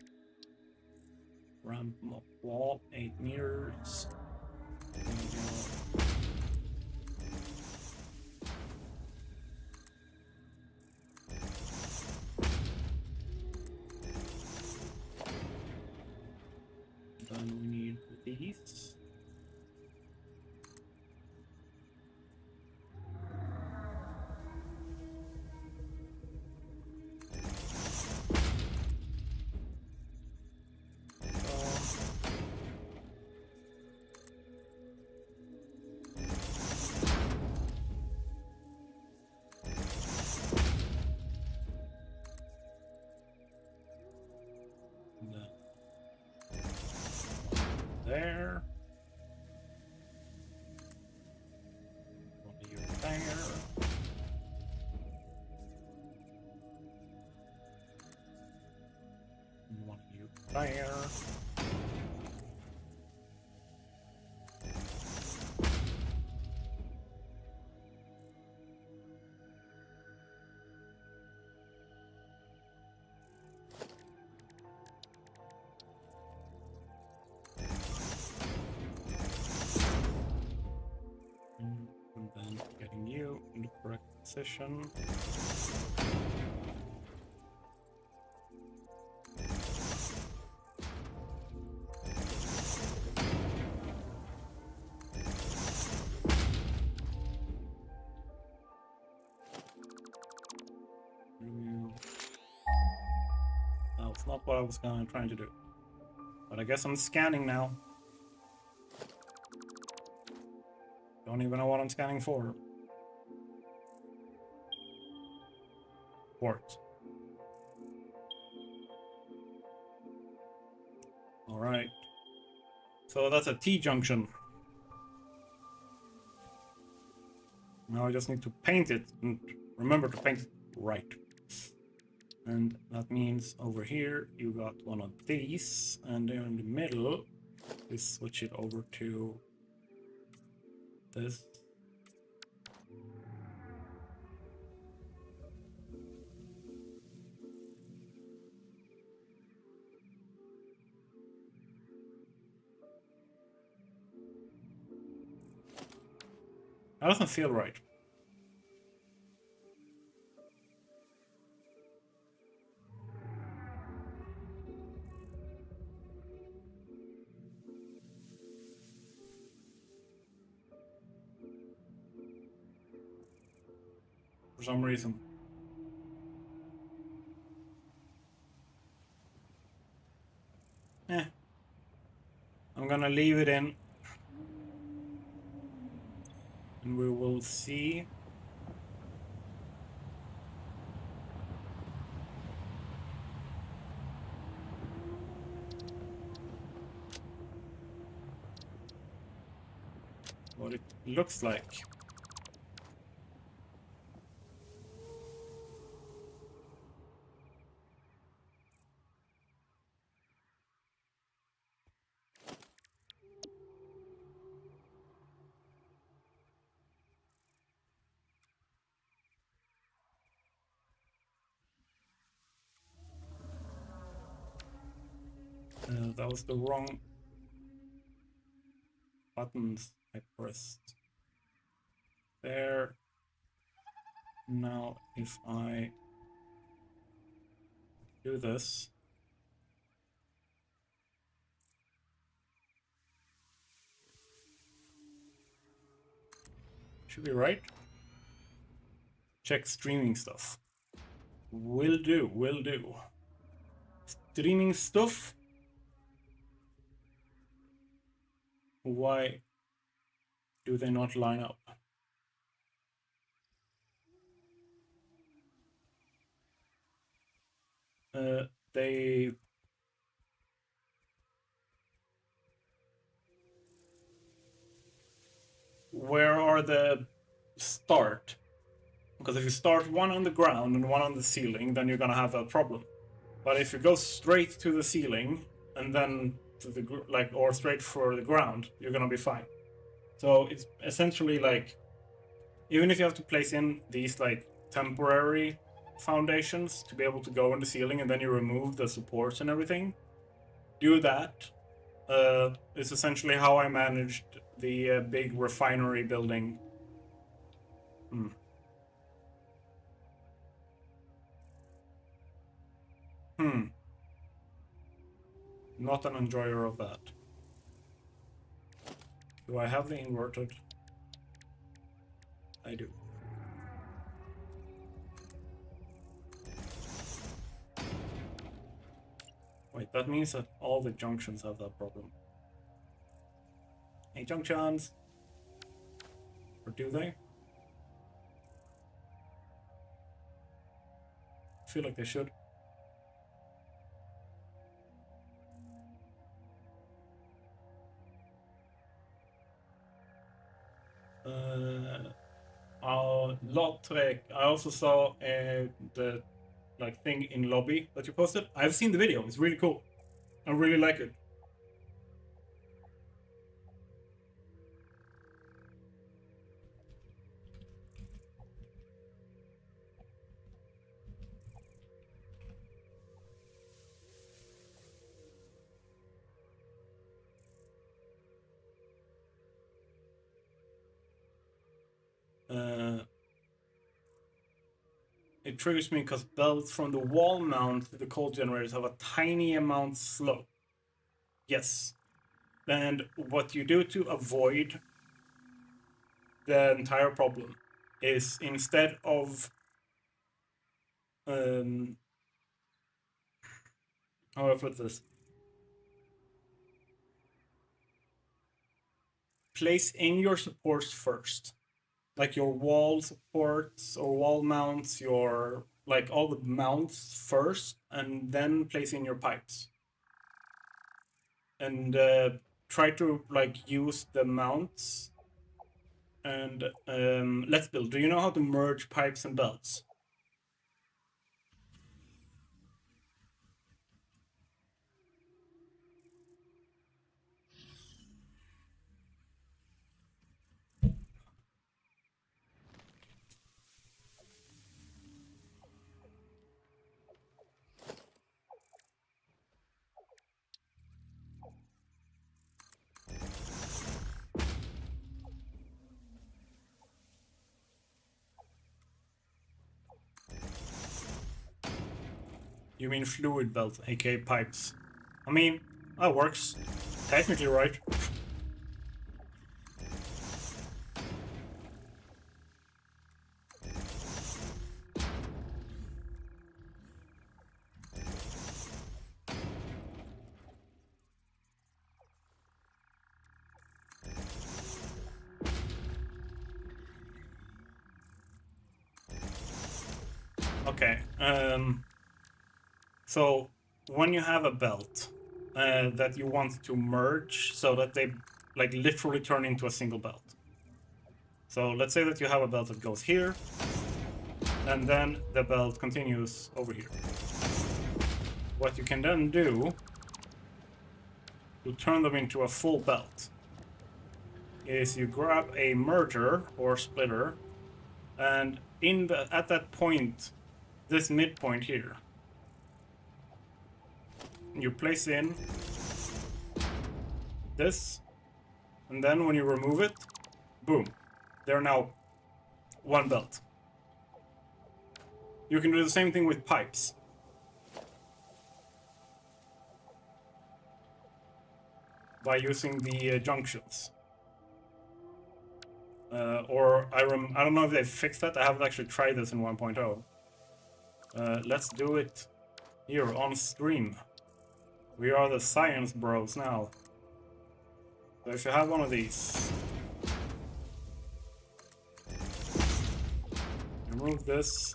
Ramp up wall, 8 meters. There we go. Then we need these. There. One of you there. And one of you there. And then getting you in the correct position. That's not what I was trying to do. But I guess I'm scanning now. Don't even know what I'm scanning for. Port. Alright. So that's a T-junction. Now I just need to paint it, and remember to paint it right. And that means over here you got one of these, and there in the middle we switch it over to this. That doesn't feel right. For some reason. I'm gonna leave it in. And we will see. What it looks like. That was the wrong buttons I pressed. There. Now if I do this. Should be right. Check streaming stuff. Will do, will do. Streaming stuff? Why do they not line up? They... Where are the start? Because if you start one on the ground and one on the ceiling, then you're gonna have a problem. But if you go straight to the ceiling and then to the or straight for the ground, you're gonna be fine. So it's essentially like, even if you have to place in these like temporary foundations to be able to go in the ceiling, and then you remove the supports and everything, do that. It's essentially how I managed the big refinery building. Not an enjoyer of that. Do I have the inverted? I do. Wait, that means that all the junctions have that problem. Hey, junctions! Or do they? I feel like they should. Lotrek. I also saw the like thing in lobby that you posted. I've seen the video. It's really cool. I really like it. It triggers me because belts from the wall mount to the cold generators have a tiny amount slope. Yes. And what you do to avoid the entire problem is, instead of how do I put this? Place in your supports first. Like your wall supports or wall mounts, your like all the mounts first, and then place in your pipes. And try to like use the mounts. And let's build. Do you know how to merge pipes and belts? You mean fluid belt, aka pipes? I mean, that works. Technically right. Okay. So when you have a belt that you want to merge so that they like literally turn into a single belt. So let's say that you have a belt that goes here, and then the belt continues over here. What you can then do to turn them into a full belt is you grab a merger or splitter, and at that point, this midpoint here, you place in this, and then when you remove it, boom, they're now one belt. You can do the same thing with pipes. By using the junctions. Or I don't know if they fixed that. I haven't actually tried this in 1.0. Let's do it here on stream. We are the science bros now. So if you have one of these, remove this.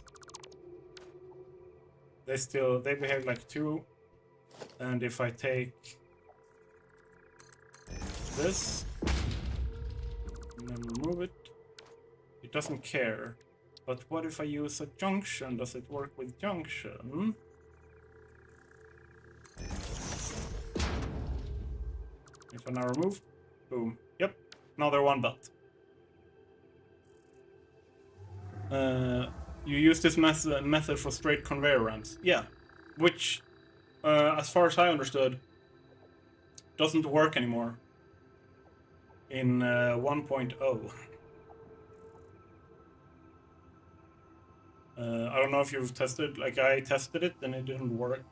They behave like 2. And if I take this and then remove it, it doesn't care. But what if I use a junction? Does it work with junction? If I now remove, boom. Yep, now they're one belt. You use this method for straight conveyor ramps. Yeah, which, as far as I understood, doesn't work anymore in 1.0. I don't know if you've tested, like I tested it and it didn't work.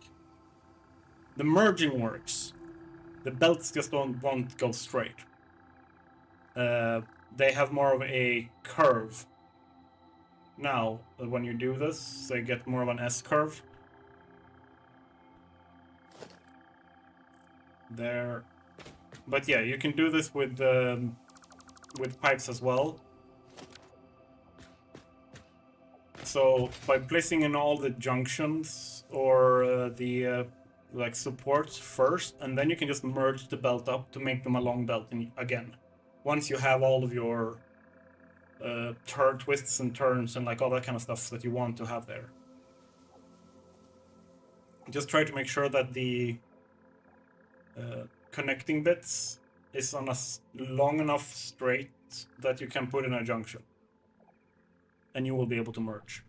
The merging works. The belts just won't go straight. They have more of a curve. Now, when you do this, they get more of an S-curve. There. But yeah, you can do this with pipes as well. So by placing in all the junctions or the like supports first, and then you can just merge the belt up to make them a long belt again. Once you have all of your twists and turns and like all that kind of stuff that you want to have there. Just try to make sure that the connecting bits is on a long enough straight that you can put in a junction. And you will be able to merge.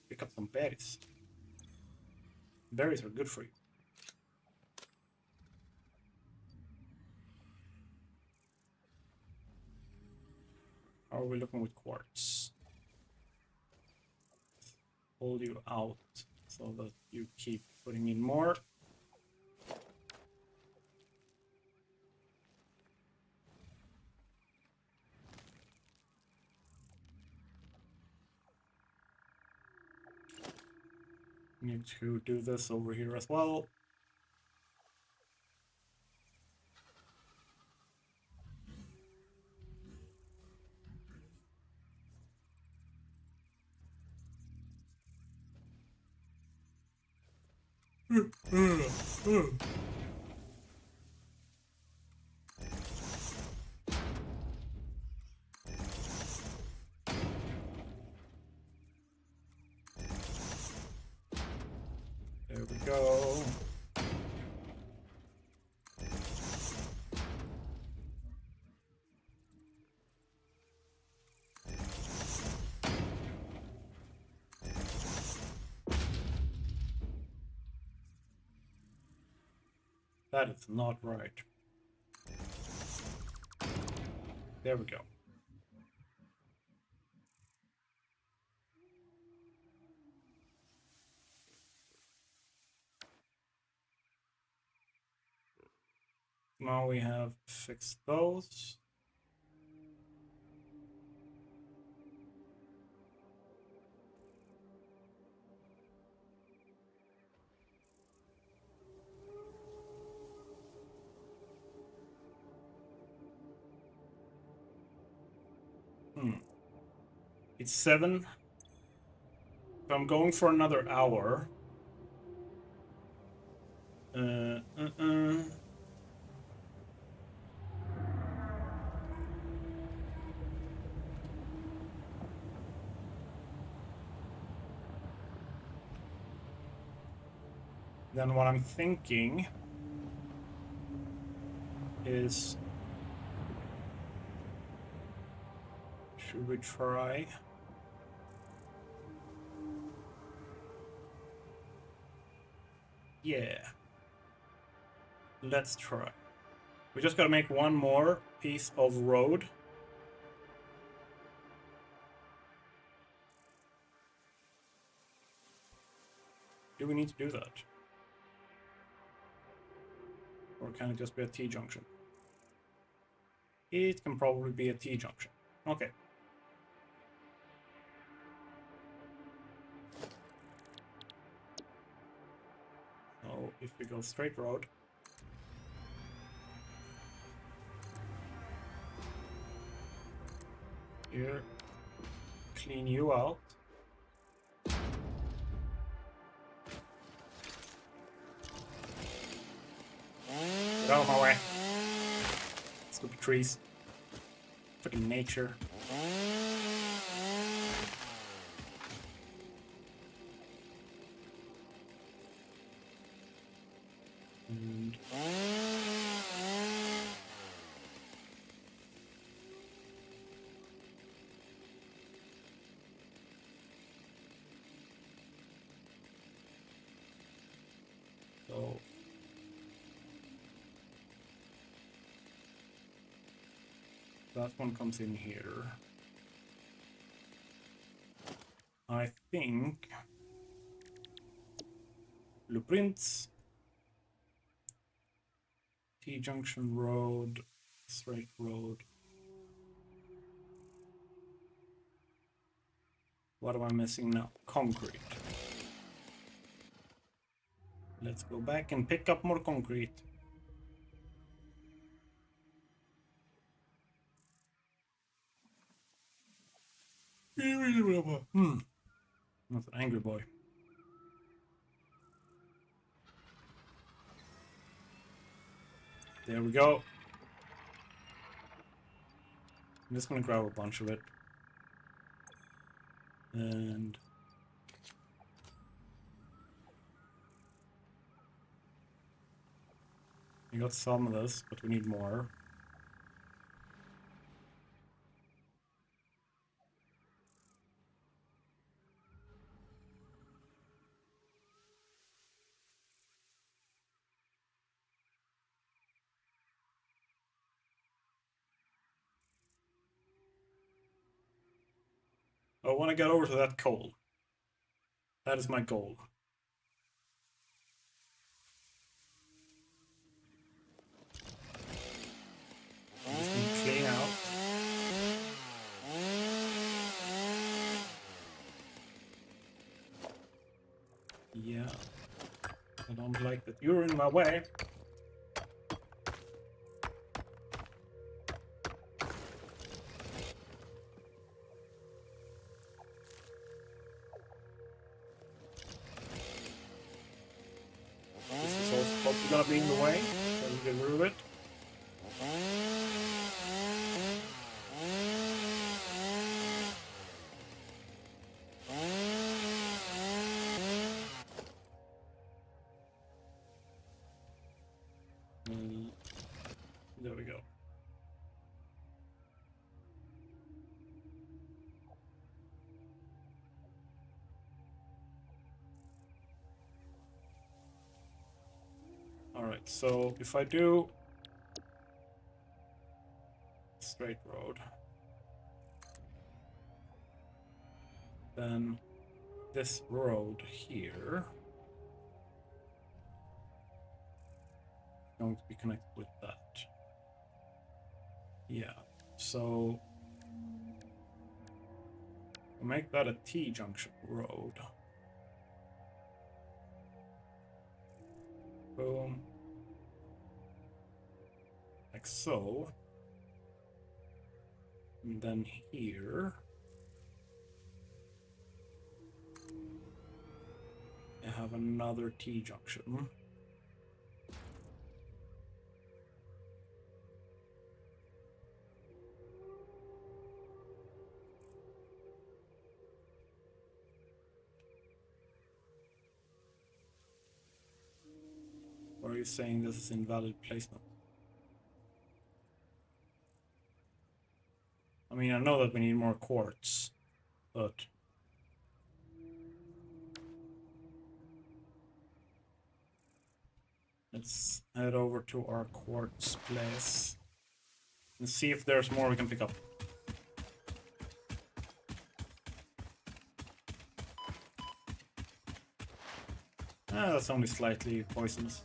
Pick up some berries. Berries are good for you. How are we looking with quartz? Hold you out so that you keep putting in more. Need to do this over here as well. There we go. That is not right. There we go. Now we have fixed those. It's 7. If I'm going for another hour. Then what I'm thinking is, should we try? Yeah. Let's try. We just gotta make one more piece of road. Do we need to do that? Or can it just be a T-junction? It can probably be a T-junction. Okay. So if we go straight road, here, clean you out. Get out of my way. Stupid trees. Freaking nature. And so that one comes in here. I think blueprints, T-junction road, straight road. What am I missing now? Concrete. Let's go back and pick up more concrete. That's an angry boy. There we go. I'm just gonna grab a bunch of it. And we got some of this, but we need more. I want to get over to that coal. That is my goal. I'm just gonna clean out. Yeah. I don't like that you're in my way. This is also probably gonna be in the way, so we get rid of it. There we go. Alright, so if I do straight road, then this road here is going to be connected with that. Yeah, so we'll make that a T-junction road. Boom. Like so. And then here I have another T-junction. Or are you saying this is invalid placement? I mean, I know that we need more quartz, but let's head over to our quartz place and see if there's more we can pick up. Ah, that's only slightly poisonous.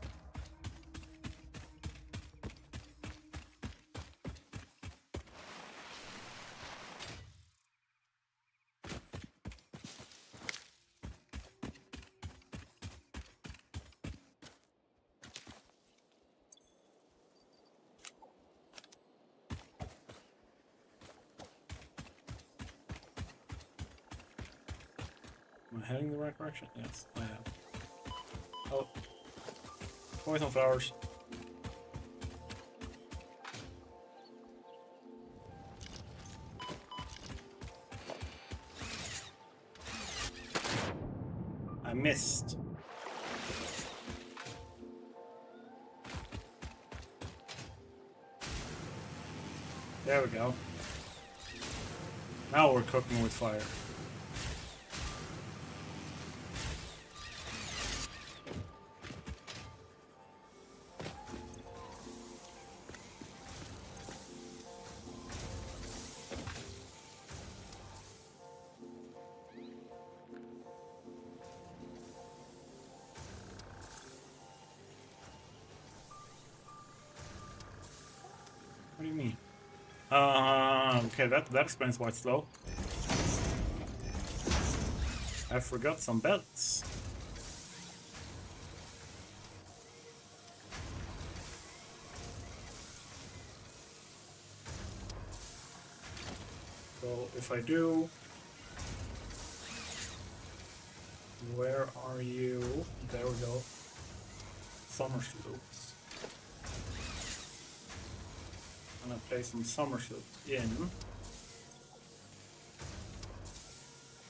I'm heading the right direction? Yes, I am. Oh. Poison flowers. I missed. There we go. Now we're cooking with fire. What do you mean? Okay, that explains why it's slow. I forgot some belts. So if I do, where are you? There we go. Summer slopes. I'm gonna play some summer slopes in.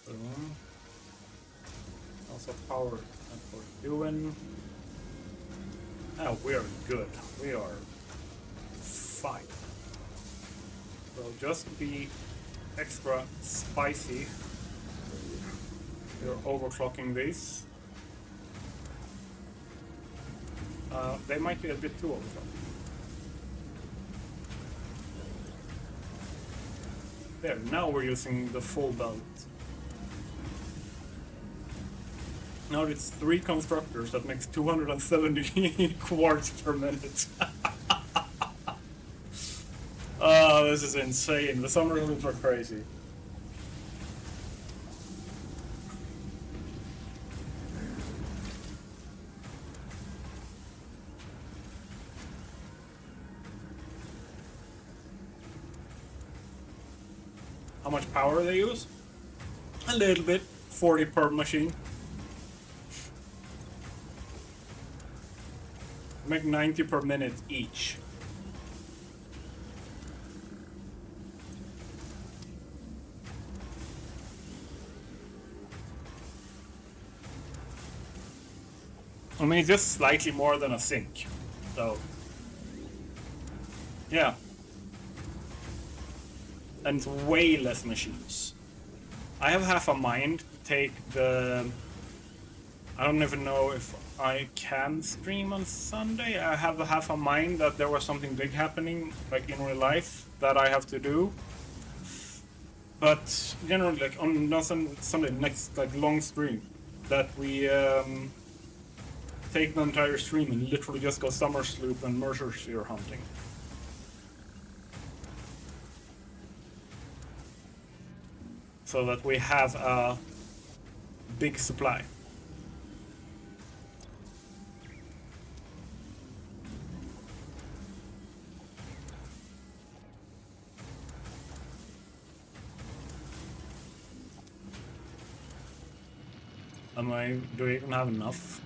Boom. Also power that we're doing. Oh, we are good. We are fine. So just be extra spicy. You're overclocking these. They might be a bit too overclocked. There, now we're using the full belt. Now it's 3 constructors, that makes 270 quartz per minute. Oh, this is insane. The summer rooms are crazy. How much power they use? A little bit, 40 per machine. Make 90 per minute each. I mean, it's just slightly more than a sink, so yeah. And it's way less machines. I have half a mind to take the... I don't even know if I can stream on Sunday. I have half a mind that there was something big happening, like in real life, that I have to do. But generally, like on Sunday, next like long stream, that we take the entire stream and literally just go summer sloop and mercer sphere hunting. So that we have a big supply. Do I even have enough?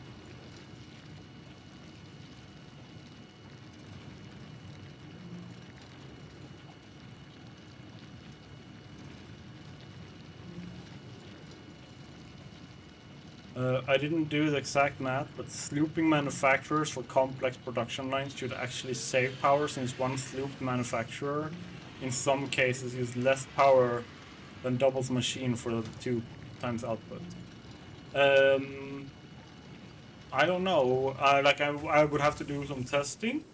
I didn't do the exact math, but slooping manufacturers for complex production lines should actually save power, since one slooped manufacturer in some cases uses less power than doubles machine for the 2 times output. I don't know. I would have to do some testing.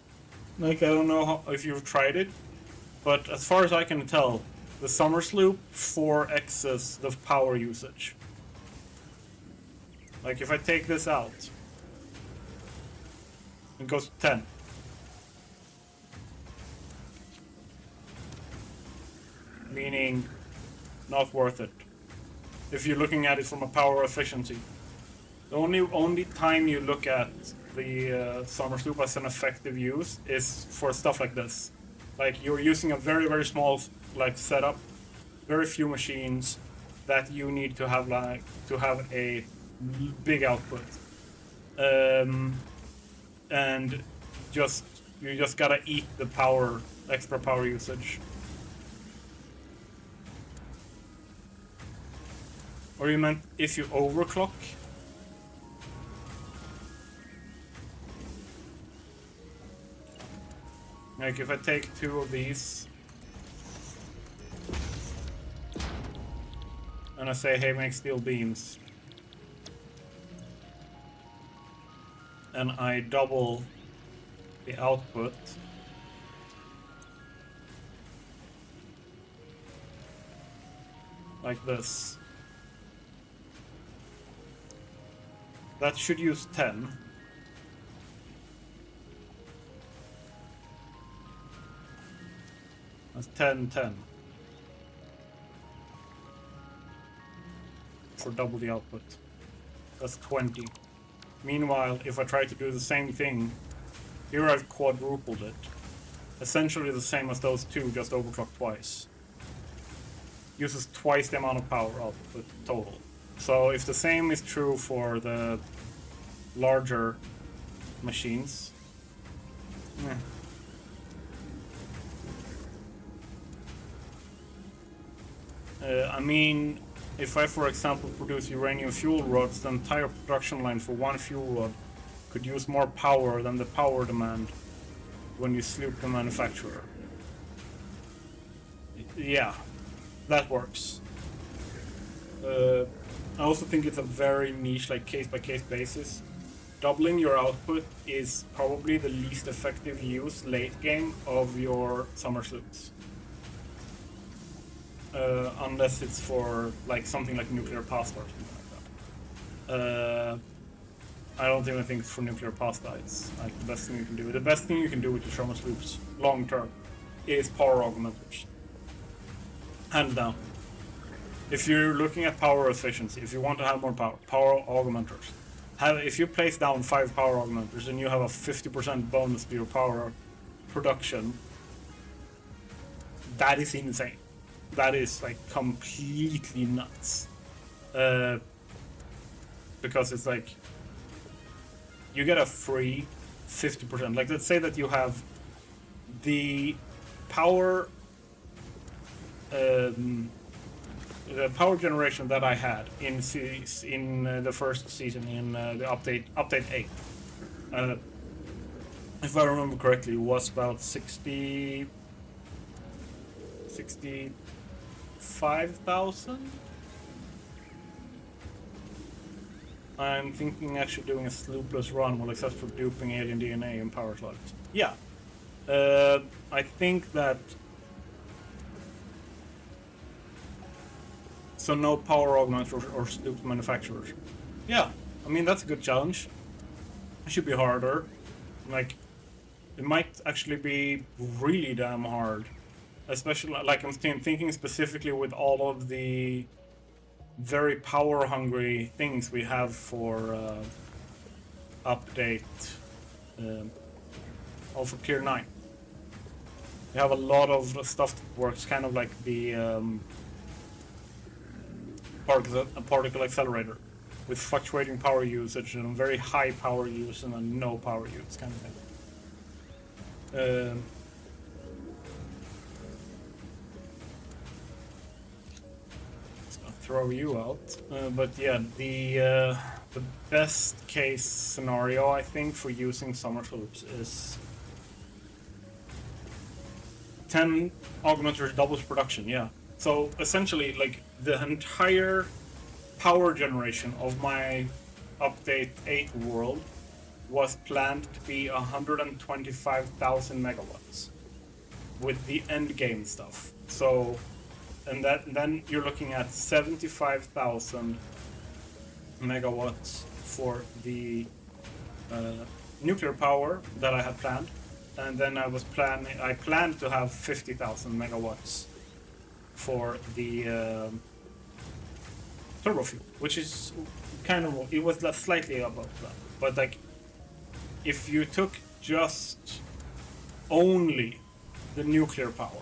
Like, I don't know if you've tried it, but as far as I can tell, the summer sloop 4x's the power usage. Like, if I take this out, it goes to 10. Meaning, not worth it. If you're looking at it from a power efficiency. The only time you look at the summer sloop as an effective use is for stuff like this. Like, you're using a very, very small like setup, very few machines, that you need to have a big output, and you just gotta eat the extra power usage. Or you meant if you overclock? Like if I take 2 of these and I say, hey, make steel beams, and I double the output, like this, that should use 10. That's 10, 10. For double the output. That's 20. Meanwhile, if I try to do the same thing, here I've quadrupled it. Essentially the same as those 2, just overclocked twice. Uses twice the amount of power output total. So if the same is true for the larger machines, I mean, if I, for example, produce uranium fuel rods, the entire production line for one fuel rod could use more power than the power demand when you sloop the manufacturer. Yeah, that works. I also think it's a very niche, like case-by-case basis. Doubling your output is probably the least effective use late game of your summer sloops. Unless it's for like something like nuclear pasta or something like that. I don't even think it's for nuclear pasta. It's like the best thing you can do. The best thing you can do with your summer sloops long term is power augmenters. Hands down. If you're looking at power efficiency, if you want to have more power augmenters. If you place down 5 power augmenters and you have a 50% bonus to your power production, that is insane. That is like completely nuts. Because it's like you get a free 50%. Like let's say that you have the power generation that I had in the first season in the update 8. If I remember correctly, it was about 65,000. I'm thinking actually doing a sloopless run, well, except for duping alien DNA and power slugs. Yeah, I think that. So no power augmenters or sloop manufacturers. Yeah, I mean that's a good challenge. It should be harder. Like, it might actually be really damn hard. Especially, like I'm thinking specifically with all of the very power-hungry things we have for update, also Tier 9. We have a lot of stuff that works kind of like the particle accelerator, with fluctuating power usage and very high power use and then no power use kind of thing. Throw you out, but yeah, the best case scenario I think for using summer sloops is 10 augmenters doubles production. Yeah, so essentially like the entire power generation of my update 8 world was planned to be 125,000 megawatts with the end game stuff. So and then you're looking at 75,000 megawatts for the nuclear power that I had planned, and then I planned to have 50,000 megawatts for the turbo fuel, which is kind of, it was slightly above that. But like, if you took just only the nuclear power,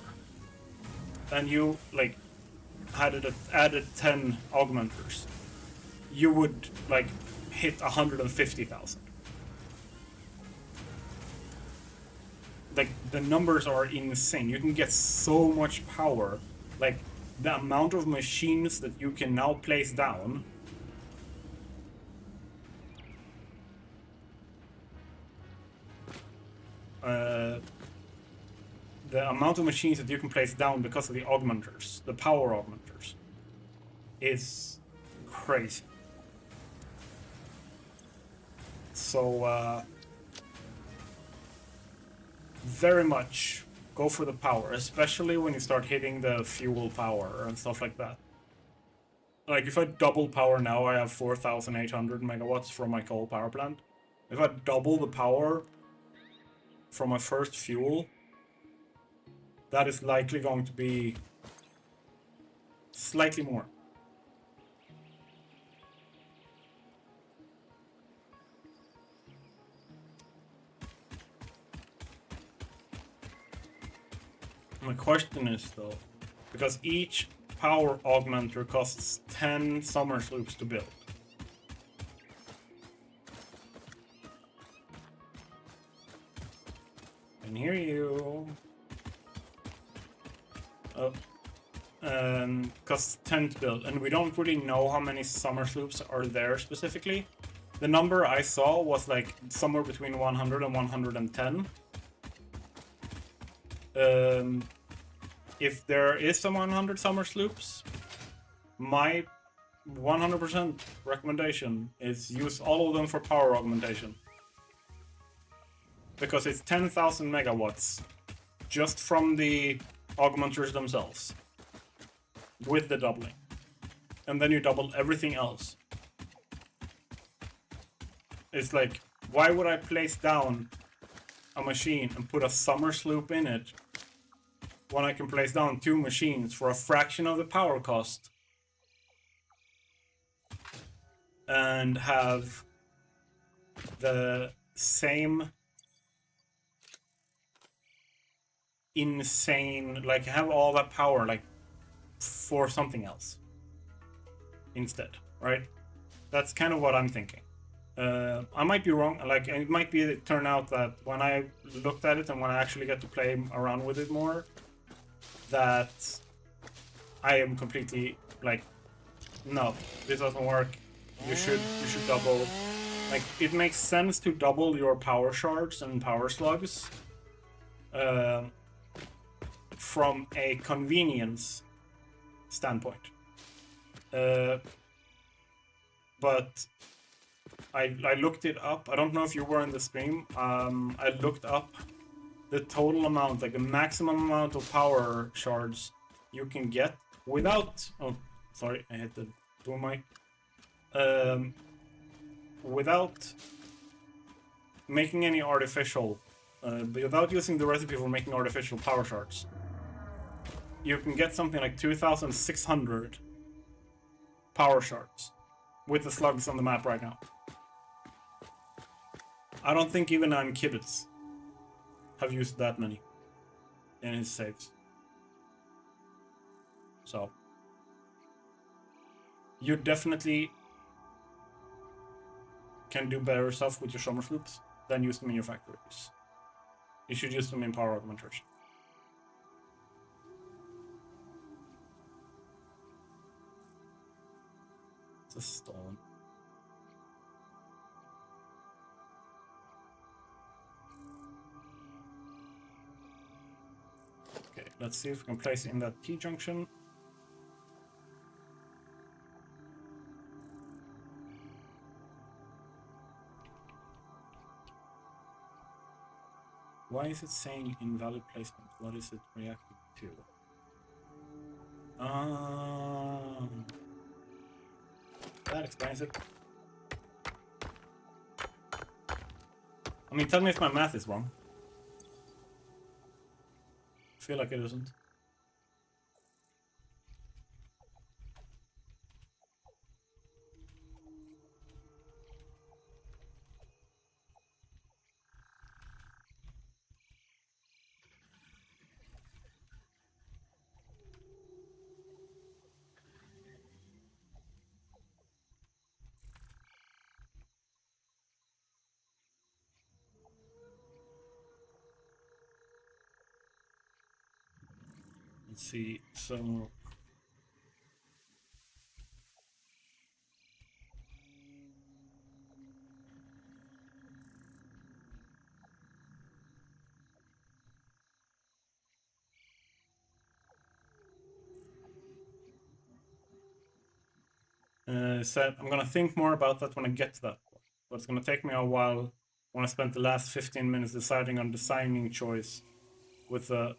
and you like had it added 10 augmenters, you would like hit 150,000. Like the numbers are insane. You can get so much power. Like the amount of machines that you can now place down. The amount of machines that you can place down because of the augmenters, the power augmenters, is crazy. So, very much go for the power, especially when you start hitting the fuel power and stuff like that. Like, if I double power now, I have 4,800 megawatts from my coal power plant. If I double the power from my first fuel, that is likely going to be slightly more. My question is, though, because each power augmenter costs 10 summer sloops to build. I can hear you. Oh. Costs 10 to build, and we don't really know how many summer sloops are there specifically. The number I saw was like somewhere between 100 and 110. If there is some 100 summer sloops, my 100% recommendation is use all of them for power augmentation. Because it's 10,000 megawatts just from the augmenters themselves. With the doubling. And then you double everything else. It's like, why would I place down a machine and put a summer sloop in it when I can place down 2 machines for a fraction of the power cost and have the same insane, like have all that power like for something else instead, right? That's kind of what I'm thinking. I might be wrong. Like, it might be turn out that when I looked at it and when I actually get to play around with it more, that I am completely like, no, this doesn't work. You should double. Like, it makes sense to double your power shards and power slugs from a convenience standpoint. But I looked it up. I don't know if you were in the stream. I looked up the total amount, like the maximum amount of power shards you can get without... Oh, sorry, I hit the boom mic. Without making any artificial... without using the recipe for making artificial power shards. You can get something like 2,600 power shards with the slugs on the map right now. I don't think even Kibitz have used that many in his saves. So you definitely can do better stuff with your summer sloops than use them in your factories. You should use them in power augmentation. It's a stone. Okay, let's see if we can place it in that T-junction. Why is it saying invalid placement? What is it reacting to? That explains it. I mean, tell me if my math is wrong. I feel like it isn't. Let's see, so... said I'm gonna think more about that when I get to that point. But it's gonna take me a while when I spent the last 15 minutes deciding on designing choice with a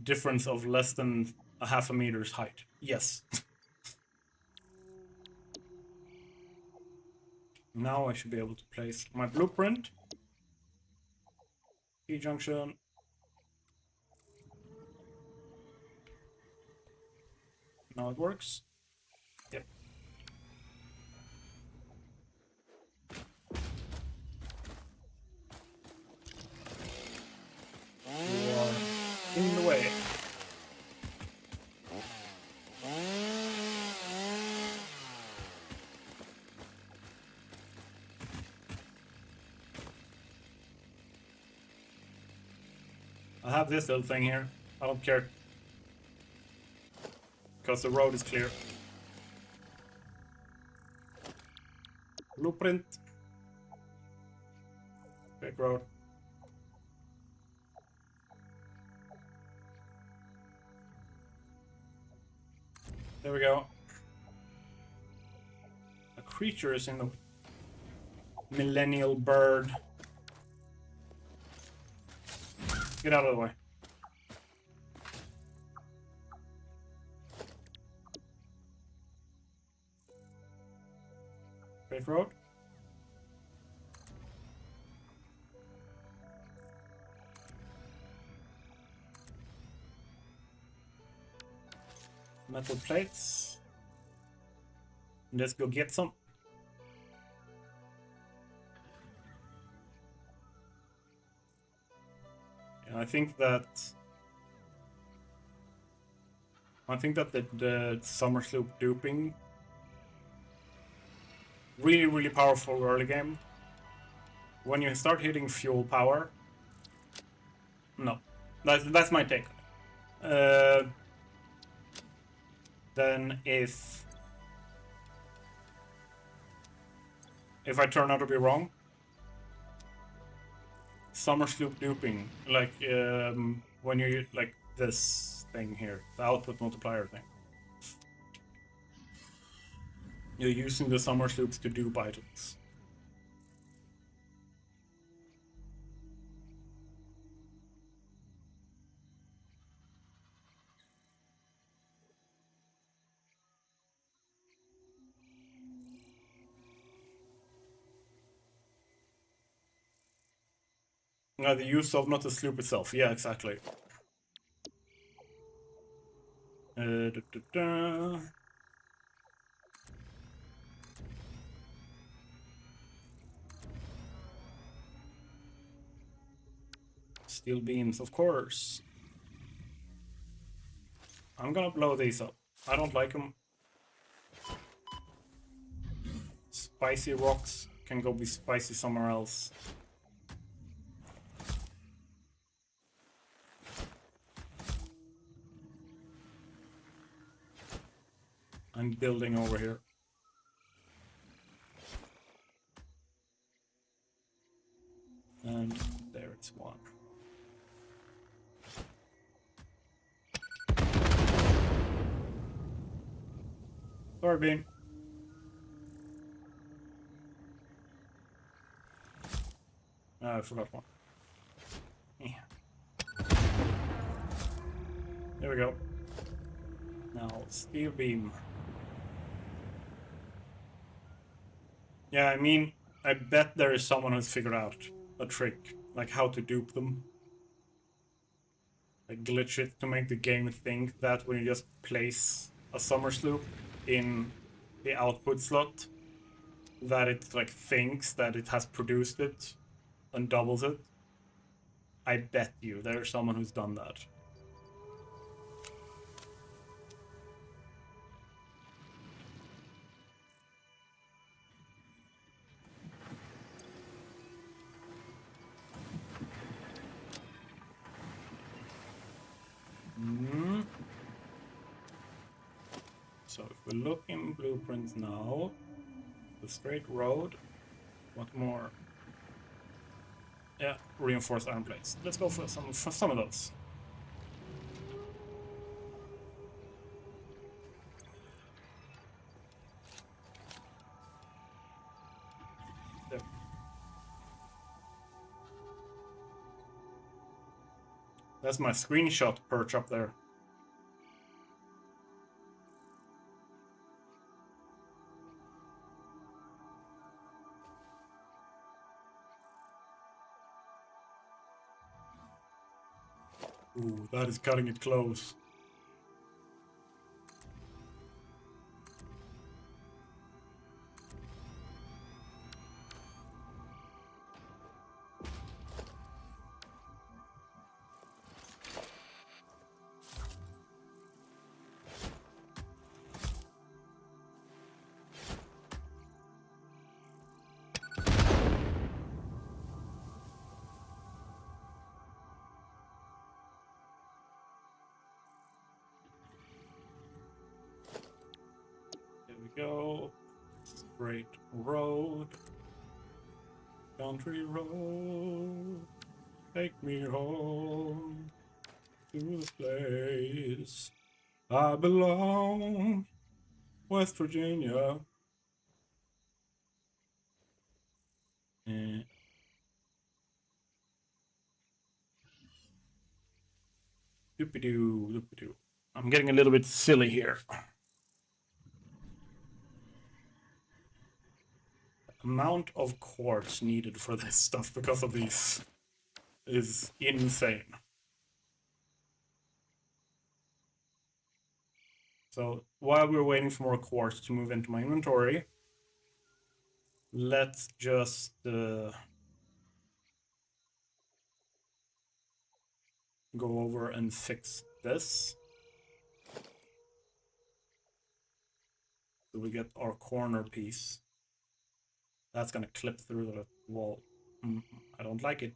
difference of less than a half a meter's height. Yes. Now I should be able to place my blueprint. T-junction. Now it works. Yep. You are in the way. I have this little thing here. I don't care. Because the road is clear. Blueprint. Big road. There we go. A creature is in the millennial bird. Get out of the way. Straight road. Metal plates. Let's go get some. Yeah, I think that the summer sloop duping really powerful early game. When you start hitting fuel power, no, that's my take. Then if I turn out to be wrong, summer sloop duping, like when you like this thing here, the output multiplier thing. You're using the summer sloops to dupe items. The use of, not the sloop itself. Yeah, exactly. Da, da, da. Steel beams, of course. I'm gonna blow these up. I don't like them. Spicy rocks can go be spicy somewhere else. I'm building over here. And there it's one. Sorry, Bean. I forgot one. Yeah. There we go. Now, steel beam. Yeah, I mean, I bet there is someone who's figured out a trick, like how to dupe them. Like glitch it to make the game think that when you just place a summer sloop in the output slot, that it like thinks that it has produced it and doubles it. I bet you there's someone who's done that. So if we look in blueprints now, the straight road, what more? Yeah, reinforced iron plates. Let's go for some of those. There. That's my screenshot perch up there. Ooh, that is cutting it close. There we go. Straight road. Country road. Take me home to the place I belong. West Virginia. And doopy-doo, doopy-doo. I'm getting a little bit silly here. Amount of quartz needed for this stuff because of these is insane. So while we're waiting for more quartz to move into my inventory, let's just go over and fix this. So we get our corner piece. That's gonna clip through the wall. I don't like it.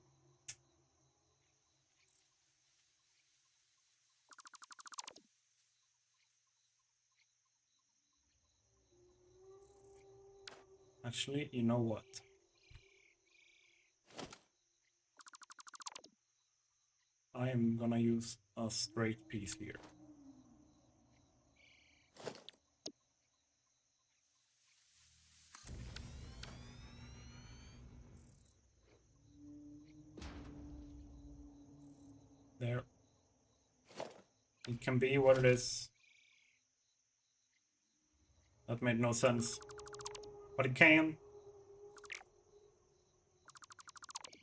Actually, you know what? I am gonna use a straight piece here. There. It can be what it is. That made no sense. But it can.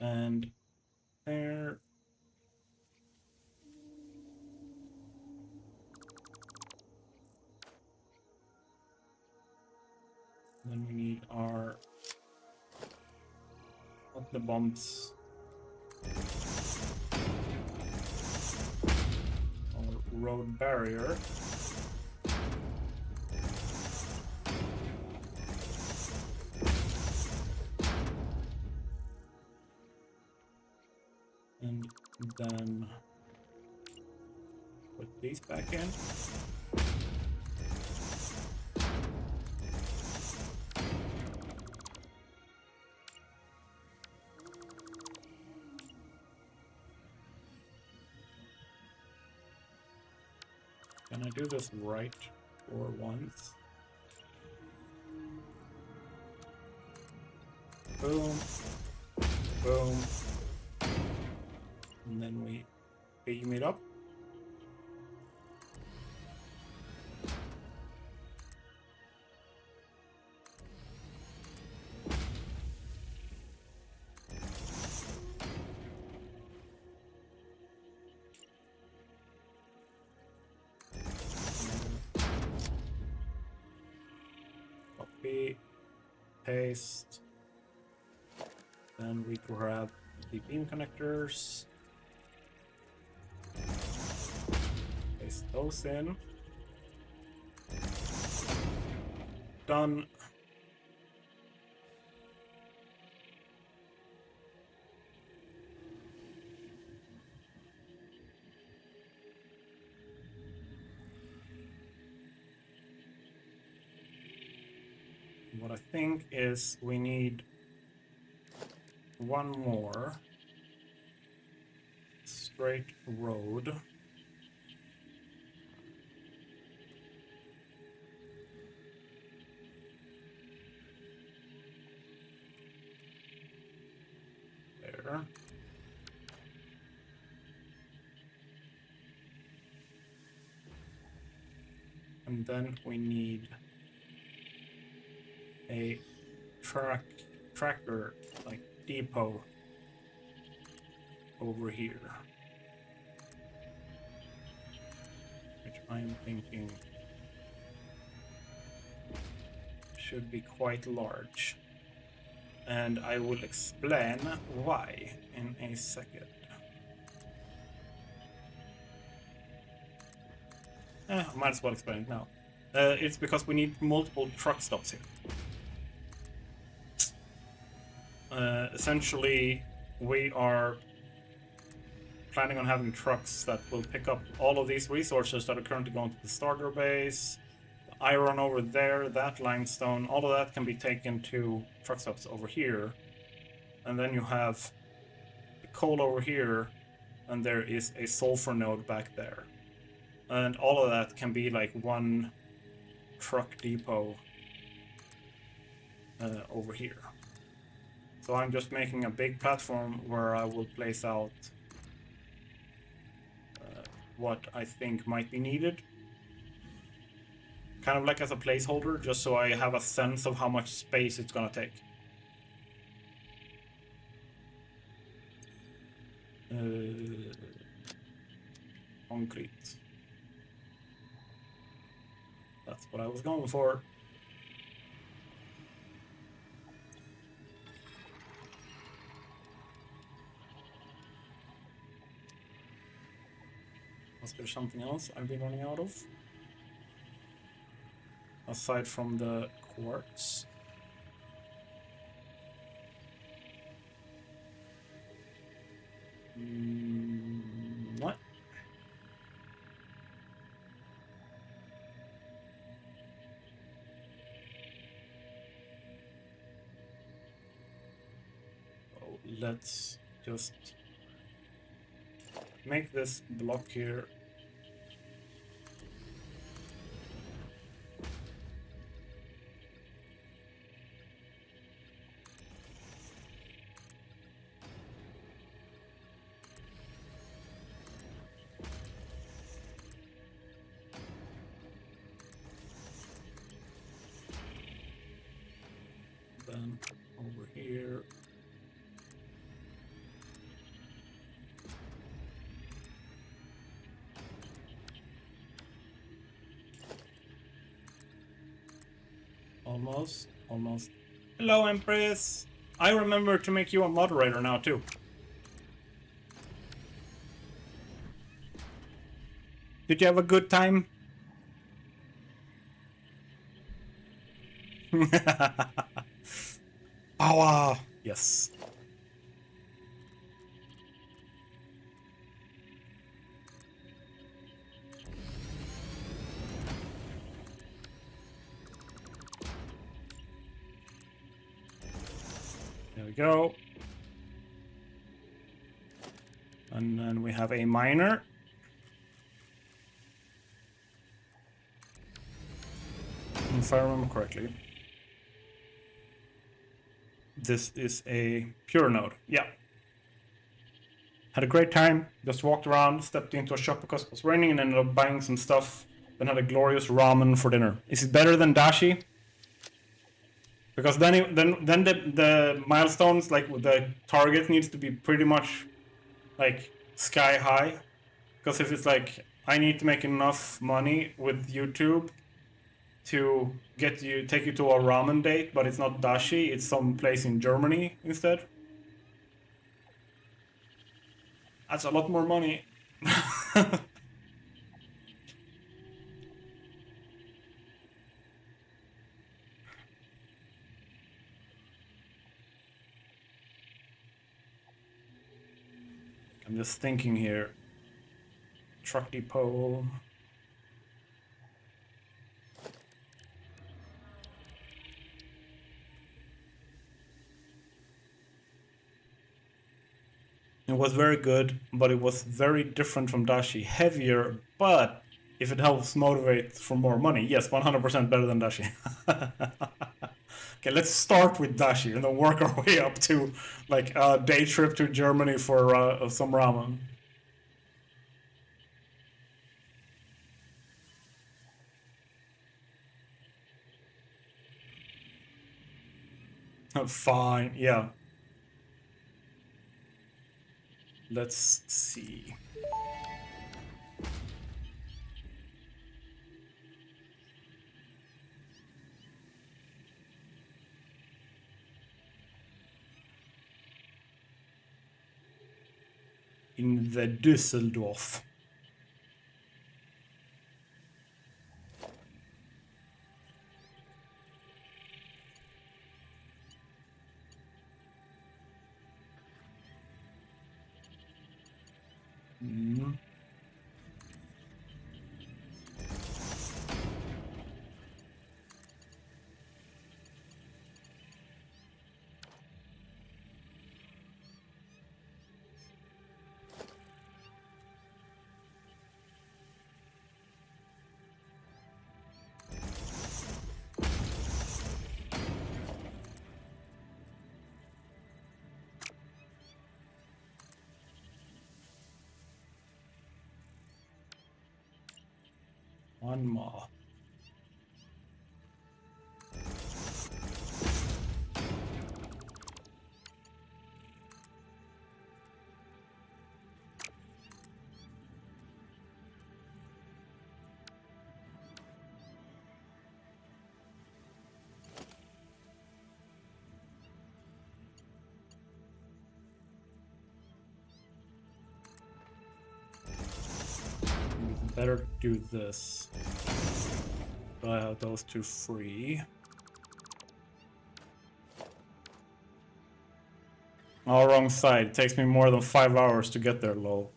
And there. Then we need our... What the bombs? Our road barrier. And then put these back in. Can I do this right for once? Boom. Boom. And then we beam it up. Copy, paste. Then we grab the beam connectors. Paste those in. Done. what I think is we need one more straight road. There. And then we need a tracker, like depot, over here. Which I'm thinking should be quite large. And I will explain why in a second. Might as well explain it now. It's because we need multiple truck stops here. Essentially, we are planning on having trucks that will pick up all of these resources that are currently going to the starter base. The iron over there, that limestone, all of that can be taken to truck stops over here. And then you have the coal over here, and there is a sulfur node back there. And all of that can be like one truck depot over here. So I'm just making a big platform where I will place out what I think might be needed. Kind of like as a placeholder, just so I have a sense of how much space it's gonna take. Concrete. That's what I was going for. Was there something else I've been running out of? Aside from the quartz. What? Oh, let's just make this block here. Then over here. Almost. Hello, Empress! I remember to make you a moderator now, too. Did you have a good time? Power! Yes. There we go. And then we have a miner. If I remember correctly. This is a pure node. Yeah. Had a great time. Just walked around, stepped into a shop because it was raining, and ended up buying some stuff. Then had a glorious ramen for dinner. Is it better than dashi? Because then the milestones, like the target, needs to be pretty much like sky high. Because if it's like I need to make enough money with YouTube to take you to a ramen date, but it's not dashi, it's some place in Germany instead. That's a lot more money. I'm just thinking here. Truck depot. It was very good, but it was very different from Dashi. Heavier, but if it helps motivate for more money, yes, 100% better than Dashi. Okay, let's start with Dashi and then work our way up to like a day trip to Germany for some ramen. Fine, yeah. Let's see. In the Düsseldorf. Mm. One more. Better do this. So I have those two free. Oh, wrong side. It takes me more than 5 hours to get there, lol.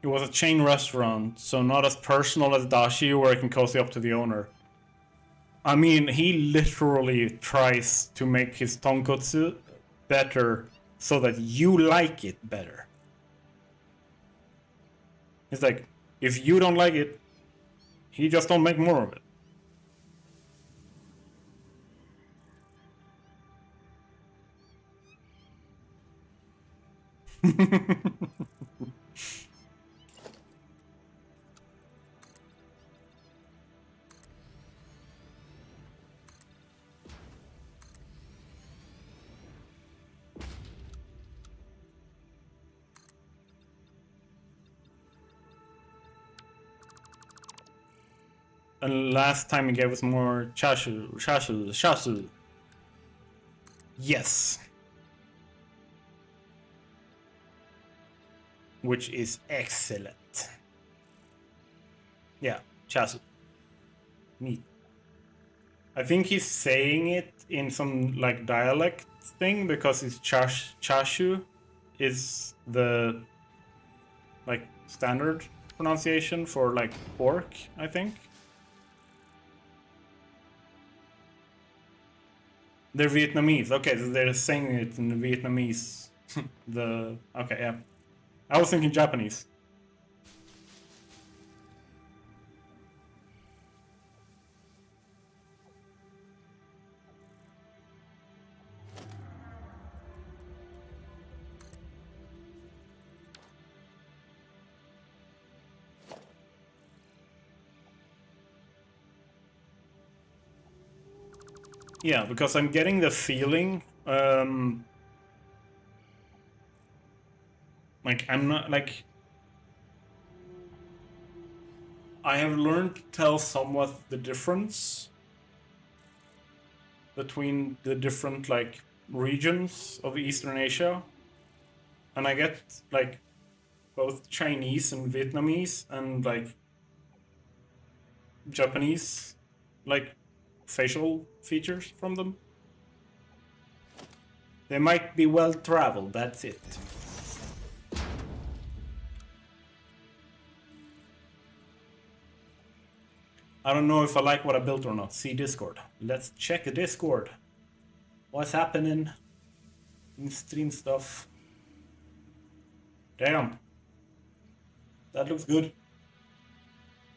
It was a chain restaurant, so not as personal as Dashi, where I can cozy up to the owner. I mean, he literally tries to make his tonkotsu better so that you like it better. It's like, if you don't like it, he just don't make more of it. And last time he gave us more shasu. Yes. Which is excellent. Yeah, chasu. Neat. I think he's saying it in some like dialect thing because it's chashu is the like standard pronunciation for like pork, I think. They're Vietnamese. Okay, so they're saying it in the Vietnamese. Okay, yeah. I was thinking Japanese. Yeah, because I'm getting the feeling, like I'm not like I have learned to tell somewhat the difference between the different like regions of Eastern Asia, and I get like both Chinese and Vietnamese and like Japanese like facial features from them. They might be well traveled, that's it. I don't know if I like what I built or not. See Discord. Let's check Discord. What's happening in stream stuff? Damn. That looks good.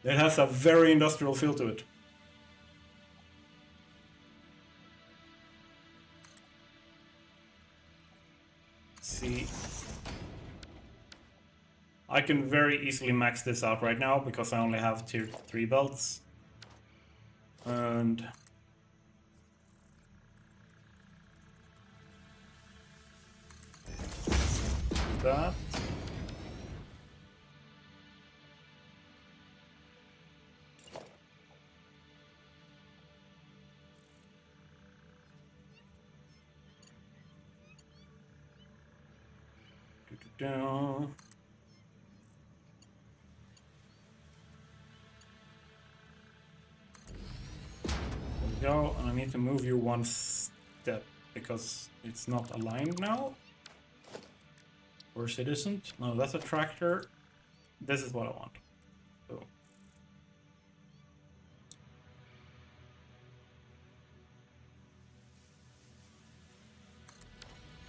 It has a very industrial feel to it. See. I can very easily max this out right now because I only have tier 3 belts. And that. Down. Go, and I need to move you one step because it's not aligned now. Of course it isn't. No, that's a tractor. This is what I want. So.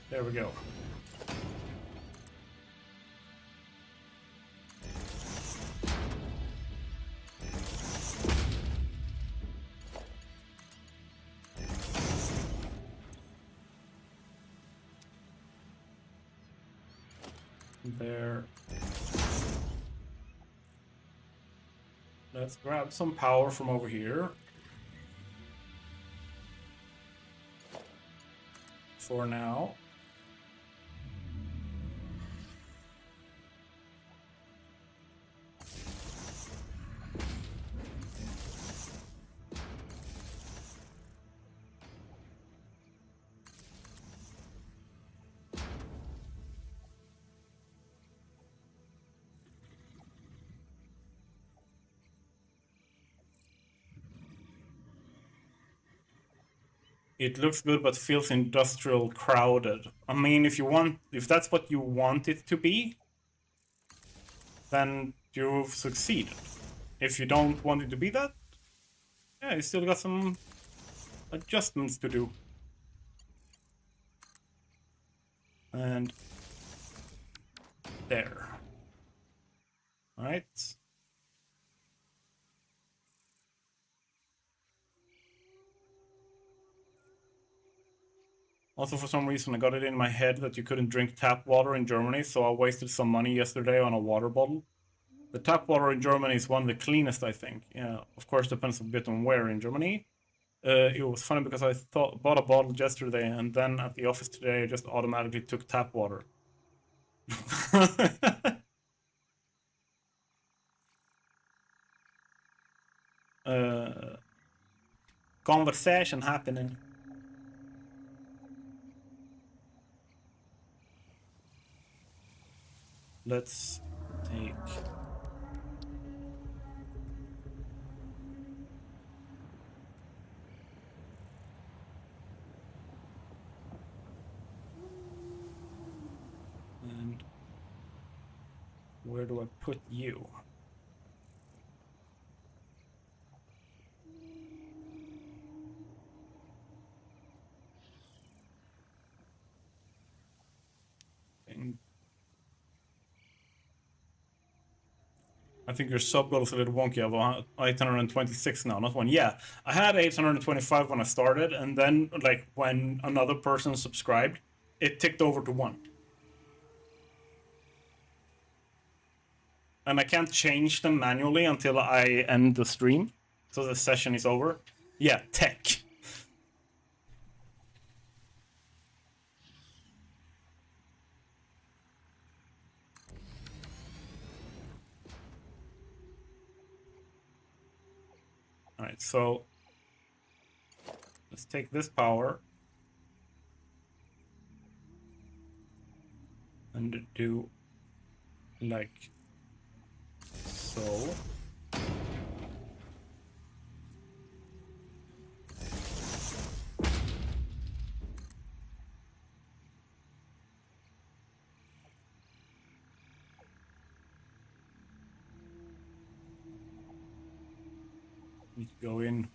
There we go. There. Let's grab some power from over here. For now. It looks good, but feels industrial crowded. I mean, if that's what you want it to be, then you've succeeded. If you don't want it to be that, yeah, you still got some adjustments to do. And there. Alright. Also, for some reason, I got it in my head that you couldn't drink tap water in Germany, so I wasted some money yesterday on a water bottle. The tap water in Germany is one of the cleanest, I think. Yeah, of course, depends a bit on where in Germany. It was funny because I bought a bottle yesterday, and then at the office today, I just automatically took tap water. Conversation happening. Let's take... And where do I put you? And I think your sub goal is a little wonky. I have 826 now, not one. Yeah, I had 825 when I started, and then like when another person subscribed, it ticked over to 1. And I can't change them manually until I end the stream, so the session is over. Yeah, tech. Alright, so let's take this power and do like so. Need to go in.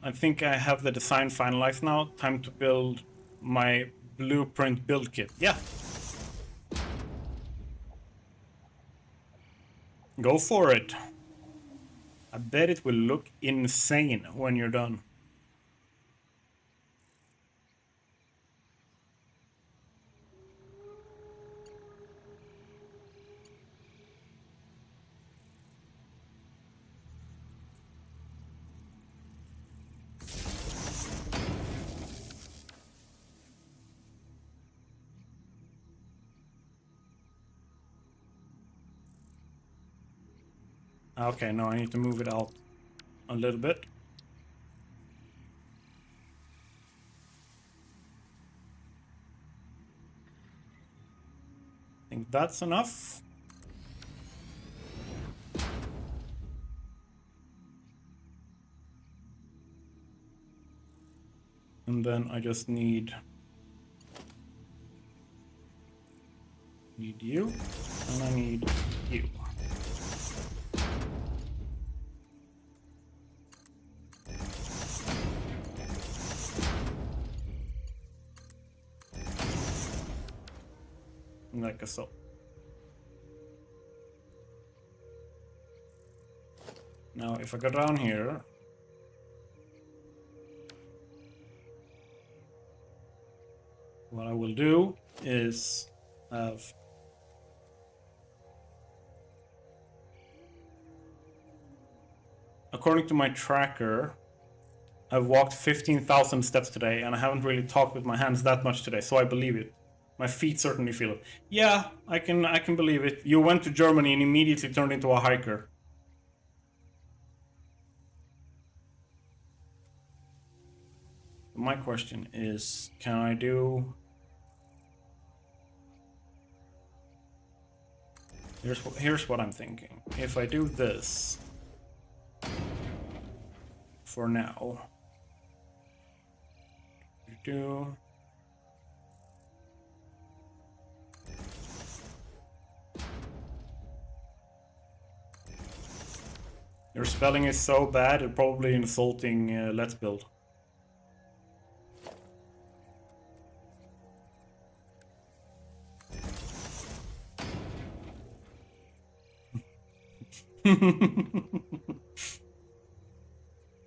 I think I have the design finalized now. Time to build my blueprint build kit. Yeah. Go for it. I bet it will look insane when you're done. Okay, now I need to move it out a little bit. I think that's enough. And then I just need you, and I need you. Like so. Now if I go down here, what I will do is have according to my tracker, I've walked 15,000 steps today and I haven't really talked with my hands that much today, so I believe it. My feet certainly feel it. Yeah, I can believe it. You went to Germany and immediately turned into a hiker. My question is, can I do... Here's what I'm thinking. If I do this for now, your spelling is so bad, it's probably insulting Let's Build.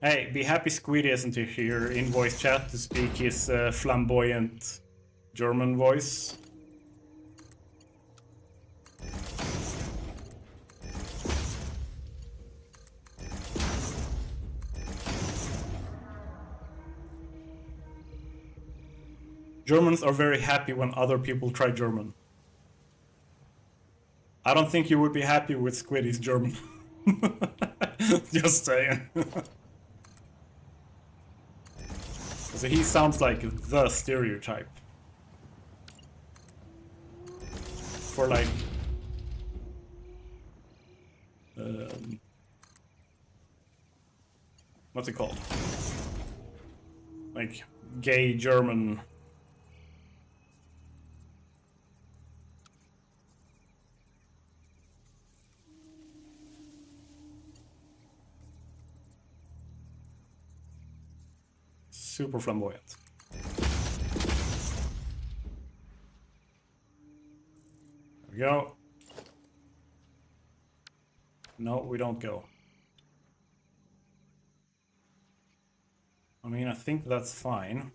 Hey, be happy Squeedy isn't here in voice chat to speak his flamboyant German voice. Germans are very happy when other people try German. I don't think you would be happy with Squiddy's German. Just saying. So he sounds like the stereotype. For like... what's it called? Like, gay German... super flamboyant. There we go. No, we don't go. I mean, I think that's fine.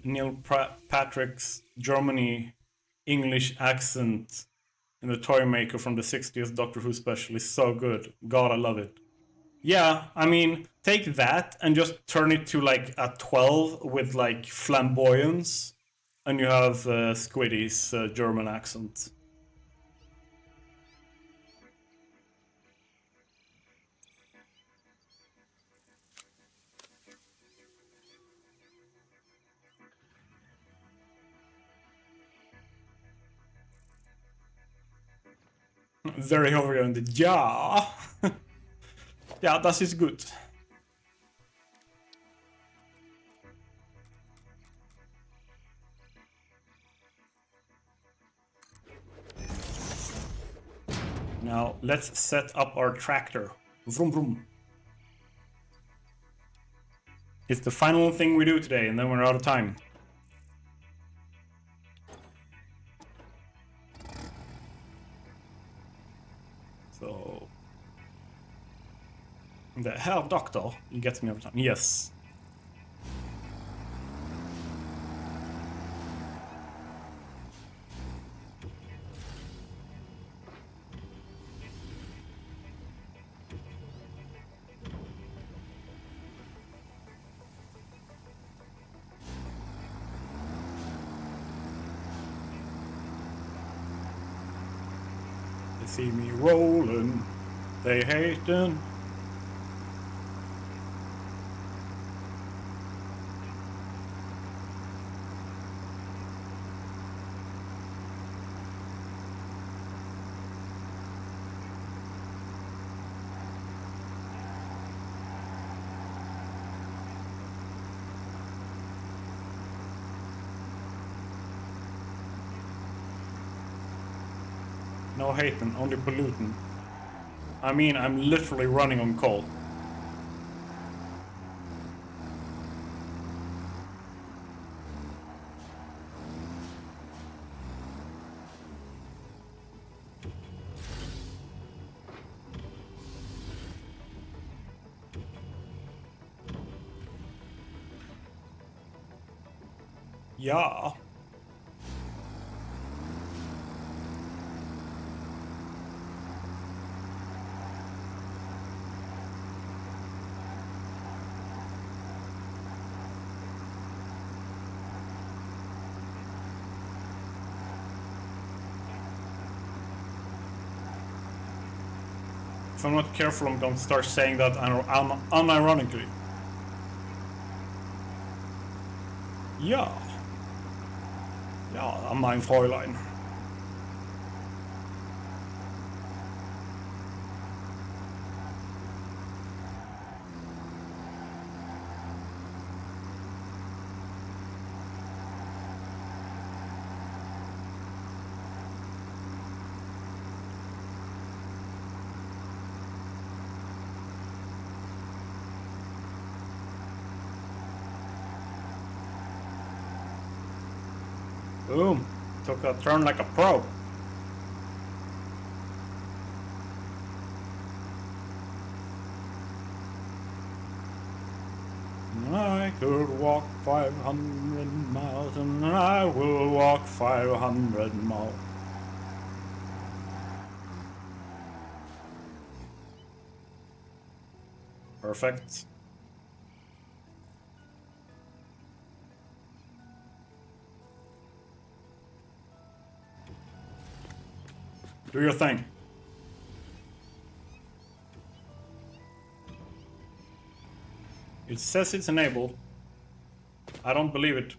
Neil Patrick's Germany English accent in the toy maker from the 60th Doctor Who special is so good. God, I love it. Yeah, I mean, take that and just turn it to like a 12 with like flamboyance, and you have Squiddy's German accent. Very overground. Ja. Ja, das ist gut. Now let's set up our tractor. Vroom vroom. It's the final thing we do today, and then we're out of time. So... The Herr Doctor, he gets me every time. Yes. They see me rolling, they hating. No hating, only polluting. I mean, I'm literally running on coal. Yeah. If I'm not careful, I'm going to start saying that unironically. Ja. Ja, mein Fräulein. Boom. Took a turn like a pro. I could walk 500 miles and I will walk 500 more. Perfect. Do your thing. It says it's enabled. I don't believe it.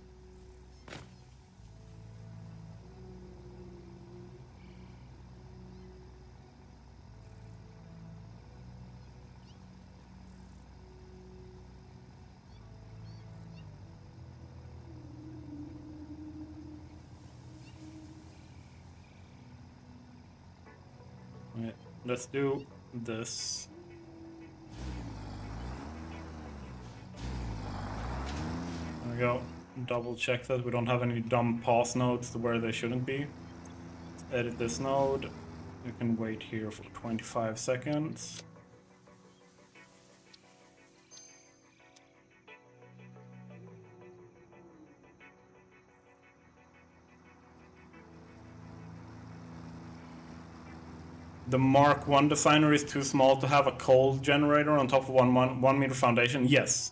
Right, let's do this. There we go. Double check that we don't have any dumb pass nodes where they shouldn't be. Let's edit this node. You can wait here for 25 seconds. the Mark 1 designer is too small to have a cold generator on top of 1 meter foundation? Yes.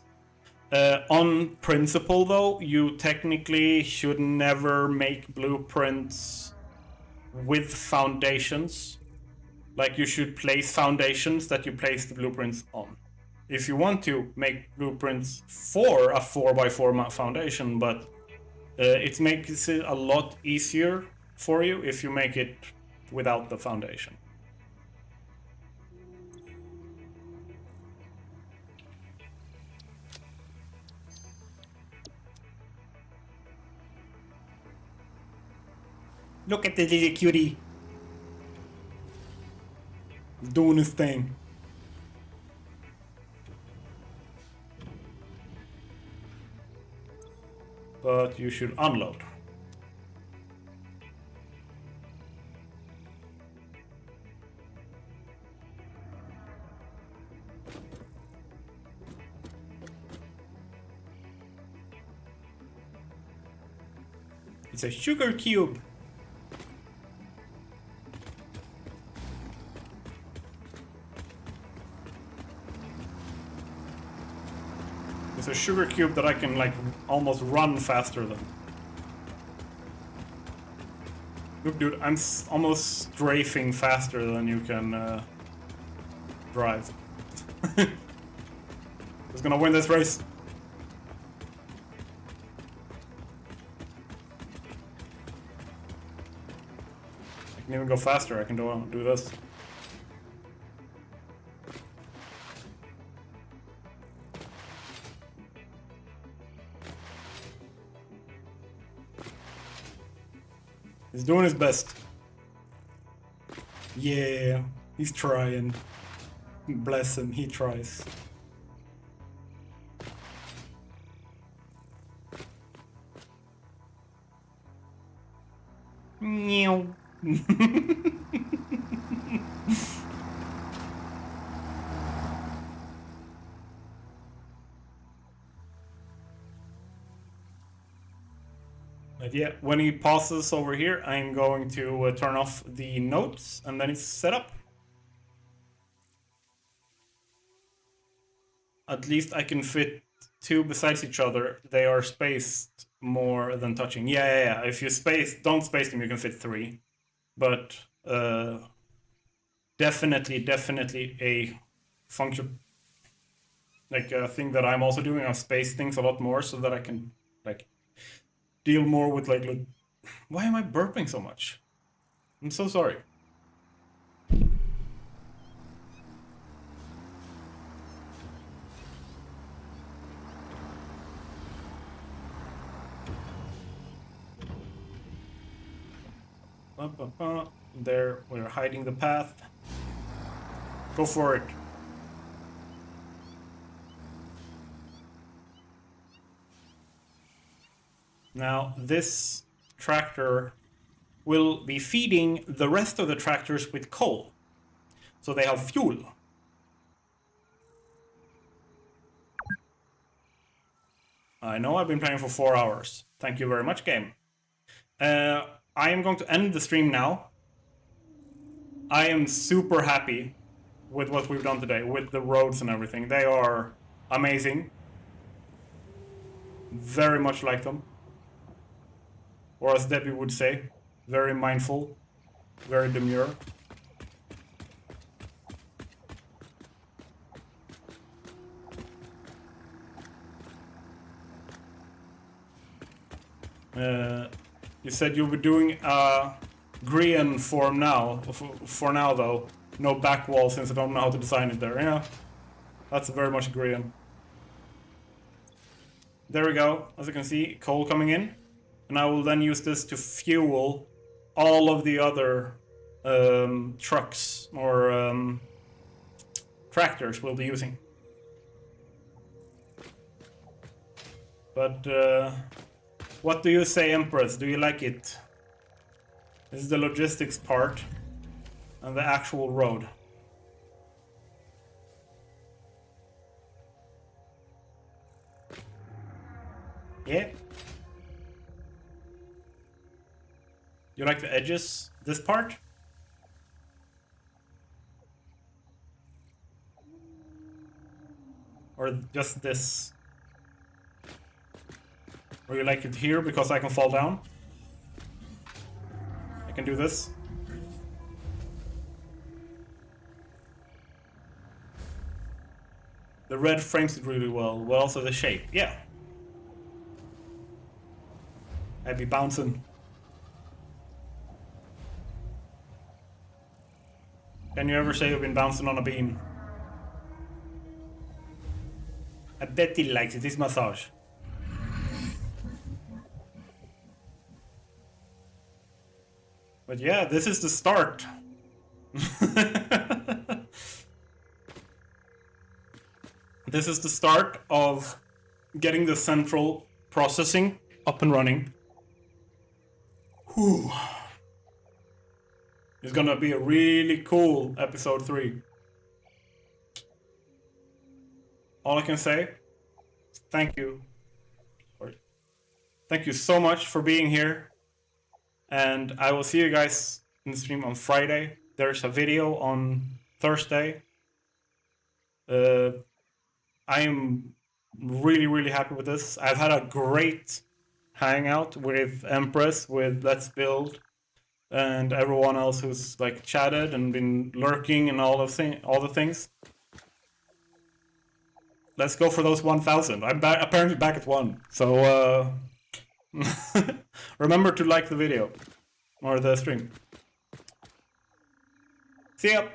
On principle, though, you technically should never make blueprints with foundations. Like, you should place foundations that you place the blueprints on. If you want to, make blueprints for a 4x4 foundation, but it makes it a lot easier for you if you make it without the foundation. Look at the little cutie. He's doing his thing. But you should unload. It's a sugar cube. It's a sugar cube that I can like almost run faster than. Look, dude, I'm almost strafing faster than you can drive. Who's gonna win this race? I can even go faster. I can do this. He's doing his best. Yeah, he's trying. Bless him, he tries. Meow. But yeah, when he pauses over here, I'm going to turn off the notes, and then it's set up. At least I can fit two besides each other. They are spaced more than touching. Yeah. If you don't space them, you can fit three. But definitely a function, like a thing that I'm also doing. I space things a lot more so that I can like deal more with like why am I burping so much? I'm so sorry. There, we're hiding the path. Go for it. Now, this tractor will be feeding the rest of the tractors with coal, so they have fuel. I know I've been playing for 4 hours. Thank you very much, game. I am going to end the stream now. I am super happy with what we've done today, with the roads and everything. They are amazing. Very much like them. Or as Debbie would say, very mindful, very demure. You said you were doing a Grian form now. For now, though, no back wall since I don't know how to design it there. Yeah, that's very much Grian. There we go. As you can see, coal coming in. And I will then use this to fuel all of the other trucks or tractors we'll be using. But what do you say, Empress? Do you like it? This is the logistics part and the actual road. Yeah. You like the edges? This part? Or just this? Or you like it here because I can fall down? I can do this. The red frames it really well. Well, also the shape. Yeah. I'd be bouncing. Can you ever say you've been bouncing on a beam? I bet he likes it. It's massage. But yeah, this is the start. This is the start of getting the central processing up and running. Whew. It's gonna be a really cool episode 3. All I can say, thank you. Thank you so much for being here. And I will see you guys in the stream on Friday. There's a video on Thursday. I am really, really happy with this. I've had a great hangout with Empress, with Let's Build, and everyone else who's like chatted and been lurking and all the things. Let's go for those 1,000. I'm apparently back at 1. So remember to like the video or the stream. See ya.